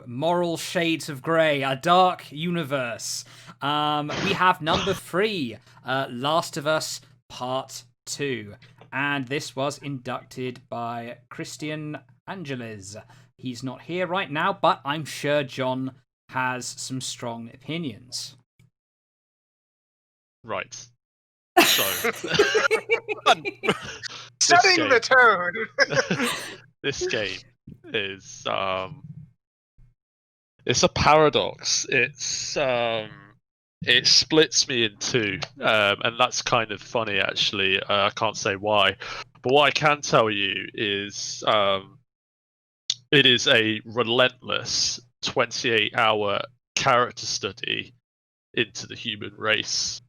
A: moral shades of grey, a dark universe. We have number 3, Last of Us Part 2, and this was inducted by Christian Angeles. He's not here right now, but I'm sure John has some strong opinions.
C: Right. So,
D: setting the tone.
C: This game is it's a paradox. It splits me in two, and that's kind of funny actually. I can't say why, but what I can tell you is it is a relentless 28-hour character study into the human race.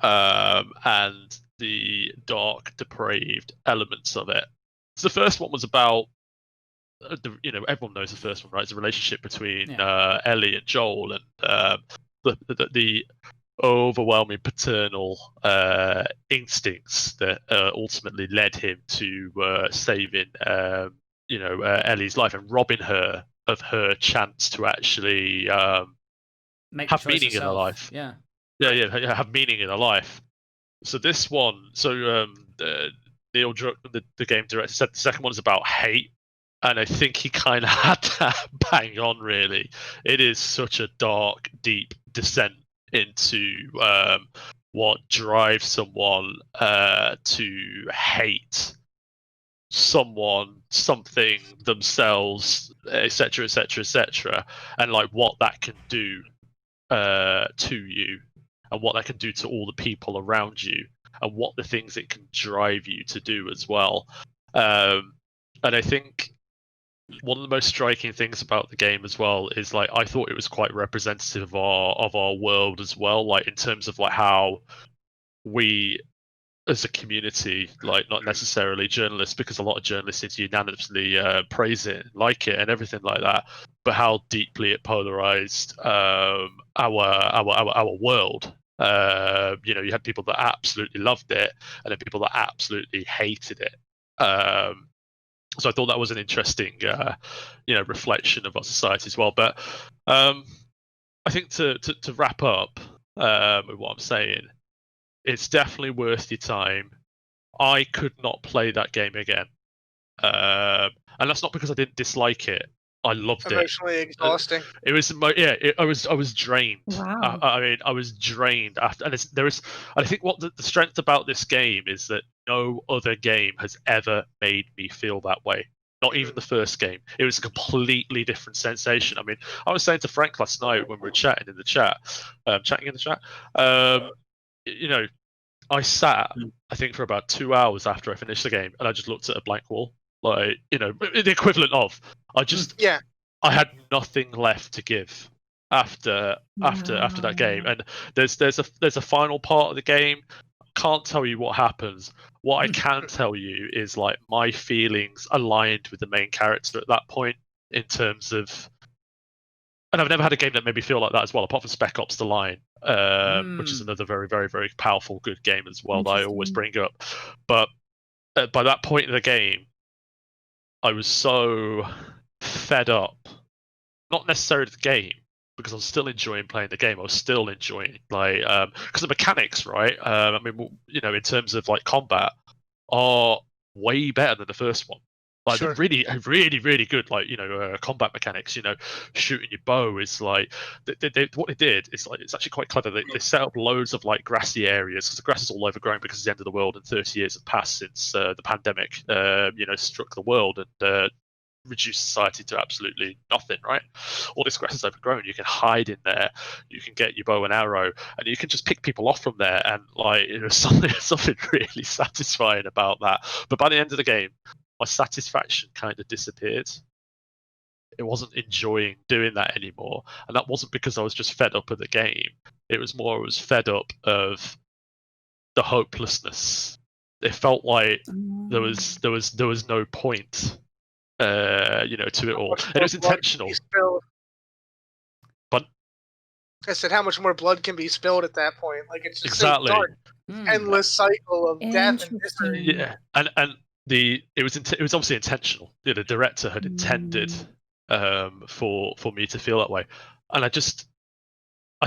C: And the dark, depraved elements of it. So the first one was about, everyone knows the first one, right? It's a relationship between Ellie and Joel, and the overwhelming paternal instincts that ultimately led him to saving, Ellie's life and robbing her of her chance to actually have meaning in her life. Yeah, have meaning in her life. So this one, Neil Druckmann, the game director, said the second one's about hate, and I think he kind of had that bang on. Really, it is such a dark, deep descent into what drives someone to hate someone, something, themselves, etc., etc., etc., and like what that can do to you, and what that can do to all the people around you, and what the things it can drive you to do as well. And I think one of the most striking things about the game as well is like I thought it was quite representative of our world as well, like in terms of like how we as a community, like not necessarily journalists, because a lot of journalists seem to unanimously praise it, like it, and everything like that. But how deeply it polarized our world. You had people that absolutely loved it, and then people that absolutely hated it. So I thought that was an interesting, reflection of our society as well. But I think to wrap up with what I'm saying, it's definitely worth your time. I could not play that game again, and that's not because I didn't dislike it. I loved it.
D: Emotionally exhausting.
C: It was, I was drained.
F: Wow.
C: I mean, I was drained after. And I think what the strength about this game is that no other game has ever made me feel that way. Not even the first game. It was a completely different sensation. I mean, I was saying to Frank last night when we were chatting in the chat, I sat, I think, for about 2 hours after I finished the game, and I just looked at a blank wall. Like, the equivalent of, I had nothing left to give after that game. And there's a final part of the game. I can't tell you what happens. What I can tell you is like my feelings aligned with the main character at that point in terms of. And I've never had a game that made me feel like that as well, apart from Spec Ops: The Line, which is another very, very, very powerful, good game as well that I always bring up. But by that point in the game, I was so fed up. Not necessarily the game, because I was still enjoying playing the game. I was still enjoying because the mechanics, right? In terms of like combat, are way better than the first one. Like they're really, really, really good. Like combat mechanics. Shooting your bow is like what they did is like it's actually quite clever. They set up loads of like grassy areas because the grass is all overgrown because it's the end of the world and 30 years have passed since the pandemic struck the world and reduced society to absolutely nothing. Right, all this grass is overgrown. You can hide in there. You can get your bow and arrow, and you can just pick people off from there. And like something really satisfying about that. But by the end of the game, my satisfaction kind of disappeared. It wasn't enjoying doing that anymore, and that wasn't because I was just fed up of the game. It was more I was fed up of the hopelessness. It felt like there was no point, to it all, and it was intentional. But
D: I said, how much more blood can be spilled at that point? Like it's just
C: exactly
D: so dark, endless cycle of death and misery.
C: Yeah, and it was obviously intentional. The director had intended for me to feel that way, and I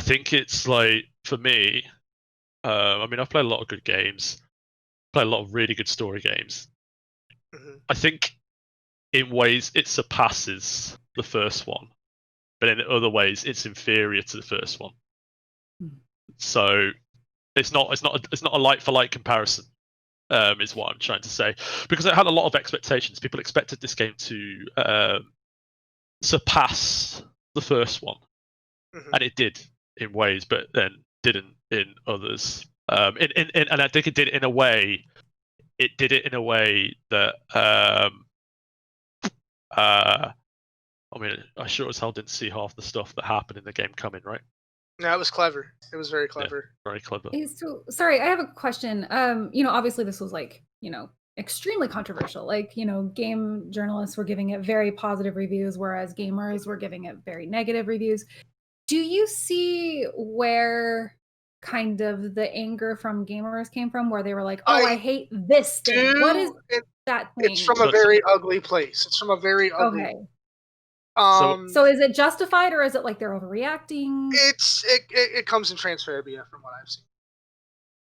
C: think it's like for me. I've played a lot of good games, played a lot of really good story games.
D: Mm-hmm.
C: I think in ways it surpasses the first one, but in other ways it's inferior to the first one. So it's not a like for like comparison. Is what I'm trying to say, because I had a lot of expectations. People expected this game to surpass the first one, and it did in ways, but then didn't in others. And I think it did it in a way. It did it in a way that I sure as hell didn't see half the stuff that happened in the game coming. Right?
D: No, it was clever. It was very clever.
C: Yeah, very clever.
F: So, sorry, I have a question. Obviously this was like, extremely controversial. Like, game journalists were giving it very positive reviews, whereas gamers were giving it very negative reviews. Do you see where kind of the anger from gamers came from, where they were like, I hate this thing? What is that thing?
D: It's from a very ugly place. It's from a very ugly
F: Okay. So is it justified, or is it like they're overreacting?
D: It comes in transphobia from what I've seen.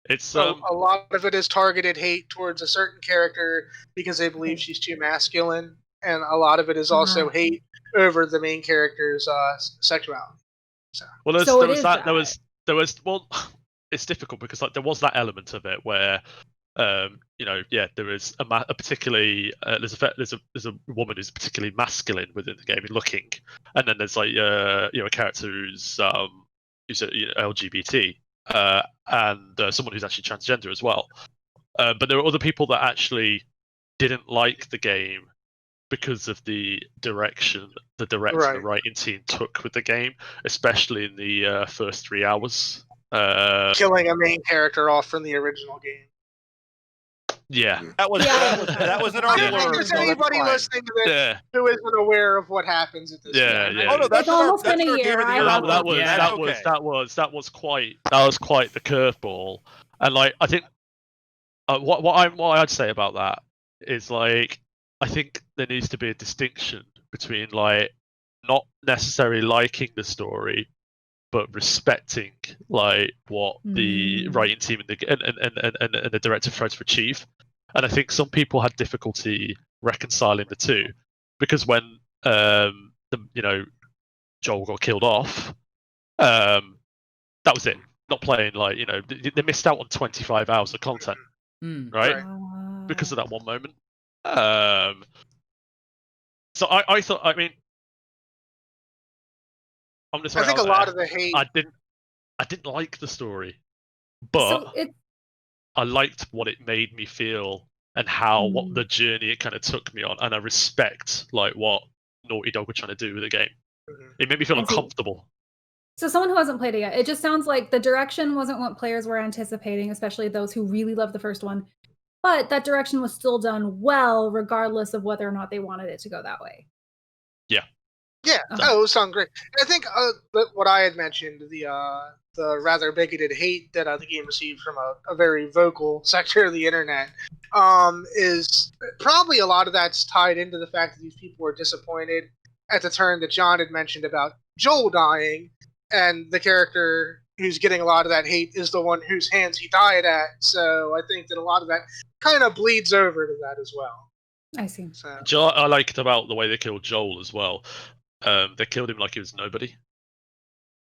C: It's
D: a lot of it is targeted hate towards a certain character because they believe she's too masculine, and a lot of it is also hate over the main character's sexuality. So,
C: well,
F: So
C: there
F: it
C: was
F: is
C: that.
F: that.
C: There was. Well, it's difficult because like there was that element of it where, you know, yeah, there is a particularly there's a woman who's particularly masculine within the game in looking, and then there's like you know, a character who's LGBT, and someone who's actually transgender as well. But there are other people that actually didn't like the game because of the direction the director and the writing team took with the game, especially in the first 3 hours.
D: Killing a main character off from the original game.
C: Yeah,
I: that was in our
D: I don't think
I: blurb,
D: there's
I: so that's
D: anybody
I: fine.
D: listening to this who isn't aware of what happens at this
C: Yeah,
D: game.
C: yeah.
I: Oh no, that's
F: It's almost
I: that's
F: been a
I: our
F: year.
I: Game of the
F: I
I: Year
F: have
I: blurb.
F: one.
C: That was quite the curveball. And like I think what I'd say about that is like I think there needs to be a distinction between like not necessarily liking the story but respecting like what the writing team and the director tried to achieve. And I think some people had difficulty reconciling the two because when Joel got killed off, that was it. Not playing like they missed out on 25 hours of content, right? Because of that one moment. So I thought, I mean, I'm just
D: I think a lot of the hate.
C: I didn't like the story, but I liked what it made me feel and what the journey it kind of took me on, and I respect like what Naughty Dog were trying to do with the game. It made me feel uncomfortable.
F: So someone who hasn't played it yet, it just sounds like the direction wasn't what players were anticipating, especially those who really loved the first one. But that direction was still done well, regardless of whether or not they wanted it to go that way.
C: Yeah.
D: Yeah, it was sound great. I think what I had mentioned, the rather bigoted hate that the game received from a very vocal sector of the internet, is probably a lot of that's tied into the fact that these people were disappointed at the turn that John had mentioned about Joel dying, and the character who's getting a lot of that hate is the one whose hands he died at. So I think that a lot of that kind of bleeds over to that as well.
F: I see.
C: So, I liked about the way they killed Joel as well. They killed him like he was nobody.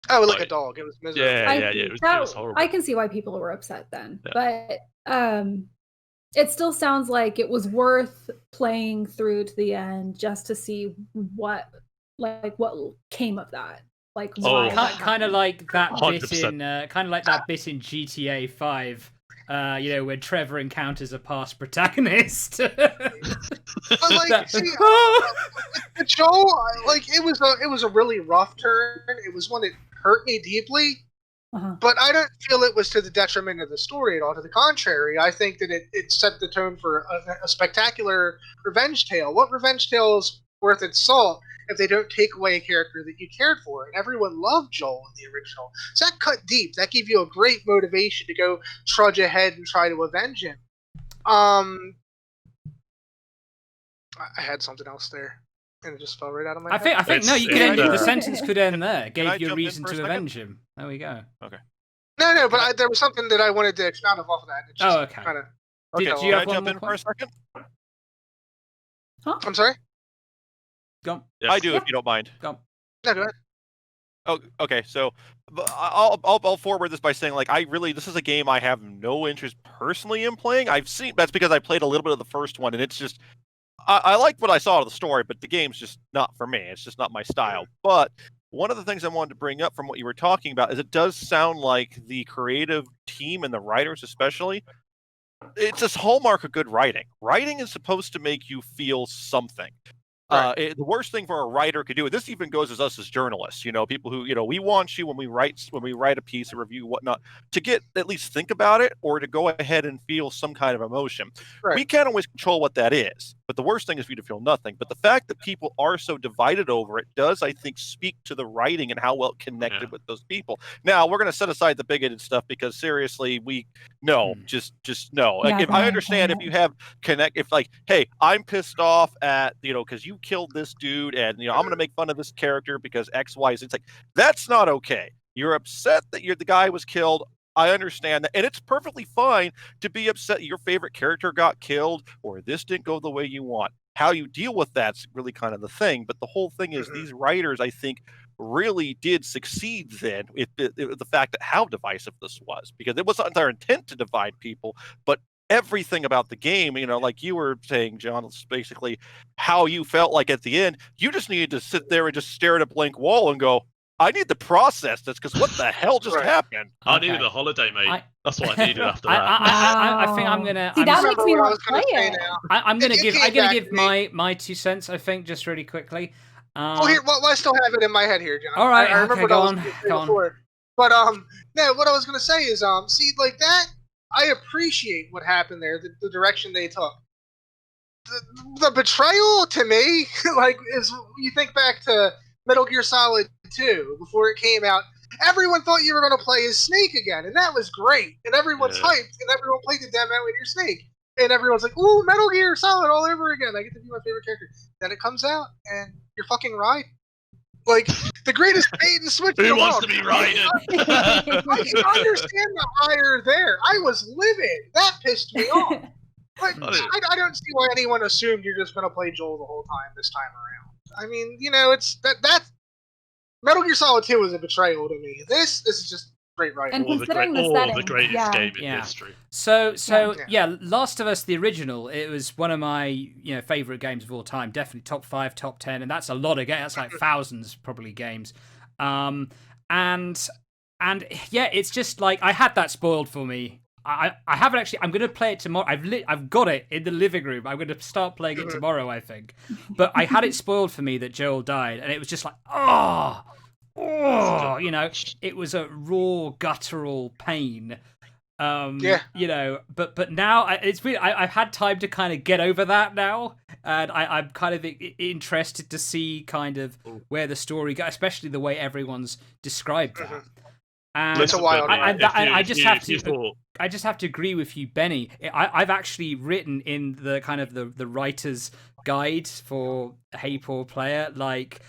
D: Oh, like a dog. It was miserable.
C: Yeah. It was horrible.
F: I can see why people were upset then. Yeah. But it still sounds like it was worth playing through to the end just to see what came of that. Like
A: kind of like that
C: 100%.
A: bit in GTA 5. Where Trevor encounters a past protagonist.
D: But like, Joel, like it was a really rough turn. It was one that hurt me deeply. But I don't feel it was to the detriment of the story at all. To the contrary, I think that it set the tone for a spectacular revenge tale. What revenge tale is worth its salt if they don't take away a character that you cared for? And everyone loved Joel in the original. So that cut deep. That gave you a great motivation to go trudge ahead and try to avenge him. I had something else there, and it just fell right out of my head.
A: I think no, you could end the sentence could end there. Gave you a reason to avenge him. There we go.
I: Okay.
D: No, but there was something that I wanted to expound off of that. It just
A: okay.
D: Kinda,
A: Did you have
I: Can I jump in
A: more
I: for a second?
F: Huh?
D: I'm sorry?
A: Go.
I: Yes. I do, if you don't mind.
A: Go.
D: No, go ahead.
I: Oh, okay. So I'll forward this by saying, like, this is a game I have no interest personally in playing. That's because I played a little bit of the first one, and it's just I liked what I saw of the story, but the game's just not for me. It's just not my style. But one of the things I wanted to bring up from what you were talking about is it does sound like the creative team and the writers especially, it's this hallmark of good writing. Writing is supposed to make you feel something. Right. The worst thing for a writer could do, and this even goes as us as journalists, people who, we want you when we write a piece, a review, whatnot, to at least think about it or to go ahead and feel some kind of emotion. Right. We can't always control what that is, but the worst thing is for you to feel nothing. But the fact that people are so divided over it does, I think, speak to the writing and how well connected with those people. Now, we're going to set aside the bigoted stuff because seriously, just no. Like, if I understand if you have hey, I'm pissed off at, because you killed this dude and I'm going to make fun of this character because X, Y, Z. It's like, that's not okay. You're upset that the guy was killed. I understand that, and it's perfectly fine to be upset your favorite character got killed or this didn't go the way you want. How you deal with that's really kind of the thing. But the whole thing is, these writers, I think, really did succeed then with the fact that how divisive this was, because it wasn't their intent to divide people, but everything about the game, like you were saying, John, it's basically how you felt like at the end. You just needed to sit there and just stare at a blank wall and go, I need to process this, because what the hell just happened?
C: I needed a holiday, mate. That's what I needed after that.
A: I think I'm gonna.
F: See, that makes me want to play it.
A: I'm gonna give my 2 cents. I think just really quickly.
D: Here, well, I still have it in my head here, John.
A: All right,
D: I remember
A: go
D: what I was
A: on.
D: saying before. But no, what I was gonna say is, see, like that, I appreciate what happened there, the direction they took. The betrayal to me, like, is you think back to Metal Gear Solid 2 before it came out. Everyone thought you were going to play as Snake again, and that was great. And everyone's hyped, and everyone played the demo with your Snake. And everyone's like, ooh, Metal Gear Solid all over again. I get to be my favorite character. Then it comes out, and you're fucking right. Like, the greatest bait and switch in the
C: Who
D: world.
C: wants to be Raiden?
D: I can understand the ire there. I was livid. That pissed me off. But I don't see why anyone assumed you're just going to play Joel the whole time this time around. I mean, it's that's Metal Gear Solid 2 was a betrayal to me. This is just great writing.
F: And considering the
C: greatest game in history.
A: So Last of Us, the original, it was one of my favorite games of all time. Definitely top 5, top 10, and that's a lot of games. That's like thousands probably games. And yeah, it's just like I had that spoiled for me. I haven't actually. I'm going to play it tomorrow. I've got it in the living room. I'm going to start playing it tomorrow, I think. But I had it spoiled for me that Joel died, and it was just like, it was a raw, guttural pain. But now it's weird. I've had time to kind of get over that now, and I'm kind of interested to see kind of where the story goes, especially the way everyone's described that. And
D: it's a wild
A: I just have to agree with you, Benny. I've actually written in the kind of the writer's guide for Hey Poor Player, like,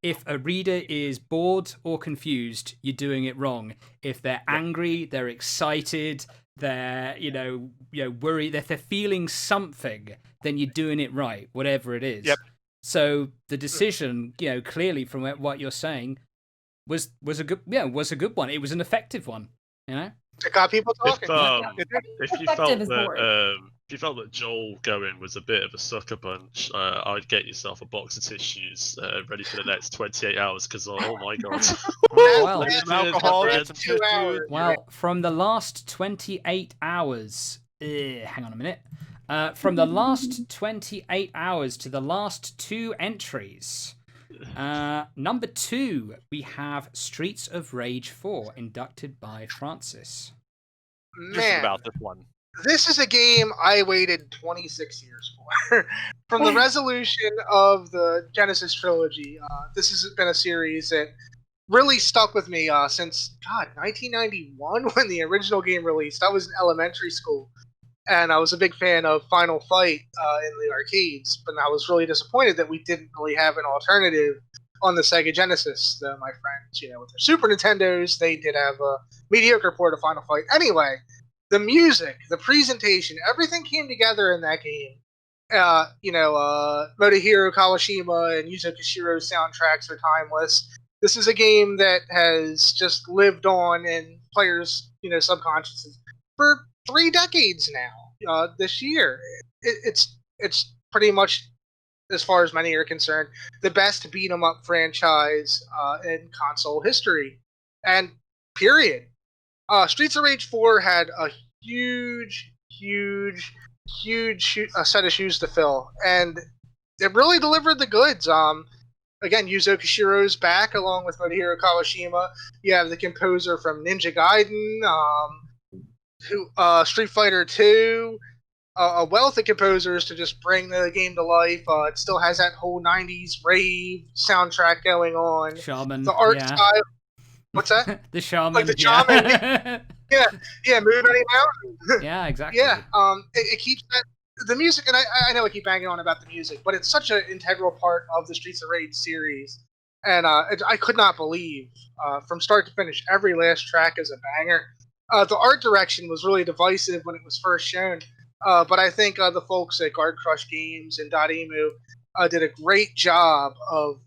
A: if a reader is bored or confused, you're doing it wrong. If they're angry, they're excited, they're worried, if they're feeling something, then you're doing it right, whatever it is.
I: Yep.
A: So the decision, clearly from what you're saying, was a good one. It was an effective one,
D: It got people talking.
C: If you felt that Joel going was a bit of a sucker punch, I'd get yourself a box of tissues ready for the next 28 hours, because oh my god.
A: Well, from the last 28 hours, hang on a minute. From the last 28 hours to the last 2 entries. Number 2, we have Streets of Rage 4, inducted by Francis.
D: Man,
I: about this one.
D: This is a game I waited 26 years for. From the resolution of the Genesis trilogy, this has been a series that really stuck with me since 1991 when the original game released. I was in elementary school, and I was a big fan of Final Fight in the arcades, but I was really disappointed that we didn't really have an alternative on the Sega Genesis. My friends, with their Super Nintendos, they did have a mediocre port of Final Fight. Anyway, the music, the presentation, everything came together in that game. Motohiro Kawashima and Yuzo Koshiro's soundtracks are timeless. This is a game that has just lived on in players' subconsciouses for 3 decades now. This year, it's pretty much, as far as many are concerned, the best beat 'em up franchise in console history, and period. Streets of Rage 4 had a huge set of shoes to fill, and it really delivered the goods. Again, Yuzo Koshiro's back along with Motohiro Kawashima. You have the composer from Ninja Gaiden, Street Fighter 2, a wealth of composers to just bring the game to life. It still has that whole 90s rave soundtrack going on.
A: Shaman.
D: The art style. What's that?
A: The Shaman.
D: Like the Shaman. Yeah, Moon Running Mountain.
A: Yeah, exactly.
D: Yeah, it keeps that. The music, and I know I keep banging on about the music, but it's such an integral part of the Streets of Rage series. And I could not believe, from start to finish, every last track is a banger. The art direction was really divisive when it was first shown, but I think the folks at Guard Crush Games and Dotemu did a great job of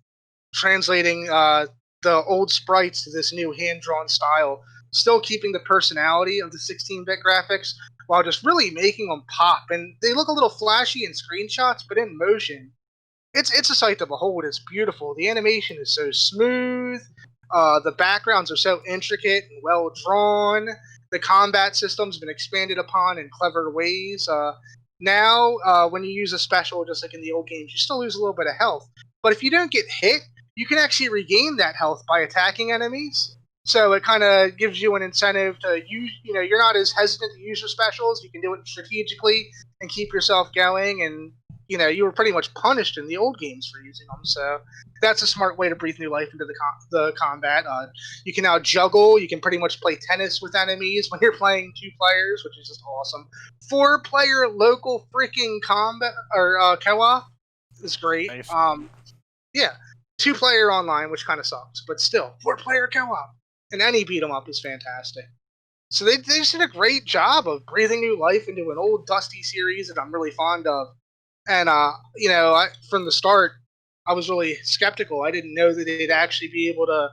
D: translating the old sprites to this new hand-drawn style, still keeping the personality of the 16-bit graphics while just really making them pop. And they look a little flashy in screenshots, but in motion, it's a sight to behold. It's beautiful. The animation is so smooth. The backgrounds are so intricate and well drawn. The combat system's been expanded upon in clever ways. Now, when you use a special, just like in the old games, you still lose a little bit of health. But if you don't get hit, you can actually regain that health by attacking enemies. So it kind of gives you an incentive to use, you're not as hesitant to use your specials. You can do it strategically and keep yourself going. And, you were pretty much punished in the old games for using them. So that's a smart way to breathe new life into the combat. You can now juggle. You can pretty much play tennis with enemies when you're playing 2 players, which is just awesome. 4-player local freaking combat or co-op is great.
I: Nice.
D: Yeah, 2-player online, which kind of sucks, but still 4-player co-op. And any beat 'em up is fantastic. So they just did a great job of breathing new life into an old dusty series that I'm really fond of. And from the start, I was really skeptical. I didn't know that they'd actually be able to,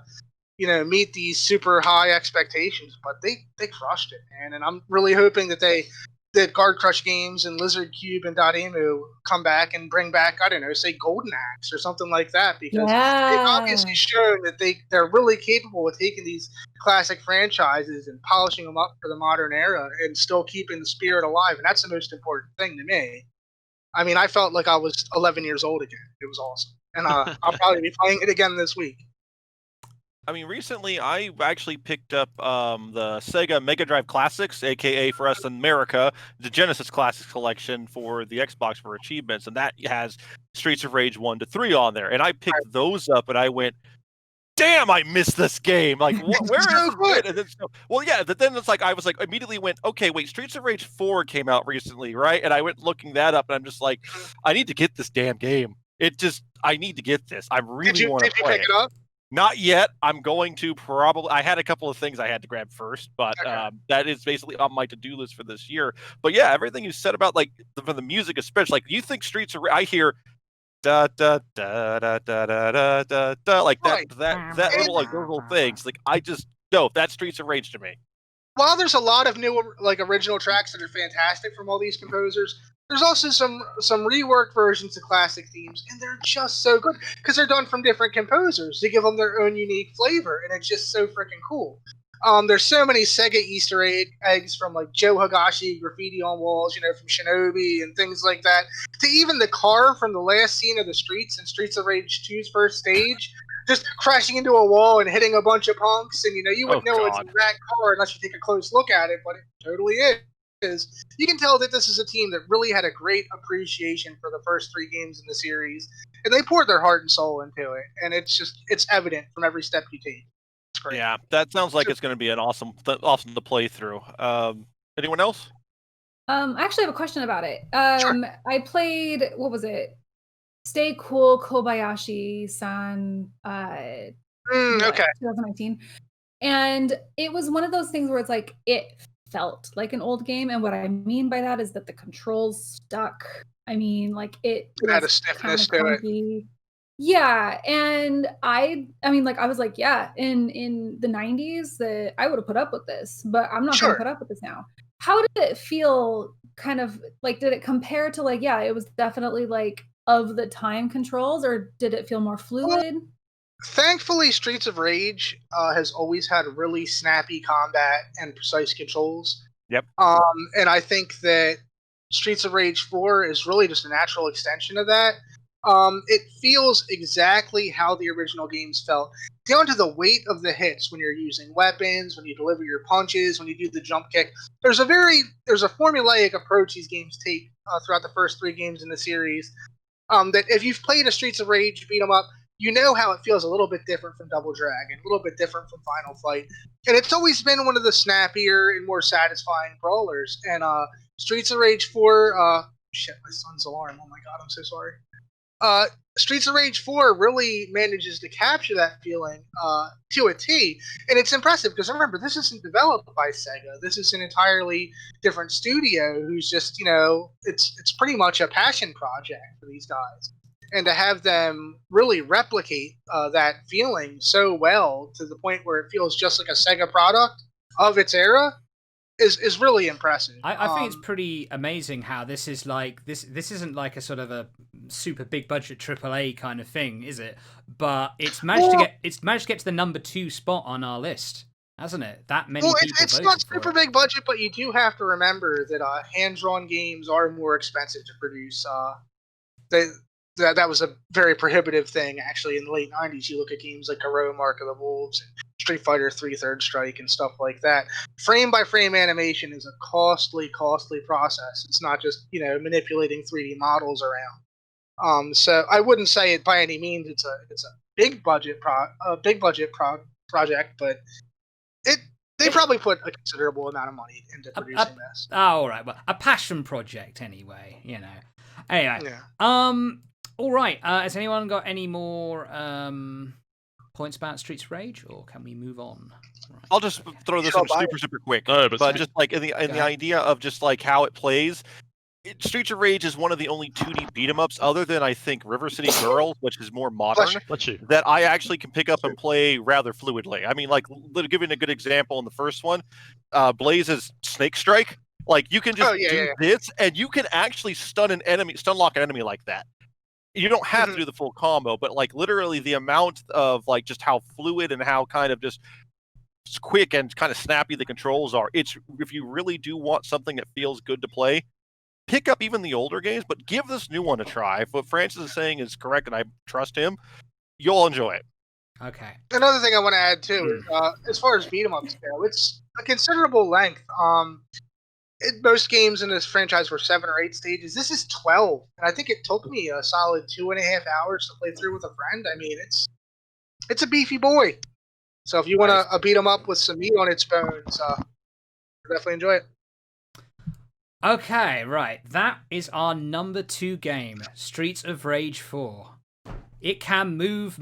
D: meet these super high expectations, but they crushed it, man. And I'm really hoping that Guard Crush Games and Lizard Cube and Dotemu come back and bring back, I don't know, say Golden Axe or something like that, because they've obviously shown that they're really capable of taking these classic franchises and polishing them up for the modern era and still keeping the spirit alive. And that's the most important thing to me. I mean, I felt like I was 11 years old again. It was awesome. And I'll probably be playing it again this week.
I: I mean, recently I actually picked up the Sega Mega Drive Classics, aka for us in America, the Genesis Classics collection for the Xbox for achievements, and that has Streets of Rage 1 to 3 on there. And I picked those up, and I went, "Damn, I missed this game! Like, where is it?" And then, but then it's like I was like immediately went, "Okay, wait, Streets of Rage 4 came out recently, right?" And I went looking that up, and I'm just like, "I need to get this damn game. I need to get this. I really want to play it."
D: Did you pick it up?
I: Not yet. I'm going to probably. I had a couple of things I had to grab first, but that is basically on my to-do list for this year. But yeah, everything you said about like for the music, especially like you think Streets of Rage, I hear da da da da da da da da like that little like little things. Like I just no, that's Streets of Rage to me.
D: While there's a lot of new like original tracks that are fantastic from all these composers, there's also some reworked versions of classic themes, and they're just so good because they're done from different composers to give them their own unique flavor, and it's just so freaking cool. There's so many Sega Easter eggs from like Joe Higashi graffiti on walls, from Shinobi and things like that, to even the car from the last scene of the Streets in Streets of Rage 2's first stage, just crashing into a wall and hitting a bunch of punks, and you wouldn't know it's that car unless you take a close look at it, but it totally is. You can tell that this is a team that really had a great appreciation for the first 3 games in the series, and they poured their heart and soul into it, and it's evident from every step you take. It's great.
I: Yeah, that sounds like it's going to be an awesome to play through. Anyone else?
F: I actually have a question about it.
D: Sure.
F: I played, what was it? Stay Cool Kobayashi-san.
D: Okay.
F: 2019. And it was one of those things where it's like, it felt like an old game. And what I mean by that is that the controls stuck. I mean, like it
D: had a stiffness to it.
F: Yeah. And I mean, like, I was like, yeah, in the 90s, I would have put up with this, but I'm not going to put up with this now. How did it feel? Kind of like, did it compare to like, yeah, it was definitely like of the time controls, or did it feel more fluid?
D: Well, thankfully, Streets of Rage has always had really snappy combat and precise controls.
I: Yep.
D: And I think that Streets of Rage 4 is really just a natural extension of that. It feels exactly how the original games felt, down to the weight of the hits when you're using weapons, when you deliver your punches, when you do the jump kick. There's a formulaic approach these games take throughout the first 3 games in the series. That if you've played a Streets of Rage beat 'em up, you know how it feels a little bit different from Double Dragon, a little bit different from Final Fight, and it's always been one of the snappier and more satisfying brawlers. And Streets of Rage 4, shit, my son's alarm. Oh my god, I'm so sorry. Streets of Rage 4 really manages to capture that feeling to a T, and it's impressive because remember, this isn't developed by Sega. This is an entirely different studio who's just, it's pretty much a passion project for these guys. And to have them really replicate that feeling so well to the point where it feels just like a Sega product of its era is really impressive.
A: I think it's pretty amazing how this is like this isn't like a sort of a super big budget AAA kind of thing, is it? But it's managed to get to the number 2 spot on our list, hasn't it? That many people
D: it's
A: voted
D: not
A: for
D: super
A: it.
D: big budget, but you do have to remember that hand-drawn games are more expensive to produce. That was a very prohibitive thing, actually, in the late 90s. You look at games like Hero, Mark of the Wolves, and Street Fighter 3 Third Strike, and stuff like that. Frame-by-frame animation is a costly process. It's not just, manipulating 3D models around. So I wouldn't say it by any means it's a big budget project, but they probably put a considerable amount of money into producing this.
A: Oh, all right. Well, a passion project, anyway. Anyway.
D: Yeah.
A: All right. Has anyone got any more points about Streets of Rage, or can we move on? Right.
I: I'll just throw this in super quick.
C: No,
I: but just like in the idea of just like how it plays, Streets of Rage is one of the only 2D beat 'em ups, other than I think River City Girls, which is more modern, that I actually can pick up and play rather fluidly. I mean, like, giving a good example in the first one, Blaze's Snake Strike. Like, you can just do this, and you can actually stun lock an enemy like that. You don't have to do the full combo, but like literally the amount of like just how fluid and how kind of just quick and kind of snappy the controls are. It's, if you really do want something that feels good to play, pick up even the older games, but give this new one a try. If what Francis is saying is correct, and I trust him, you'll enjoy it.
A: Okay.
D: Another thing I want to add too, as far as beat 'em ups go, it's a considerable length. Most games in this franchise were 7 or 8 stages. This is 12, and I think it took me a solid 2.5 hours to play through with a friend. I mean, it's a beefy boy. So if you want to beat 'em up with some meat on its bones, definitely enjoy it.
A: Okay, right. That is our number 2 game, Streets of Rage 4. It can move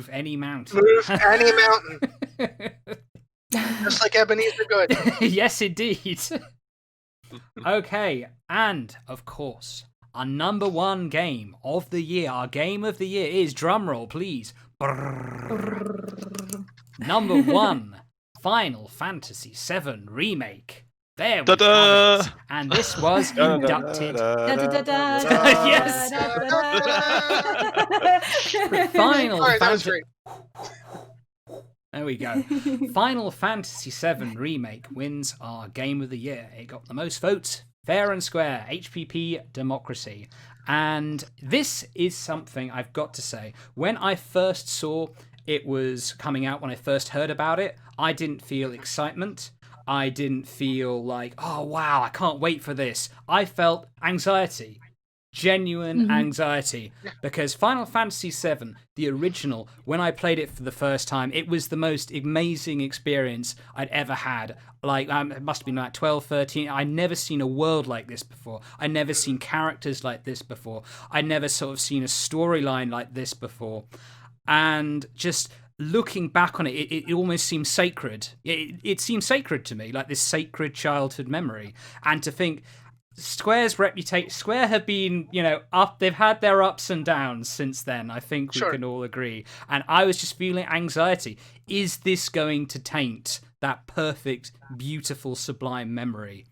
A: any mountain.
D: Move any mountain. Just like Ebenezer Good.
A: Yes, indeed. Okay, and of course, our number 1 game of the year, our game of the year is, drumroll please, number 1, Final Fantasy VII Remake. There we have it. And this was inducted. Yes. Final Fantasy. There we go. Final Fantasy VII Remake wins our Game of the Year. It got the most votes, fair and square, HPP democracy. And this is something I've got to say. When I first saw it was coming out, when I first heard about it, I didn't feel excitement. I didn't feel like, oh wow, I can't wait for this. I felt anxiety. Genuine anxiety, because Final Fantasy VII, the original, when I played it for the first time, it was the most amazing experience I'd ever had. Like, it must have been like 12, 13. I'd never seen a world like this before. I'd never seen characters like this before. I'd never sort of seen a storyline like this before. And just looking back on it, it almost seems sacred. It seems sacred to me, like this sacred childhood memory. And to think, Square have been, up. They've had their ups and downs since then. I think we can all agree. And I was just feeling anxiety. Is this going to taint that perfect, beautiful, sublime memory?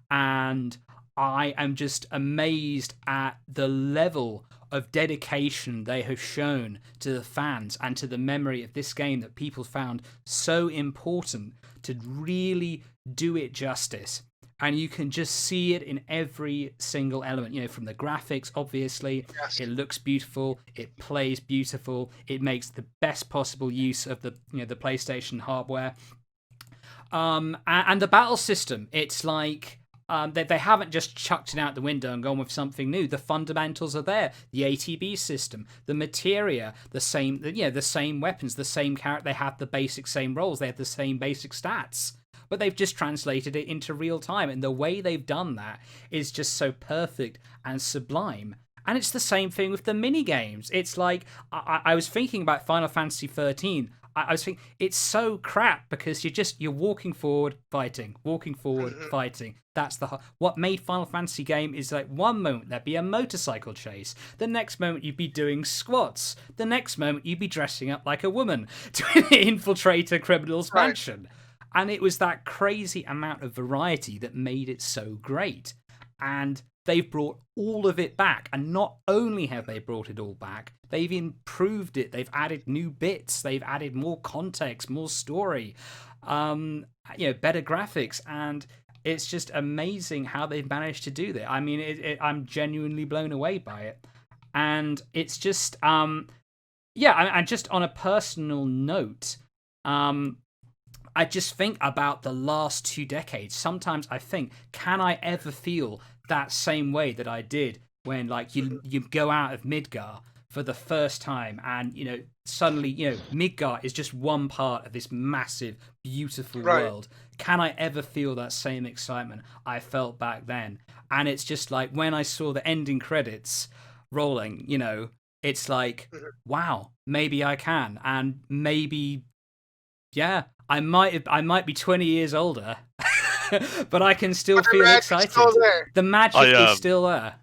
A: And I am just amazed at the level of dedication they have shown to the fans and to the memory of this game that people found so important to really do it justice. And you can just see it in every single element, from the graphics, obviously. Yes. It looks beautiful. It plays beautiful. It makes the best possible use of the PlayStation hardware. And the battle system, it's like they haven't just chucked it out the window and gone with something new. The fundamentals are there. The ATB system, the materia, the same weapons, the same character. They have the basic same roles. They have the same basic stats. But they've just translated it into real time. And the way they've done that is just so perfect and sublime. And it's the same thing with the mini games. It's like I was thinking about Final Fantasy 13. I was thinking it's so crap because you're walking forward, fighting, walking forward, fighting. That's what made Final Fantasy game is like one moment there'd be a motorcycle chase, the next moment you'd be doing squats, the next moment you'd be dressing up like a woman to infiltrate a criminal's mansion. And it was that crazy amount of variety that made it so great. And they've brought all of it back. And not only have they brought it all back, they've improved it. They've added new bits. They've added more context, more story, better graphics. And it's just amazing how they've managed to do that. I mean, I'm genuinely blown away by it. And it's just, and just on a personal note, I just think about the last 2 decades. Sometimes I think, can I ever feel that same way that I did when, like, you go out of Midgar for the first time and, suddenly, Midgar is just one part of this massive, beautiful world. Can I ever feel that same excitement I felt back then? And it's just like when I saw the ending credits rolling, it's like, wow, maybe I can. And maybe, I might be 20 years older, but I can still feel excited. The magic is still there,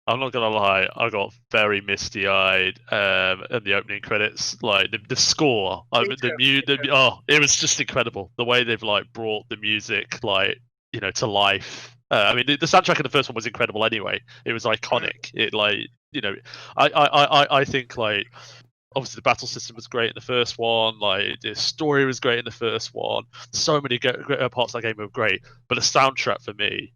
C: I'm not gonna lie, I got very misty-eyed at the opening credits. Like the score, it was just incredible. The way they've like brought the music to life. I mean, the soundtrack of the first one was incredible anyway. It was iconic. It I think like. Obviously, the battle system was great in the first one. Like the story was great in the first one. So many great parts of that game were great. But the soundtrack for me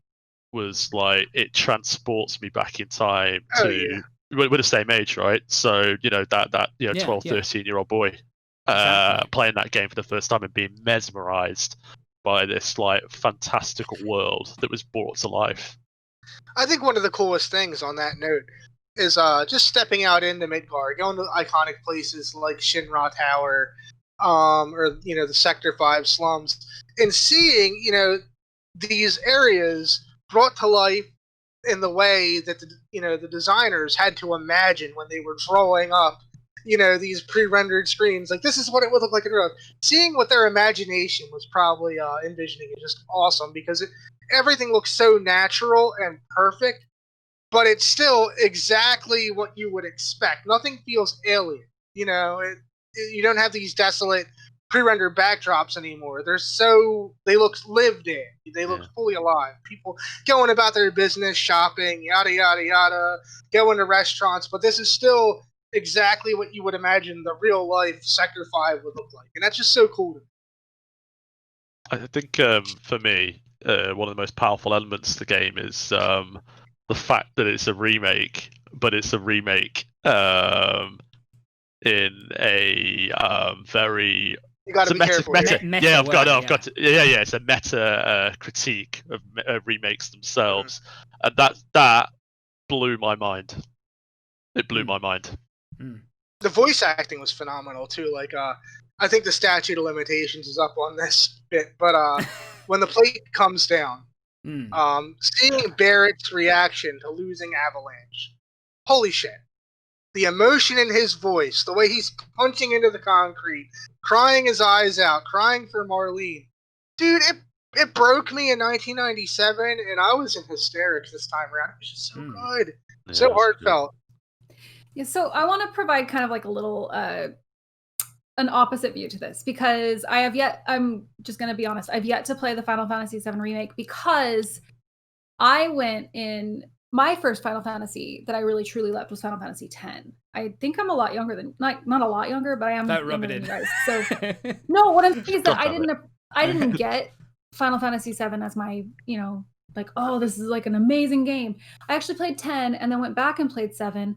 C: was like it transports me back in time to we're the same age, right? So that 12, 13-year-old boy playing that game for the first time and being mesmerized by this like fantastical world that was brought to life.
D: I think one of the coolest things on that note is just stepping out into Midgar, going to iconic places like Shinra Tower, or the Sector 5 slums, and seeing these areas brought to life in the way that the designers had to imagine when they were drawing up these pre-rendered screens. Like, this is what it would look like in real life. Seeing what their imagination was probably envisioning is just awesome because everything looks so natural and perfect. But it's still exactly what you would expect. Nothing feels alien. You don't have these desolate pre-rendered backdrops anymore. They look lived in. They look fully alive. People going about their business, shopping, yada yada yada, going to restaurants. But this is still exactly what you would imagine the real life Sector 5 would look like, and that's just so cool to me.
C: I think for me, one of the most powerful elements of the game is the fact that it's a remake, but it's a remake in a very.
D: You got to be careful.
C: It's a meta critique of remakes themselves, and that blew my mind. It blew my mind.
D: The voice acting was phenomenal too. Like, I think the statute of limitations is up on this bit, but when the plate comes down. Seeing Barrett's reaction to losing Avalanche, holy shit. The emotion in his voice, the way he's punching into the concrete, crying his eyes out, crying for Marlene. Dude, it broke me in 1997, and I was in hysterics this time around. It was just so good. So heartfelt.
F: Yeah, so I want to provide kind of like a little an opposite view to this because I'm just going to be honest, I've yet to play the Final Fantasy VII Remake because I went in my first Final Fantasy that I really truly loved was Final Fantasy X. I think I'm a lot younger than, not a lot younger, but I am younger than you guys. So no, what I'm saying is that I didn't get Final Fantasy VII as my, like, oh, this is like an amazing game. I actually played 10 and then went back and played 7.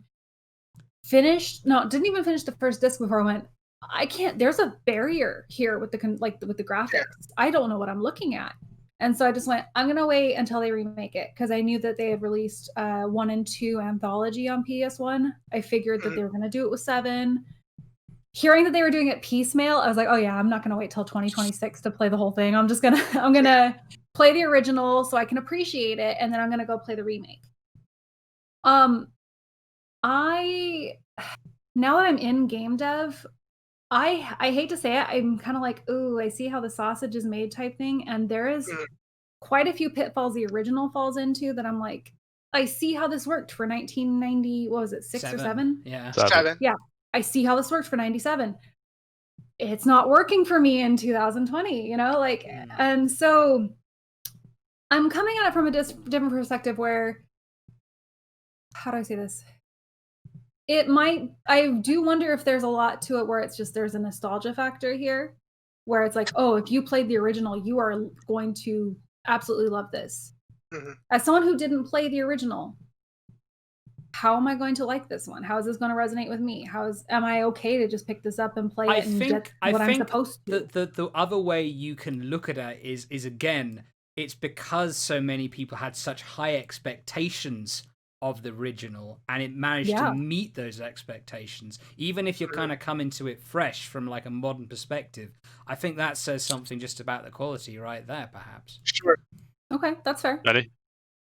F: Didn't even finish the first disc before I went, I can't, there's a barrier here with the graphics. I don't know what I'm looking at. And so I just went, I'm going to wait until they remake it because I knew that they had released 1 and 2 anthology on PS1. I figured that they were going to do it with 7. Hearing that they were doing it piecemeal, I was like, oh yeah, I'm not going to wait till 2026 to play the whole thing. I'm going to play the original so I can appreciate it. And then I'm going to go play the remake. Now that I'm in game dev, I hate to say it, I'm kind of like, ooh, I see how the sausage is made type thing, and there is quite a few pitfalls the original falls into that I'm like, I see how this worked for 1990. What was it, 6 or 7?
A: Yeah,
D: 7.
F: Yeah, I see how this worked for 97. It's not working for me in 2020, you know, like, and so I'm coming at it from a different perspective where, how do I say this? I do wonder if there's a lot to it where it's just, there's a nostalgia factor here where it's like, oh, if you played the original, you are going to absolutely love this. As someone who didn't play the original, how am I going to like this one? How is this going to resonate with me? Am I okay to just pick this up and play it and get what I'm supposed to?
A: The other way you can look at it is again, it's because so many people had such high expectations of the original, and it managed to meet those expectations. Even if you're kind of coming to it fresh from like a modern perspective, I think that says something just about the quality right there, perhaps.
D: Sure.
F: Okay, that's fair.
C: Ready?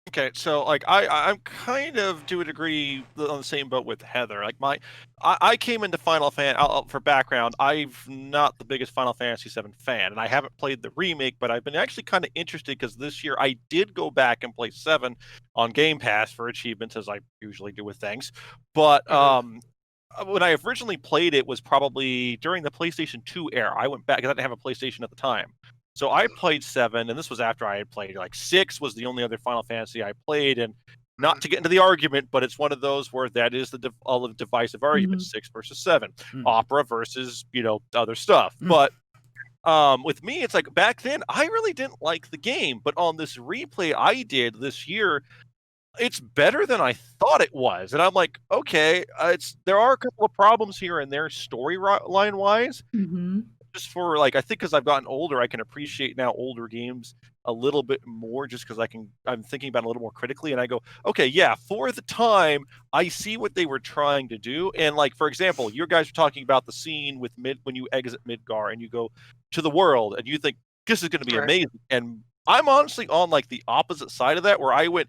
I: Okay, so like I'm kind of to a degree on the same boat with Heather. Like I came into Final Fantasy for background. I'm not the biggest Final Fantasy VII fan, and I haven't played the remake, but I've been actually kind of interested because this year I did go back and play 7 on Game Pass for achievements, as I usually do with things. But when I originally played it was probably during the PlayStation 2 era. I went back because I didn't have a PlayStation at the time. So I played 7, and this was after I had played, like, 6 was the only other Final Fantasy I played, and not to get into the argument, but it's one of those where that is the divisive argument, 6 versus 7, opera versus, other stuff. But with me, it's like, back then, I really didn't like the game, but on this replay I did this year, it's better than I thought it was. And I'm like, okay, there are a couple of problems here and there storyline-wise, just for like, I think because I've gotten older, I can appreciate now older games a little bit more just because I'm thinking about it a little more critically, and I go, okay, yeah, for the time, I see what they were trying to do. And like, for example, you guys were talking about the scene with when you exit Midgar and you go to the world and you think this is going to be amazing. And I'm honestly on like the opposite side of that, where I went,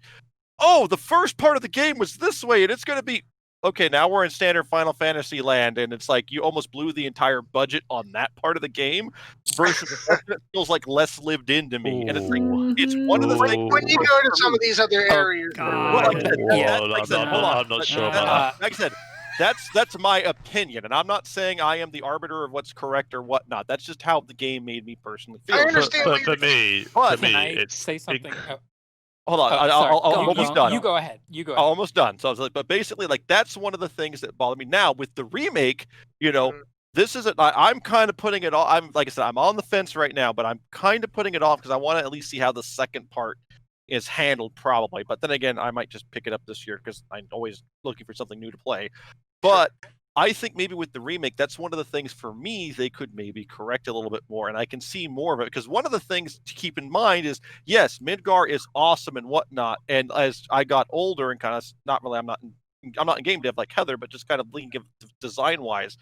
I: oh, the first part of the game was this way, and it's going to be okay, now we're in standard Final Fantasy land, and it's like you almost blew the entire budget on that part of the game versus it feels like less lived into me. And it's like, it's one of the things
D: when you go to some of these other areas.
C: I'm not sure about that.
I: Like I said, that's my opinion, and I'm not saying I am the arbiter of what's correct or whatnot. That's just how the game made me personally feel.
D: I understand.
C: But for me,
B: it's say something.
I: Hold on, I'm almost done.
B: You go ahead. I'm
I: almost done. So I was like, but basically, like, that's one of the things that bother me. Now with the remake, this isn't. I'm kind of putting it off. I'm like I said, I'm on the fence right now, but I'm kind of putting it off because I want to at least see how the second part is handled, probably. But then again, I might just pick it up this year because I'm always looking for something new to play. But I think maybe with the remake, that's one of the things for me they could maybe correct a little bit more, and I can see more of it. Because one of the things to keep in mind is, yes, Midgar is awesome and whatnot. And as I got older and kind of I'm not in game dev like Heather, but just kind of thinking design wise,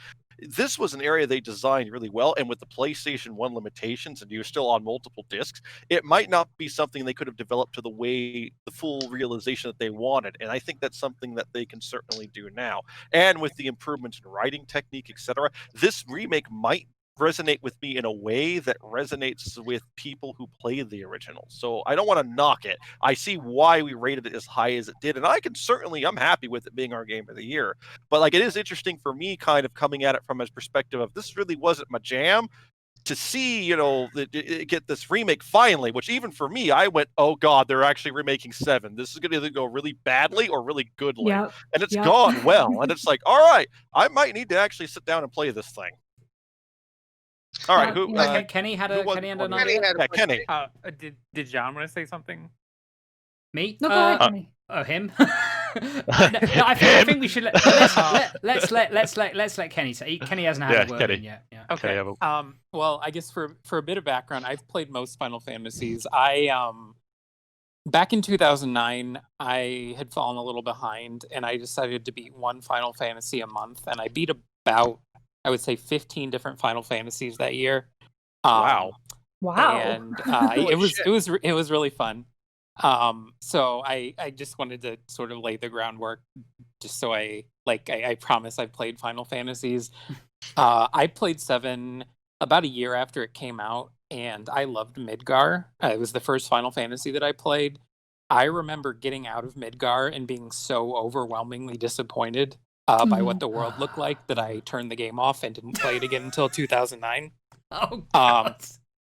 I: this was an area they designed really well. And with the PlayStation 1 limitations, and you're still on multiple discs, it might not be something they could have developed to the full realization that they wanted. And I think that's something that they can certainly do now. And with the improvements in writing technique, etc., this remake might resonate with me in a way that resonates with people who played the original. So I don't want to knock it. I see why we rated it as high as it did, and I'm happy with it being our game of the year. But like, it is interesting for me kind of coming at it from a perspective of this really wasn't my jam, to see, get this remake finally, which even for me, I went, oh God, they're actually remaking 7. This is going to either go really badly or really goodly. And it's gone well. And it's like, all right, I might need to actually sit down and play this thing. All right,
A: Kenny had an idea.
I: Yeah, Kenny.
B: Did John want to say something?
A: Me?
F: No, go ahead, Kenny.
A: Oh, him? I think we should let's let Kenny say. Kenny hasn't had a word in yet. Yeah.
B: Okay. Well, I guess for a bit of background, I've played most Final Fantasies. Back in 2009, I had fallen a little behind, and I decided to beat one Final Fantasy a month, and I beat about, I would say, 15 different Final Fantasies that year.
I: Wow!
B: And it was really fun. So I just wanted to sort of lay the groundwork just so I promise I've played Final Fantasies. I played 7 about a year after it came out, and I loved Midgar. It was the first Final Fantasy that I played. I remember getting out of Midgar and being so overwhelmingly disappointed by what the world looked like that I turned the game off and didn't play it again until 2009.
A: Oh, God.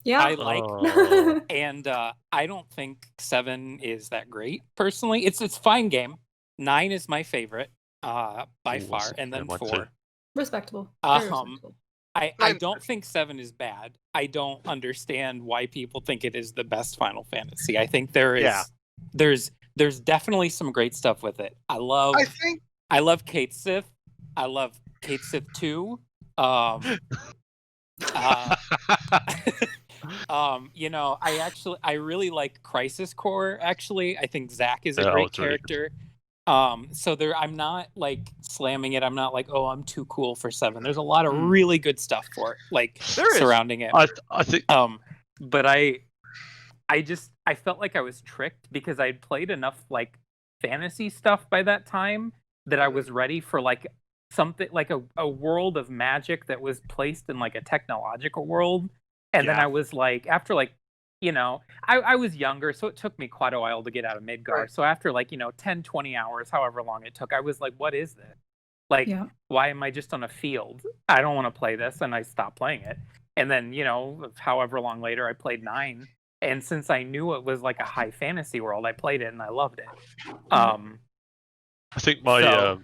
F: Yeah.
B: I like, and I don't think 7 is that great personally. It's a fine game. 9 is my favorite by far, and then 4.
F: Respectable. Very respectable.
B: I don't think 7 is bad. I don't understand why people think it is the best Final Fantasy. I think there's definitely some great stuff with it. I love Kate Sith. I love Kate Sith 2. I really like Crisis Core. Actually, I think Zack is a great character. So I'm not like slamming it. I'm not like, oh, I'm too cool for 7. There's a lot of really good stuff for it, like surrounding it.
C: I think.
B: But I felt like I was tricked because I'd played enough like fantasy stuff by that time that I was ready for like something like a world of magic that was placed in like a technological world. And then I was like, after like, I was younger, so it took me quite a while to get out of Midgar. Right. So after like, 10, 20 hours, however long it took, I was like, what is this? Like, why am I just on a field? I don't want to play this. And I stopped playing it. And then, however long later, I played 9. And since I knew it was like a high fantasy world, I played it and I loved it.
C: I think my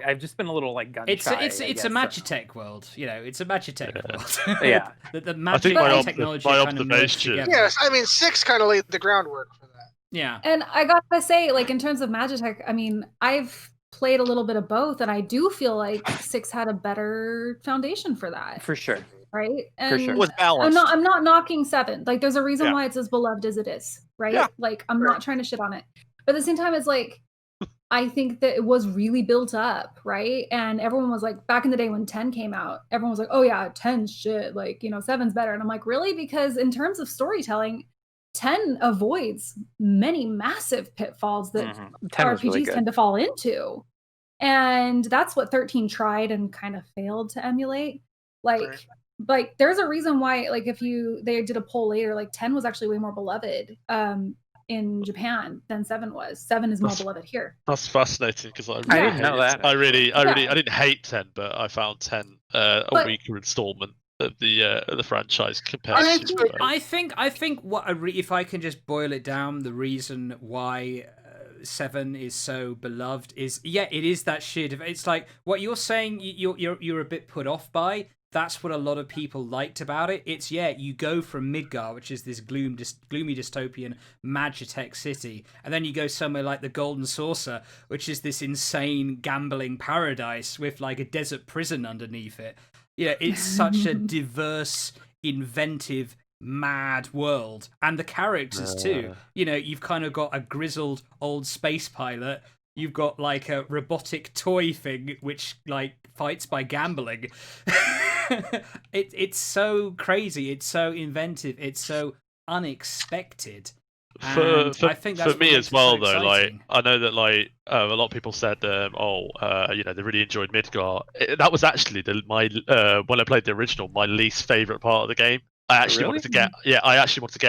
B: I've just been a little like gun shy.
A: It's a Magitech world, it's a Magitech world.
B: Yeah,
A: the magic and technology kind of merged together.
D: Yes, I mean 6 kind of laid the groundwork for that.
A: Yeah,
F: and I gotta say, like in terms of Magitech, I mean I've played a little bit of both, and I do feel like 6 had a better foundation for that.
B: For sure.
F: Right? And
B: for sure.
I: It was balanced.
F: I'm not knocking 7. Like there's a reason why it's as beloved as it is, right?
I: Yeah.
F: Like I'm not trying to shit on it. But at the same time, it's like I think that it was really built up, right? And everyone was like, back in the day when 10 came out, everyone was like, oh yeah, 10's shit, like, 7's better. And I'm like, really? Because in terms of storytelling, 10 avoids many massive pitfalls that RPGs really tend to fall into. And that's what 13 tried and kind of failed to emulate. Like there's a reason why, like they did a poll later, like 10 was actually way more beloved in Japan than 7 was. 7 is more beloved here.
C: That's fascinating because I
B: didn't know that.
C: I didn't hate 10, but I found 10 a weaker installment of the franchise compared to.
A: I think what if I can just boil it down, the reason why 7 is so beloved is it is that shit. It's like what you're saying. You're a bit put off by. That's what a lot of people liked about it. It's, you go from Midgar, which is this gloomy dystopian Magitech city, and then you go somewhere like the Golden Saucer, which is this insane gambling paradise with like a desert prison underneath it. Yeah, it's such a diverse, inventive, mad world. And the characters too. You've kind of got a grizzled old space pilot. You've got like a robotic toy thing which like fights by gambling. It's so crazy. It's so inventive. It's so unexpected.
C: I think that's for me as well, though. Like I know that like a lot of people said, they really enjoyed Midgar. That was actually my when I played the original, my least favorite part of the game. I actually wanted to get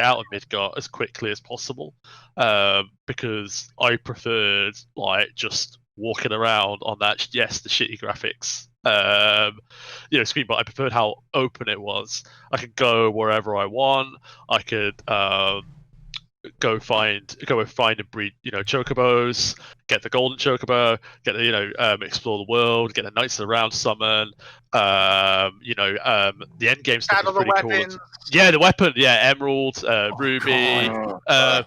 C: out of Midgar as quickly as possible, because I preferred like just walking around on that. Yes, the shitty graphics, screen, but I preferred how open it was. I could go wherever I want. I could go find and breed chocobos, get the golden chocobo, get explore the world, get the Knights of the Round summon. The end game stuff is pretty cool. Yeah, the weapon, Emerald, Ruby. I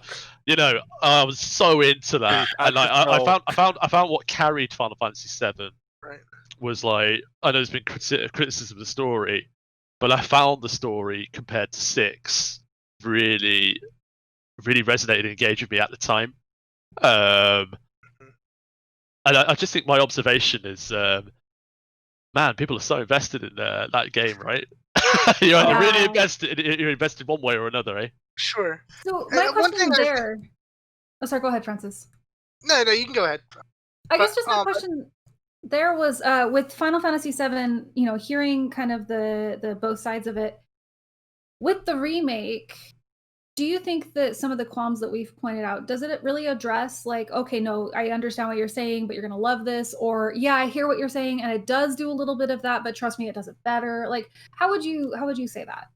C: was so into that, and I found what carried Final Fantasy VII was like, I know there's been criticism of the story, but I found the story compared to 6 really resonated and engaged with me at the time. And I just think my observation is, man, people are so invested in that game, right? You're really invested. You're invested one way or another, eh?
D: Sure.
F: So my question there. Oh, sorry. Go ahead, Francis.
D: No, you can go ahead.
F: I guess just my question there was with Final Fantasy VII, hearing kind of the both sides of it. With the remake, do you think that some of the qualms that we've pointed out, does it really address like, okay, no, I understand what you're saying, but you're going to love this, or yeah, I hear what you're saying and it does do a little bit of that, but trust me, it does it better. Like, how would you say that?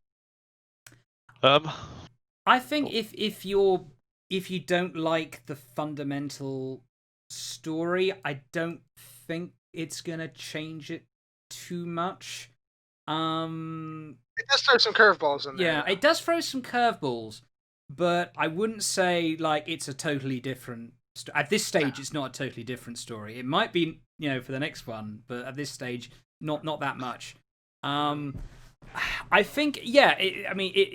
A: I think if you don't like the fundamental story, I don't think it's going to change it too much.
D: It does throw some curveballs in there.
A: Yeah, it does throw some curveballs, but I wouldn't say like it's a totally different. At this stage, it's not a totally different story. It might be, for the next one, but at this stage, not that much. I think,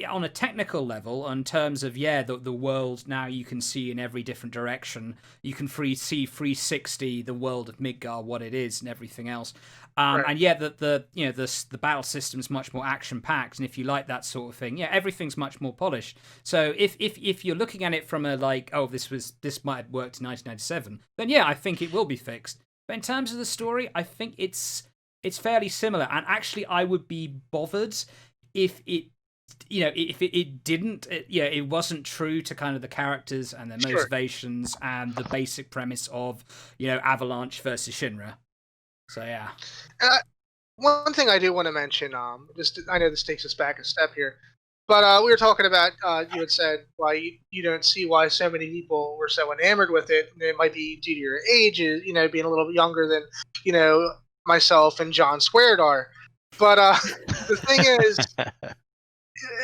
A: on a technical level, in terms of the world now you can see in every different direction. You can see 360 the world of Midgar, what it is, and everything else.
D: Right.
A: And the battle system's much more action packed, and if you like that sort of thing, everything's much more polished. So if you're looking at it from a like, oh, this might have worked in 1997, then I think it will be fixed. But in terms of the story, I think it's fairly similar, and actually, I would be bothered if it, if it didn't, it wasn't true to kind of the characters and their motivations and the basic premise of, Avalanche versus Shinra. So yeah.
D: One thing I do want to mention, I know this takes us back a step here, but we were talking about, you had said why you don't see why so many people were so enamored with it. And it might be due to your age, being a little bit younger than, myself and John Squared are. But the thing is,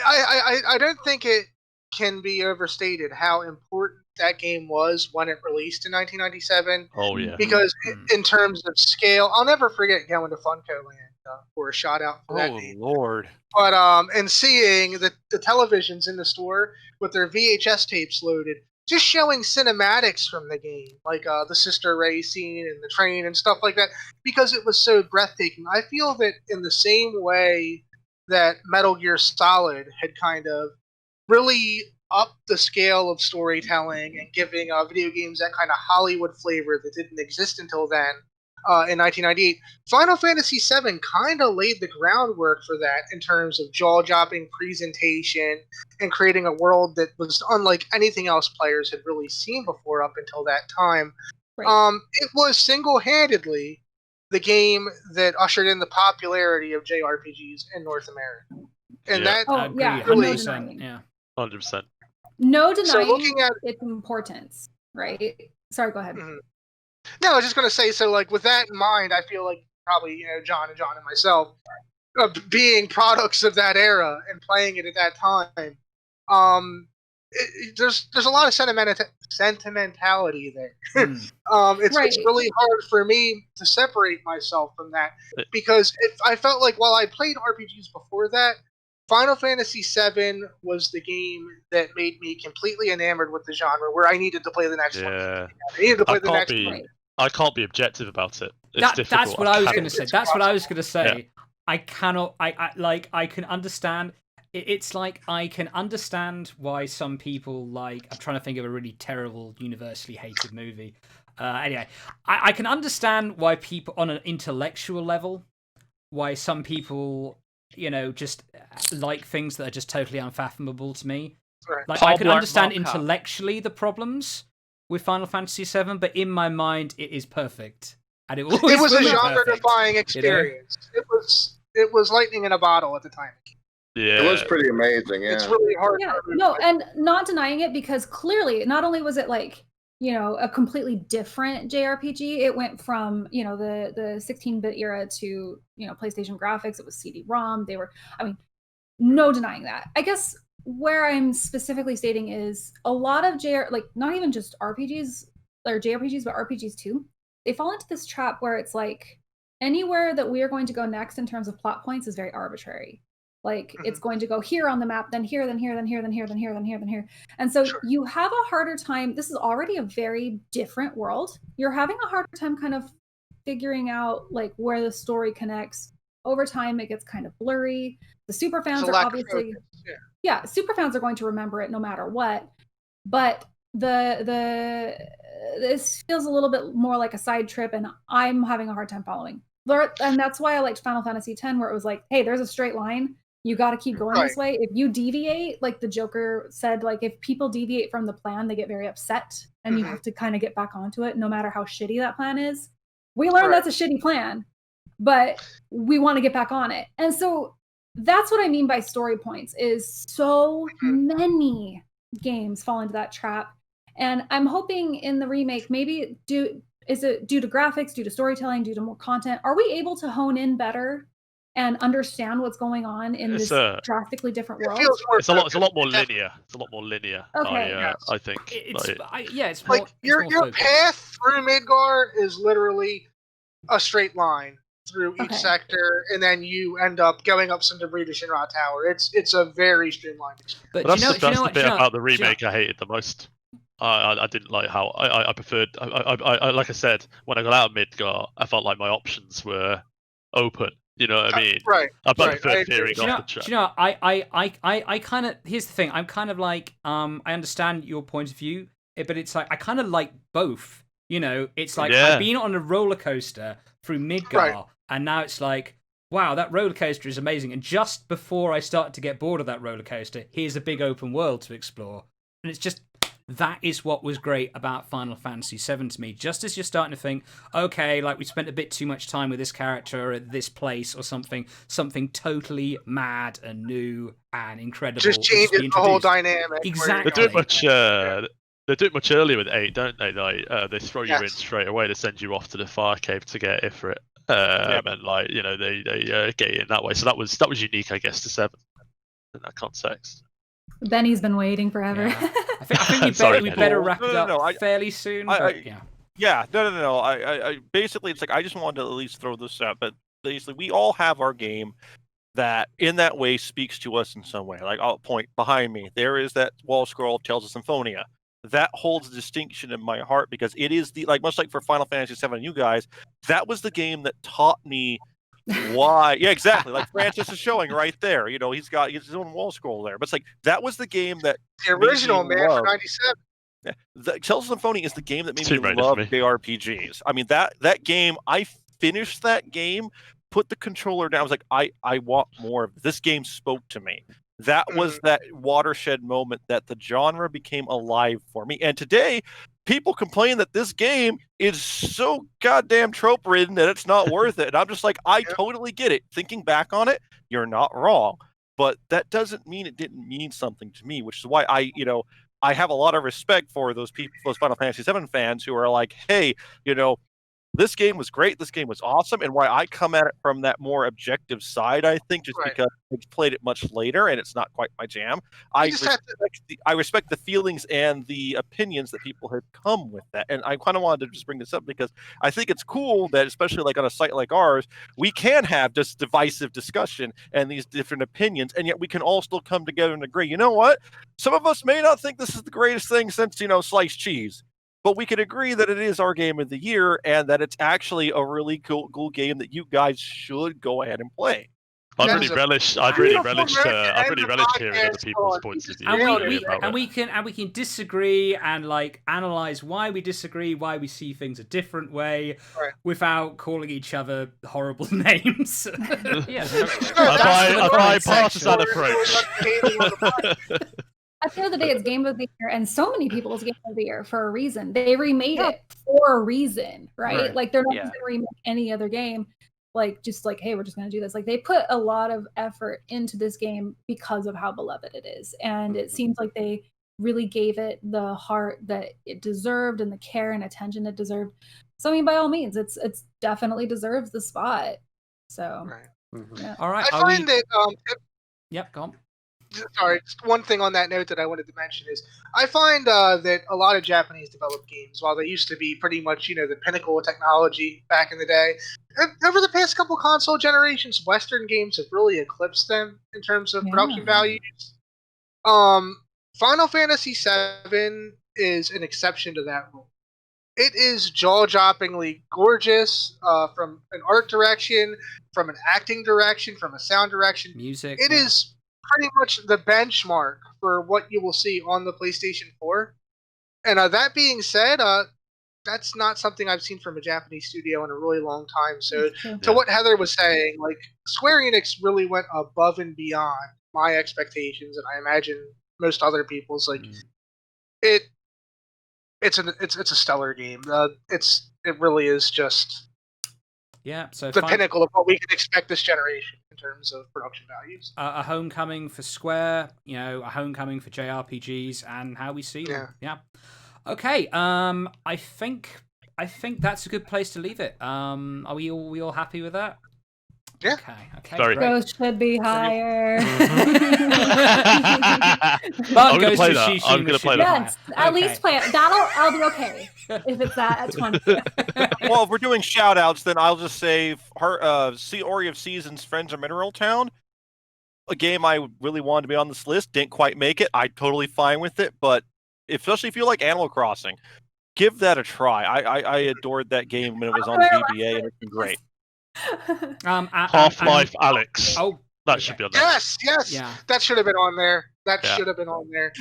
D: I don't think it can be overstated how important that game was when it released in 1997.
C: Oh yeah.
D: Because in terms of scale, I'll never forget going to Funko Land for a shout out for that game.
B: Oh Lord.
D: But and seeing the televisions in the store with their VHS tapes loaded, just showing cinematics from the game, like the Sister Ray scene and the train and stuff like that, because it was so breathtaking. I feel that in the same way that Metal Gear Solid had kind of really upped the scale of storytelling and giving video games that kind of Hollywood flavor that didn't exist until then, in 1998, Final Fantasy VII kind of laid the groundwork for that in terms of jaw-dropping presentation and creating a world that was unlike anything else players had really seen before up until that time. Right. It was single-handedly the game that ushered in the popularity of JRPGs in North America. And that
A: really, 100%. Yeah,
C: 100%.
F: No denying its importance, right? Sorry, go ahead.
D: Mm-hmm. No, I was just going to say, so like with that in mind, I feel like probably, John and myself, being products of that era and playing it at that time, there's a lot of sentimentality there. It's really hard for me to separate myself from that, because I felt like while I played RPGs before that, Final Fantasy VII was the game that made me completely enamored with the genre, where I needed to play the next one. I needed to play the next one.
C: I can't be objective about it. It's
A: that's what I was going to say. That's what I was going to say. Yeah. I cannot. I can understand. It's like I can understand why some people like. I'm trying to think of a really terrible, universally hated movie. Anyway, I can understand why people, on an intellectual level, why some people, just like things that are just totally unfathomable to me. Right. Like I can understand intellectually the problems with Final Fantasy VII, but in my mind, it is perfect, and it was
D: a genre-defying experience. It was lightning in a bottle at the time.
C: Yeah,
G: it was pretty amazing. Yeah,
D: it's really hard.
F: Yeah, no, and not denying it, because clearly, not only was it like a completely different JRPG. It went from the 16-bit era to PlayStation graphics. It was CD-ROM. They were, no denying that. I guess where I'm specifically stating is a lot of not even just RPGs or JRPGs, but RPGs too. They fall into this trap where it's like anywhere that we are going to go next in terms of plot points is very arbitrary. Like it's going to go here on the map, then here, then here, then here, then here, then here, then here, then here. And so you have a harder time. This is already a very different world. You're having a harder time kind of figuring out like where the story connects. Over time, it gets kind of blurry. The super fans are obviously, super fans are going to remember it no matter what. But this feels a little bit more like a side trip, and I'm having a hard time following. And that's why I liked Final Fantasy X, where it was like, hey, there's a straight line. You got to keep going this way. If you deviate, like the Joker said, like if people deviate from the plan, they get very upset, and you have to kind of get back onto it, no matter how shitty that plan is. We learned that's a shitty plan, but we want to get back on it. And so that's what I mean by story points, is so many games fall into that trap. And I'm hoping in the remake, maybe is it due to graphics, due to storytelling, due to more content? Are we able to hone in better and understand what's going on in this drastically different world?
C: It's a lot more linear. It's a lot more linear.
F: Okay.
C: I think.
A: It's
D: like
A: more,
D: your path through Midgar is literally a straight line through each sector, and then you end up going up some debris to Shinra Tower. It's a very streamlined experience.
C: But that's the bit about the remake I hated the most. I didn't like how I preferred. I like I said, when I got out of Midgar, I felt like my options were open. You know what I mean?
D: Right.
C: I preferred veering off the track.
A: Do you know? I kind of. Here's the thing. I'm kind of like I understand your point of view, but it's like I kind of like both. You know, it's like I've been on a roller coaster through Midgar, and now it's like, wow, that roller coaster is amazing. And just before I start to get bored of that roller coaster, here's a big open world to explore, and it's just. That is what was great about Final Fantasy VII to me. Just as you're starting to think, okay, like we spent a bit too much time with this character at this place or something totally mad and new and incredible.
D: Just changes the whole dynamic.
A: Exactly.
C: They do it much earlier with 8, don't they? Like, they throw you in straight away to send you off to the fire cave to get Ifrit. And like, you know, they get you in that way. So that was unique, I guess, to 7 in that context.
F: Benny's been waiting forever.
A: Yeah. I think we better wrap it up fairly soon.
I: No. I basically, it's like I just wanted to at least throw this out, but basically, we all have our game that, in that way, speaks to us in some way. Like, I'll point behind me. There is that wall scroll, Tales of Symphonia. That holds a distinction in my heart because it is much like for Final Fantasy VII, you guys, that was the game that taught me why. Yeah, exactly. Like Francis is showing right there. You know, he's got his own wall scroll there. But it's like that was the game that
D: the original man for '97.
I: Yeah, the Tales of Symphonia is the game that made me love JRPGs. I mean, that game, I finished that game, put the controller down. I was like, I want more of this game. Spoke to me. That was that watershed moment that the genre became alive for me. And today, people complain that this game is so goddamn trope-ridden that it's not worth it. And I'm just like, I totally get it. Thinking back on it, you're not wrong. But that doesn't mean it didn't mean something to me, which is why I have a lot of respect for those people, those Final Fantasy VII fans who are like, hey, this game was great, this game was awesome, and why I come at it from that more objective side, I think, just because I played it much later and it's not quite my jam. I respect the feelings and the opinions that people have come with that, and I kind of wanted to just bring this up because I think it's cool that, especially like on a site like ours, we can have this divisive discussion and these different opinions, and yet we can all still come together and agree, you know what? Some of us may not think this is the greatest thing since, sliced cheese. But we can agree that it is our game of the year and that it's actually a really cool game that you guys should go ahead and play.
C: I'd really relish hearing other people's points of view.
A: And we can disagree and like analyze why we disagree, why we see things a different way, without calling each other horrible names.
C: A bipartisan approach.
F: At the end of the day, it's Game of the Year, and so many people's Game of the Year for a reason. They remade it for a reason, right? Like, they're not going to remake any other game, like, just like, hey, we're just going to do this. Like, they put a lot of effort into this game because of how beloved it is, and it seems like they really gave it the heart that it deserved and the care and attention it deserved. So, I mean, by all means, it's definitely deserves the spot. So,
A: all right.
D: I find that...
A: Yep, go on.
D: Sorry, just one thing on that note that I wanted to mention is I find that a lot of Japanese developed games, while they used to be pretty much, the pinnacle of technology back in the day, over the past couple console generations, Western games have really eclipsed them in terms of production values. Final Fantasy VII is an exception to that rule. It is jaw-droppingly gorgeous from an art direction, from an acting direction, from a sound direction.
A: Music.
D: It is pretty much the benchmark for what you will see on the PlayStation 4. And that being said, that's not something I've seen from a Japanese studio in a really long time. So, to what Heather was saying, like Square Enix really went above and beyond my expectations, and I imagine most other people's. Like it's a stellar game. It really is just
A: so
D: the pinnacle of what we can expect this generation in terms of production values.
A: A homecoming for Square, a homecoming for JRPGs, and how we see them. Yeah. Okay. I think that's a good place to leave it. Are we all happy with that?
D: Yeah.
A: Okay.
C: Very.
F: Ghost should be higher.
A: But
C: I'm going to play
A: Ghost of
C: that. I'm going to play that.
F: Yes, at least play it. I'll be okay if it's that at 20.
I: Well, if we're doing shout outs, then I'll just say Ori of Seasons, Friends of Mineral Town. A game I really wanted to be on this list, didn't quite make it. I'm totally fine with it, but especially if you like Animal Crossing, give that a try. I adored that game when it was on the GBA, and it's been great.
C: Half-Life Alex.
A: Oh,
C: that should be on there.
D: Yes.
A: Yeah.
D: That should have been on there. Should have been on there.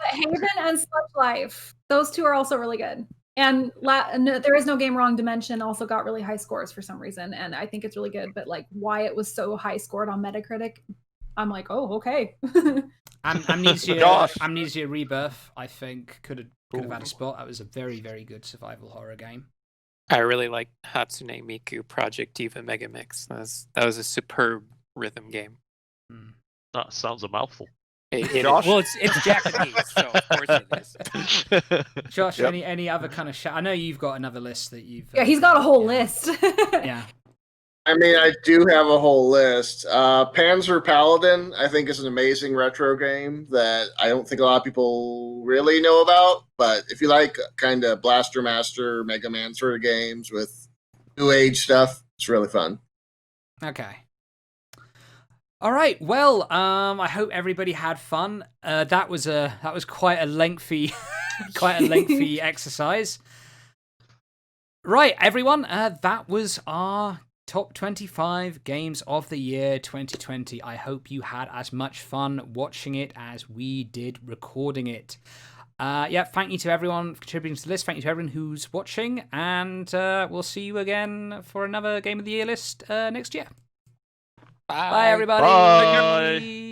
F: Haven and Sludge Life. Those two are also really good. And There Is No Game Wrong Dimension also got really high scores for some reason, and I think it's really good. But like, why it was so high scored on Metacritic, I'm like, oh, okay.
A: Amnesia Rebirth, I think, could have had a spot. That was a very, very good survival horror game.
B: I really like Hatsune Miku Project Diva Megamix. That was a superb rhythm game.
C: That sounds a mouthful.
B: Well, it's Japanese, so of course it is.
A: Josh, any other kind of I know you've got another list that you've...
F: Yeah, he's got a whole list.
A: Yeah.
G: I mean, I do have a whole list. Panzer Paladin, I think, is an amazing retro game that I don't think a lot of people really know about. But if you like kind of Blaster Master, Mega Man sort of games with new age stuff, it's really fun.
A: Okay. All right. Well, I hope everybody had fun. That was quite a lengthy, exercise. Right, everyone. That was our top 25 games of the year 2020. I hope you had as much fun watching it as we did recording it. Thank you to everyone contributing to the list. Thank you to everyone who's watching, and we'll see you again for another Game of the Year list next year. Bye everybody.
C: Bye.